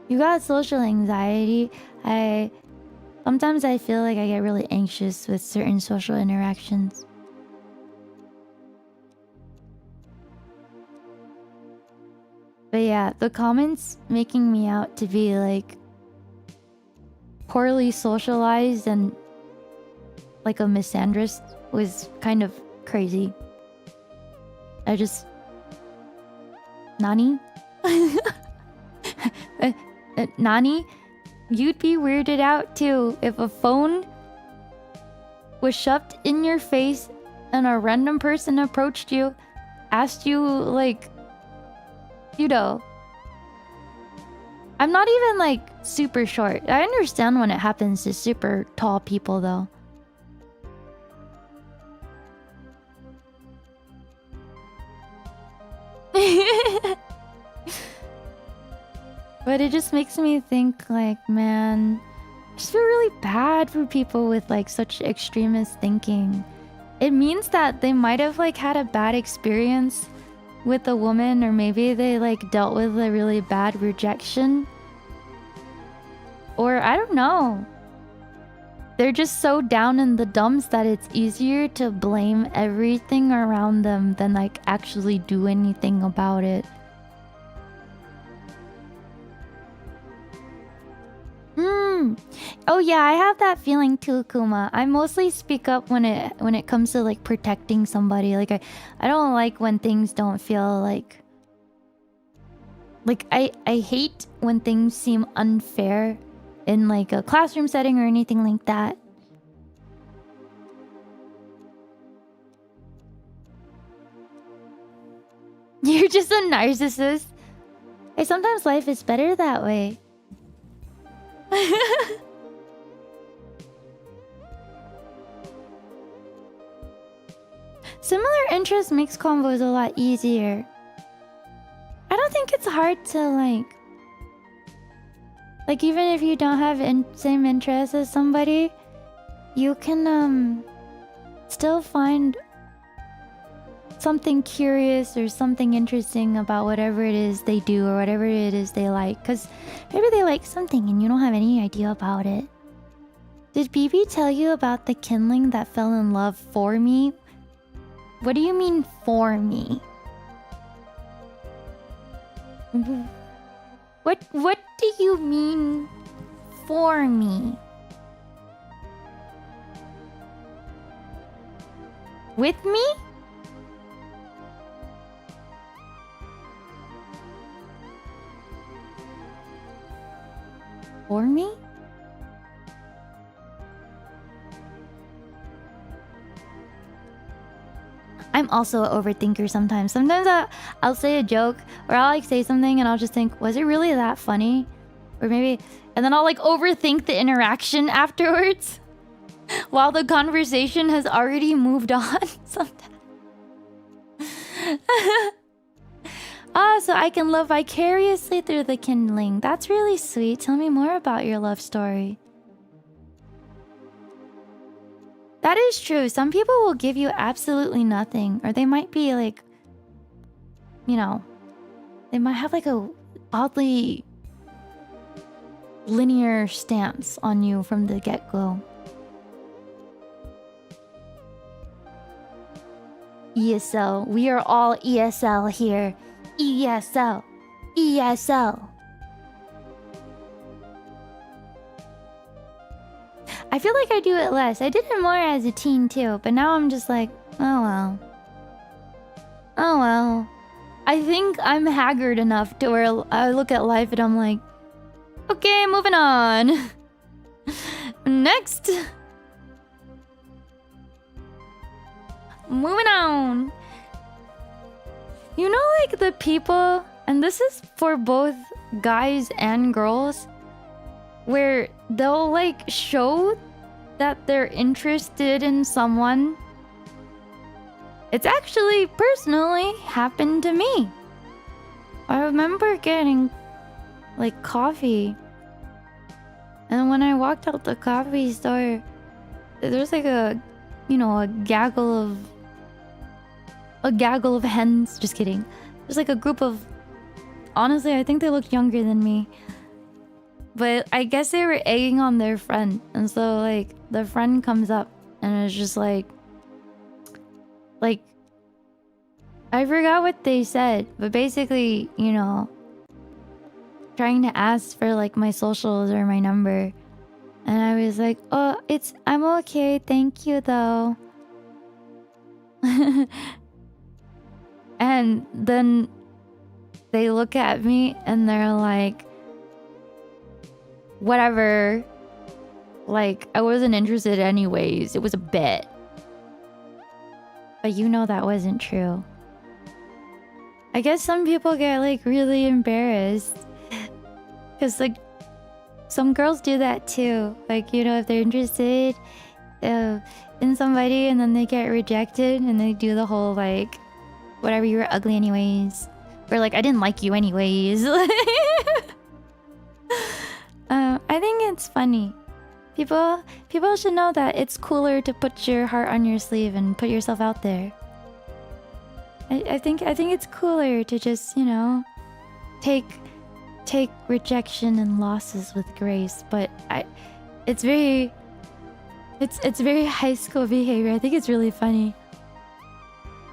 You got social anxiety. I Sometimes I feel like I get really anxious with certain social interactions. But yeah, the comments making me out to be like poorly socialized and like a misandrist was kind of crazy. I just... Nani? Nani? You'd be weirded out too if a phone was shoved in your face and a random person approached you, asked you like, you know. I'm not even like super short. I understand when it happens to super tall people though. But it just makes me think like, man, I just feel really bad for people with like such extremist thinking. It means that they might have like had a bad experience with a woman, or maybe they like dealt with a really bad rejection. Or I don't know. They're just so down in the dumps that it's easier to blame everything around them than like actually do anything about it. Oh yeah, I have that feeling too, Kuma. I mostly speak up when it comes to like protecting somebody. Like I don't like when things don't feel like I hate when things seem unfair in like a classroom setting or anything like that. You're just a narcissist. Hey, sometimes life is better that way. Similar interests makes convos a lot easier. I don't think it's hard to like even if you don't have same interests as somebody, you can still find something curious or something interesting about whatever it is they do or whatever it is they like, because maybe they like something and you don't have any idea about it. Did BB tell you about the kindling that fell in love for me? What do you mean for me? What do you mean for me? With me? For me? I'm also an overthinker sometimes. Sometimes I'll say a joke or I'll like say something and I'll just think, was it really that funny? Or maybe, and then I'll like overthink the interaction afterwards while the conversation has already moved on sometimes. So I can love vicariously through the kindling. That's really sweet. Tell me more about your love story. That is true. Some people will give you absolutely nothing, or they might be like, you know, they might have like a oddly linear stance on you from the get-go. ESL. We are all ESL here. ESL. ESL. I feel like I do it less. I did it more as a teen too, but now I'm just like, oh well. Oh well. I think I'm haggard enough to where I look at life and I'm like, okay, moving on. Next. Moving on. You know, like the people, and this is for both guys and girls, where they'll like show that they're interested in someone. It's actually personally happened to me. I remember getting like coffee, and when I walked out the coffee store, there's like a, you know, a gaggle of hens. Just kidding. There's like a group of, honestly, I think they looked younger than me. But I guess they were egging on their friend. And so, like, the friend comes up and is just like, I forgot what they said, but basically, you know, trying to ask for, like, my socials or my number. And I was like, oh, I'm okay. Thank you, though. And then they look at me and they're like, whatever. Like, I wasn't interested anyways. It was a bit. But you know that wasn't true. I guess some people get, like, really embarrassed. Because, like, some girls do that too. Like, you know, if they're interested in somebody and then they get rejected and they do the whole, like, whatever, you were ugly anyways. Or, like, I didn't like you anyways. I think it's funny. People should know that it's cooler to put your heart on your sleeve and put yourself out there. I think it's cooler to just, you know, take rejection and losses with grace. But it's very high school behavior. I think it's really funny.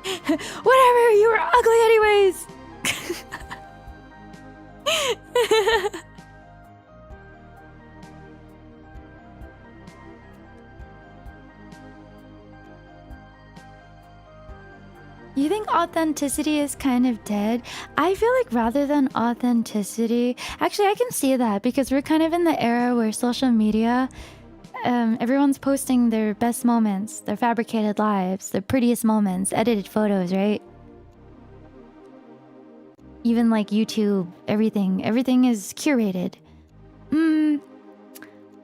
Whatever, you were ugly anyways. You think authenticity is kind of dead? I feel like rather than authenticity, actually I can see that because we're kind of in the era where social media, everyone's posting their best moments, their fabricated lives, their prettiest moments, edited photos, right? Even like YouTube, everything is curated.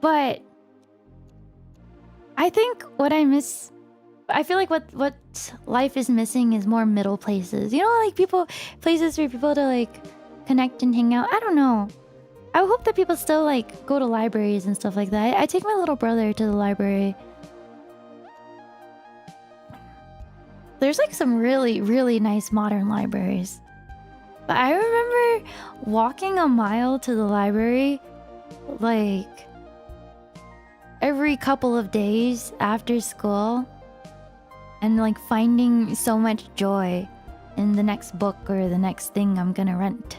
But I think I feel like what life is missing is more middle places. You know, like places for people to like connect and hang out. I don't know. I hope that people still like go to libraries and stuff like that. I take my little brother to the library. There's like some really, really nice modern libraries. But I remember walking a mile to the library like every couple of days after school. And like finding so much joy in the next book or the next thing I'm gonna rent.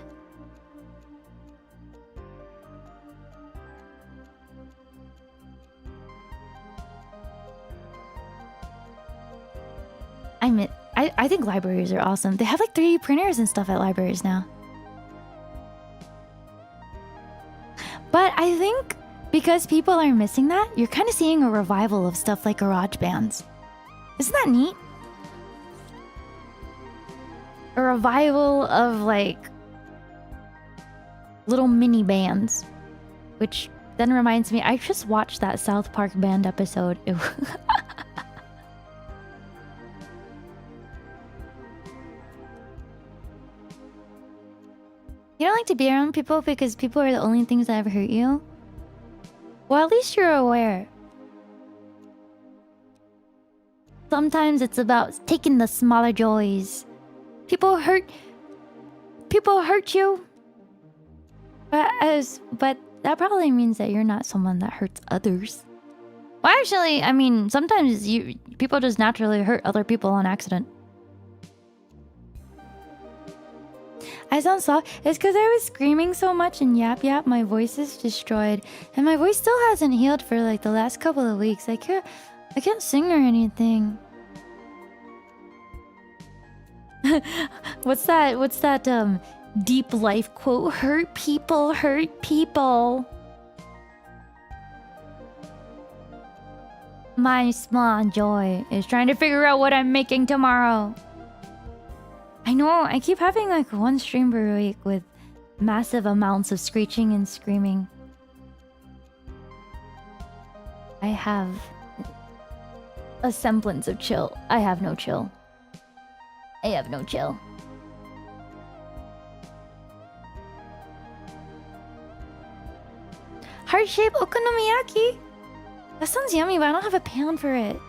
I think libraries are awesome. They have like 3D printers and stuff at libraries now. But I think because people are missing that, you're kind of seeing a revival of stuff like garage bands. Isn't that neat? A revival of like little mini bands. Which then reminds me, I just watched that South Park band episode. You don't like to be around people because people are the only things that ever hurt you? Well, at least you're aware. Sometimes it's about taking the smaller joys. People hurt you. But that probably means that you're not someone that hurts others. Well, actually, I mean, sometimes people just naturally hurt other people on accident. I sound soft. It's because I was screaming so much and yap yap, my voice is destroyed. And my voice still hasn't healed for like the last couple of weeks. I can't sing or anything. What's that deep life quote? Hurt people, hurt people. My small joy is trying to figure out what I'm making tomorrow. I know, I keep having like one stream per week with massive amounts of screeching and screaming. I have a semblance of chill. I have no chill. I have no chill. Heart-shaped okonomiyaki? That sounds yummy, but I don't have a pan for it.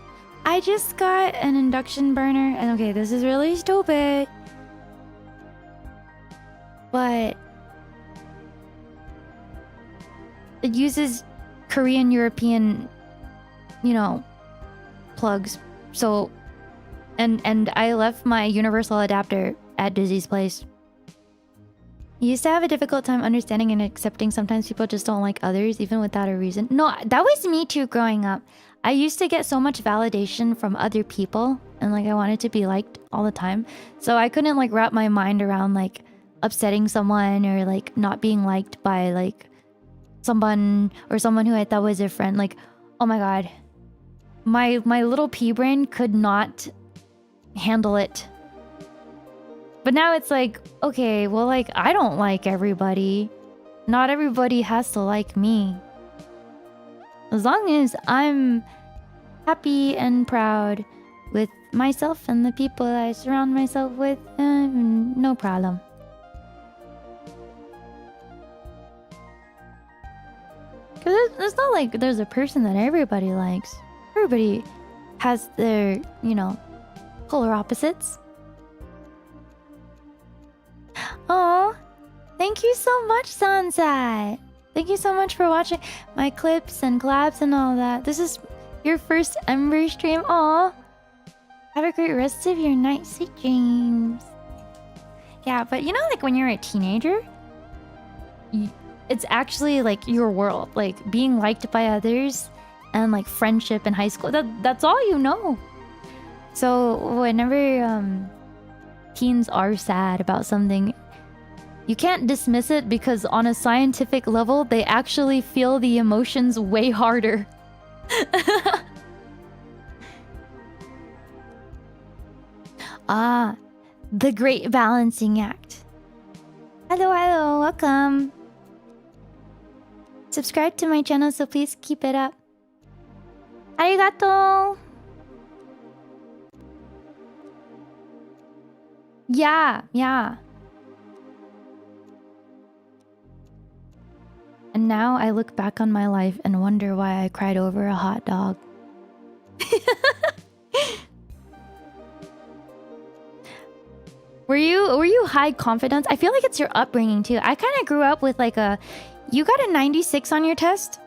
I just got an induction burner, and okay, this is really stupid. But it uses Korean European, you know, plugs. So, and I left my universal adapter at Dizzy's place. I used to have a difficult time understanding and accepting sometimes people just don't like others, even without a reason. No, that was me too growing up. I used to get so much validation from other people, and like I wanted to be liked all the time. So I couldn't like wrap my mind around like upsetting someone or like not being liked by like someone or someone who I thought was a friend. Like, oh my god. My little pea brain could not handle it. But now it's like, okay, well, like, I don't like everybody. Not everybody has to like me. As long as I'm happy and proud with myself and the people I surround myself with, no problem. Because it's not like there's a person that everybody likes. Everybody has their, you know, polar opposites. Oh, thank you so much, Sunset. Thank you so much for watching my clips and collabs and all that. This is your first Ember stream. Aw. Have a great rest of your night. Sweet dreams. Yeah, but you know, like when you're a teenager, it's actually like your world. Like being liked by others and like friendship in high school. That's all you know. So whenever teens are sad about something, you can't dismiss it because on a scientific level, they actually feel the emotions way harder. Ah, the great balancing act. Hello, hello, welcome. Subscribe to my channel, so please keep it up. Arigato. Yeah. And now I look back on my life and wonder why I cried over a hot dog. Were you high confidence? I feel like it's your upbringing too. I kind of grew up with like a, you got a 96 on your test?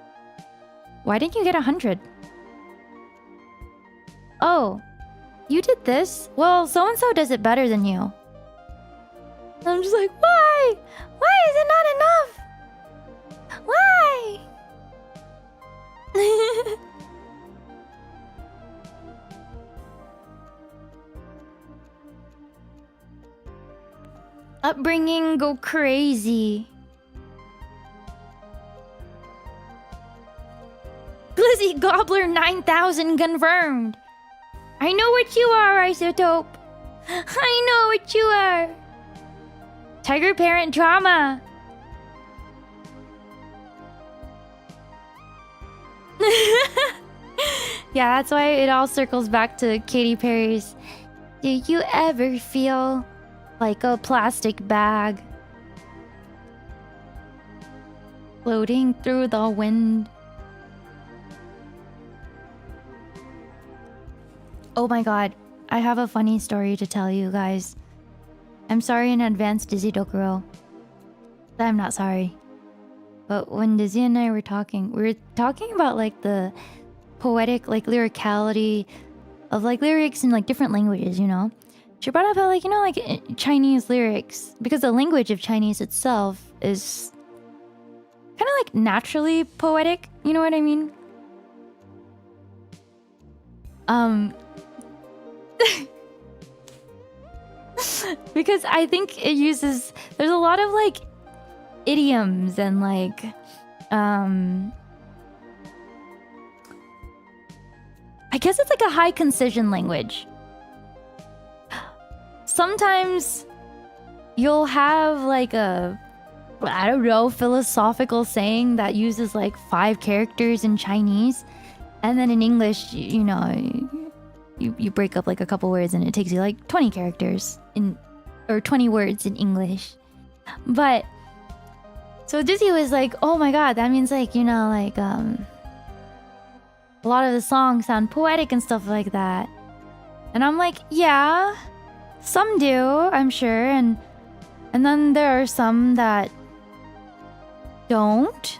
Why didn't you get 100? Oh, you did this? Well, so-and-so does it better than you. I'm just like, why? Why is it not enough? Why? Upbringing go crazy. Glizzy Gobbler 9000 confirmed. I know what you are, Isotope. I know what you are. Tiger Parent Drama. Yeah, that's why it all circles back to Katy Perry's "Do you ever feel like a plastic bag floating through the wind?" Oh my god, I have a funny story to tell you guys. I'm sorry in advance, Dizzy Dokuro. I'm not sorry. But when Dizzy and I were talking, we were talking about like the poetic, like lyricality of like lyrics in like different languages, you know? She brought up how like, you know, like Chinese lyrics, because the language of Chinese itself is kind of like naturally poetic, you know what I mean? Because I think it uses, there's a lot of like idioms and like I guess it's like a high concision language. Sometimes you'll have like a, I don't know, philosophical saying that uses like 5 characters in Chinese, and then in English, you know, you break up like a couple words and it takes you like 20 characters in, or 20 words in English. But so Dizzy was like, oh my god, that means like, you know, like a lot of the songs sound poetic and stuff like that. And I'm like, yeah, some do, I'm sure, and then there are some that don't.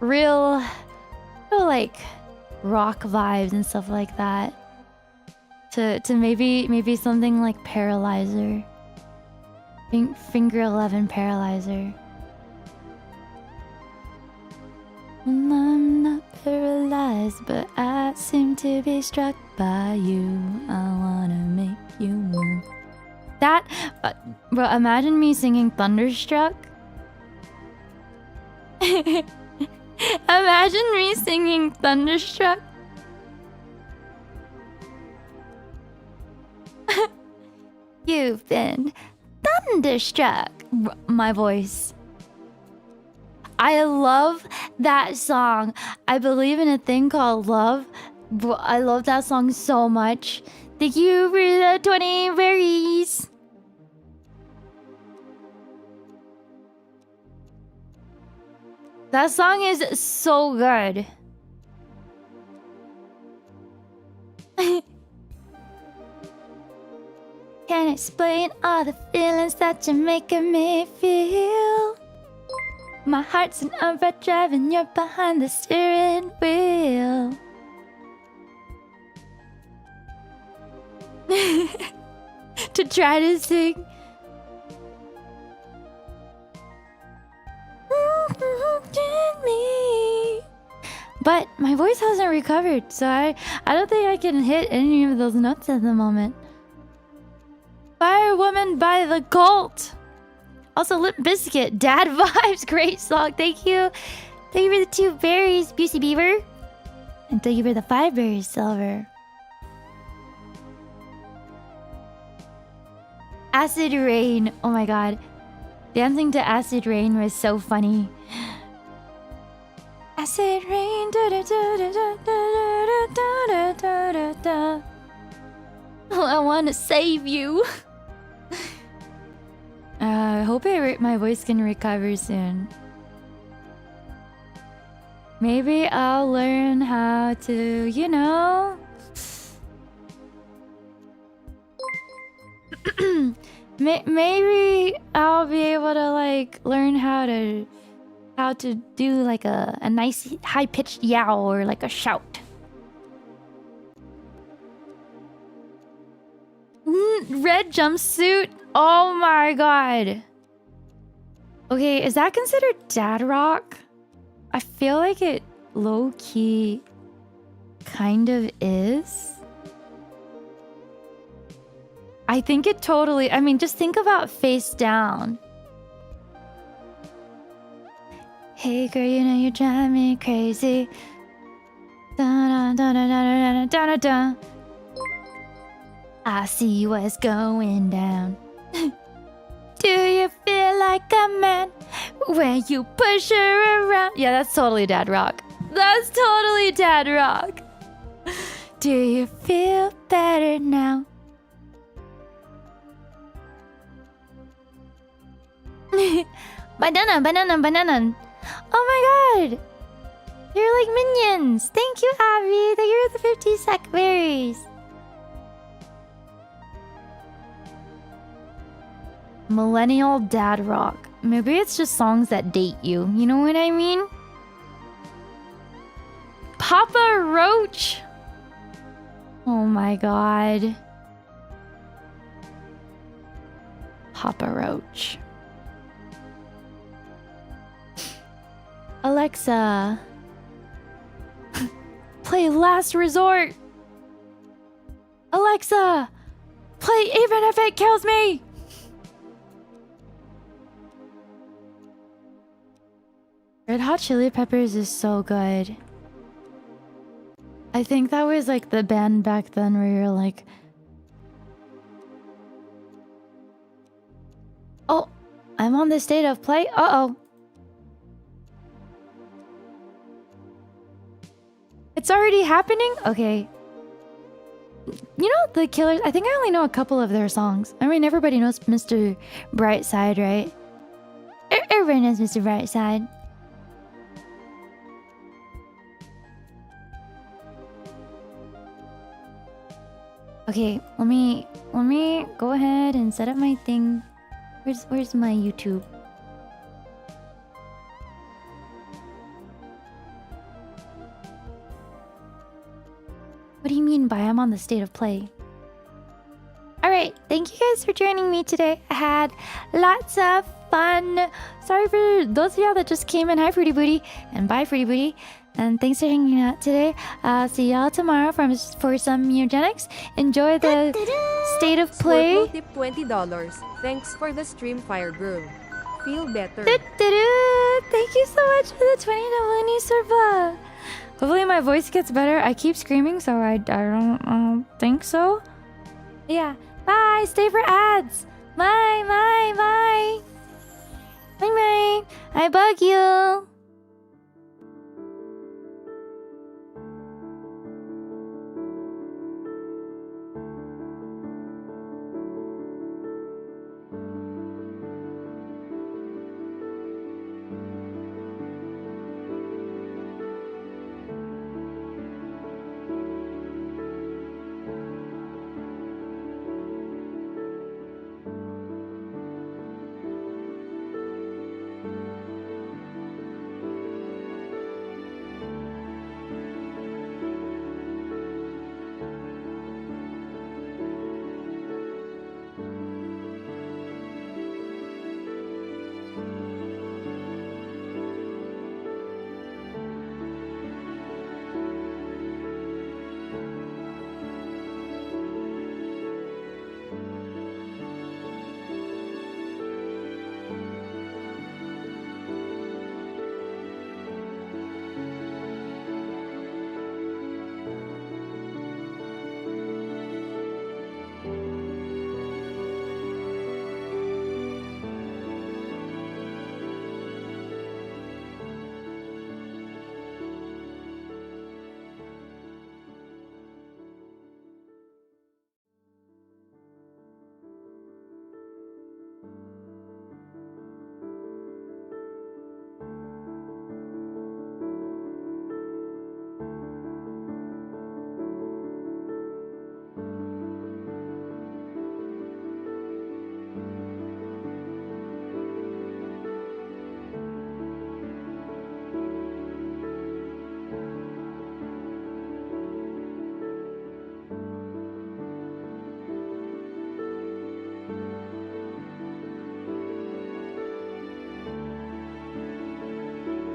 real like rock vibes and stuff like that. To maybe something like Paralyzer. Finger 11 Paralyzer. I'm not paralyzed, but I seem to be struck by you. I wanna make you move. That, bro, imagine me singing Thunderstruck. Imagine me singing Thunderstruck. You've been thunderstruck. My voice. I love that song. I believe in a thing called love. I love that song so much. Thank you for the 20 berries. That song is so good. Can't explain all the feelings that you're making me feel. My heart's in overdrive and you're behind the steering wheel. To try to sing. Me. But my voice hasn't recovered, so I don't think I can hit any of those notes at the moment. Firewoman by the Cult. Also, Limp Bizkit, Dad Vibes, great song. Thank you. Thank you for the 2 berries, Busey Beaver. And thank you for the 5 berries, Silver. Acid Rain. Oh my god. Dancing to Acid Rain was so funny. Acid Rain. Da, da, da, da, da, da, da, da, da, da. Oh, I want to save you. I hope my voice can recover soon. Maybe I'll learn how to, you know... Maybe I'll be able to like learn how to do like a nice high-pitched yowl or like a shout. Red jumpsuit. Oh my god. Okay, is that considered dad rock? I feel like it low-key kind of is. I think it totally... I mean, just think about Face Down. Hey girl, you know you drive me crazy. Da, da, da, da, da, da, da, da. I see what's going down. Do you feel like a man when you push her around? Yeah, that's totally dad rock. That's totally dad rock. Do you feel better now? Banana, banana, banana. Oh my god. You're like minions. Thank you, Abby. Thank you for the 50 sec berries. Millennial dad rock. Maybe it's just songs that date you. You know what I mean? Papa Roach. Oh my god. Papa Roach. Alexa, play Last Resort. Alexa, play Even If It Kills Me. Red Hot Chili Peppers is so good. I think that was like the band back then where you're like... Oh, I'm on the state of play. Uh-oh. It's already happening? Okay. You know the Killers? I think I only know a couple of their songs. I mean, everybody knows Mr. Brightside, right? Everybody knows Mr. Brightside. Okay, let me go ahead and set up my thing. Where's my YouTube? mean by I'm on the state of play. Alright, thank you guys for joining me today. I had lots of fun. Sorry for those of y'all that just came in. Hi, Fruity Booty. And bye, Fruity Booty. And thanks for hanging out today. I'll see y'all tomorrow for some Eugenics. Enjoy the state of play. Squirtle tip $20. Thanks for the stream, Fire Girl. Feel better. Thank you so much for the 20 Nalini Serva. Hopefully my voice gets better. I keep screaming, so I don't think so. Yeah. Bye. Stay for ads. Bye. Bye. Bye. Bye. Bye. I bug you.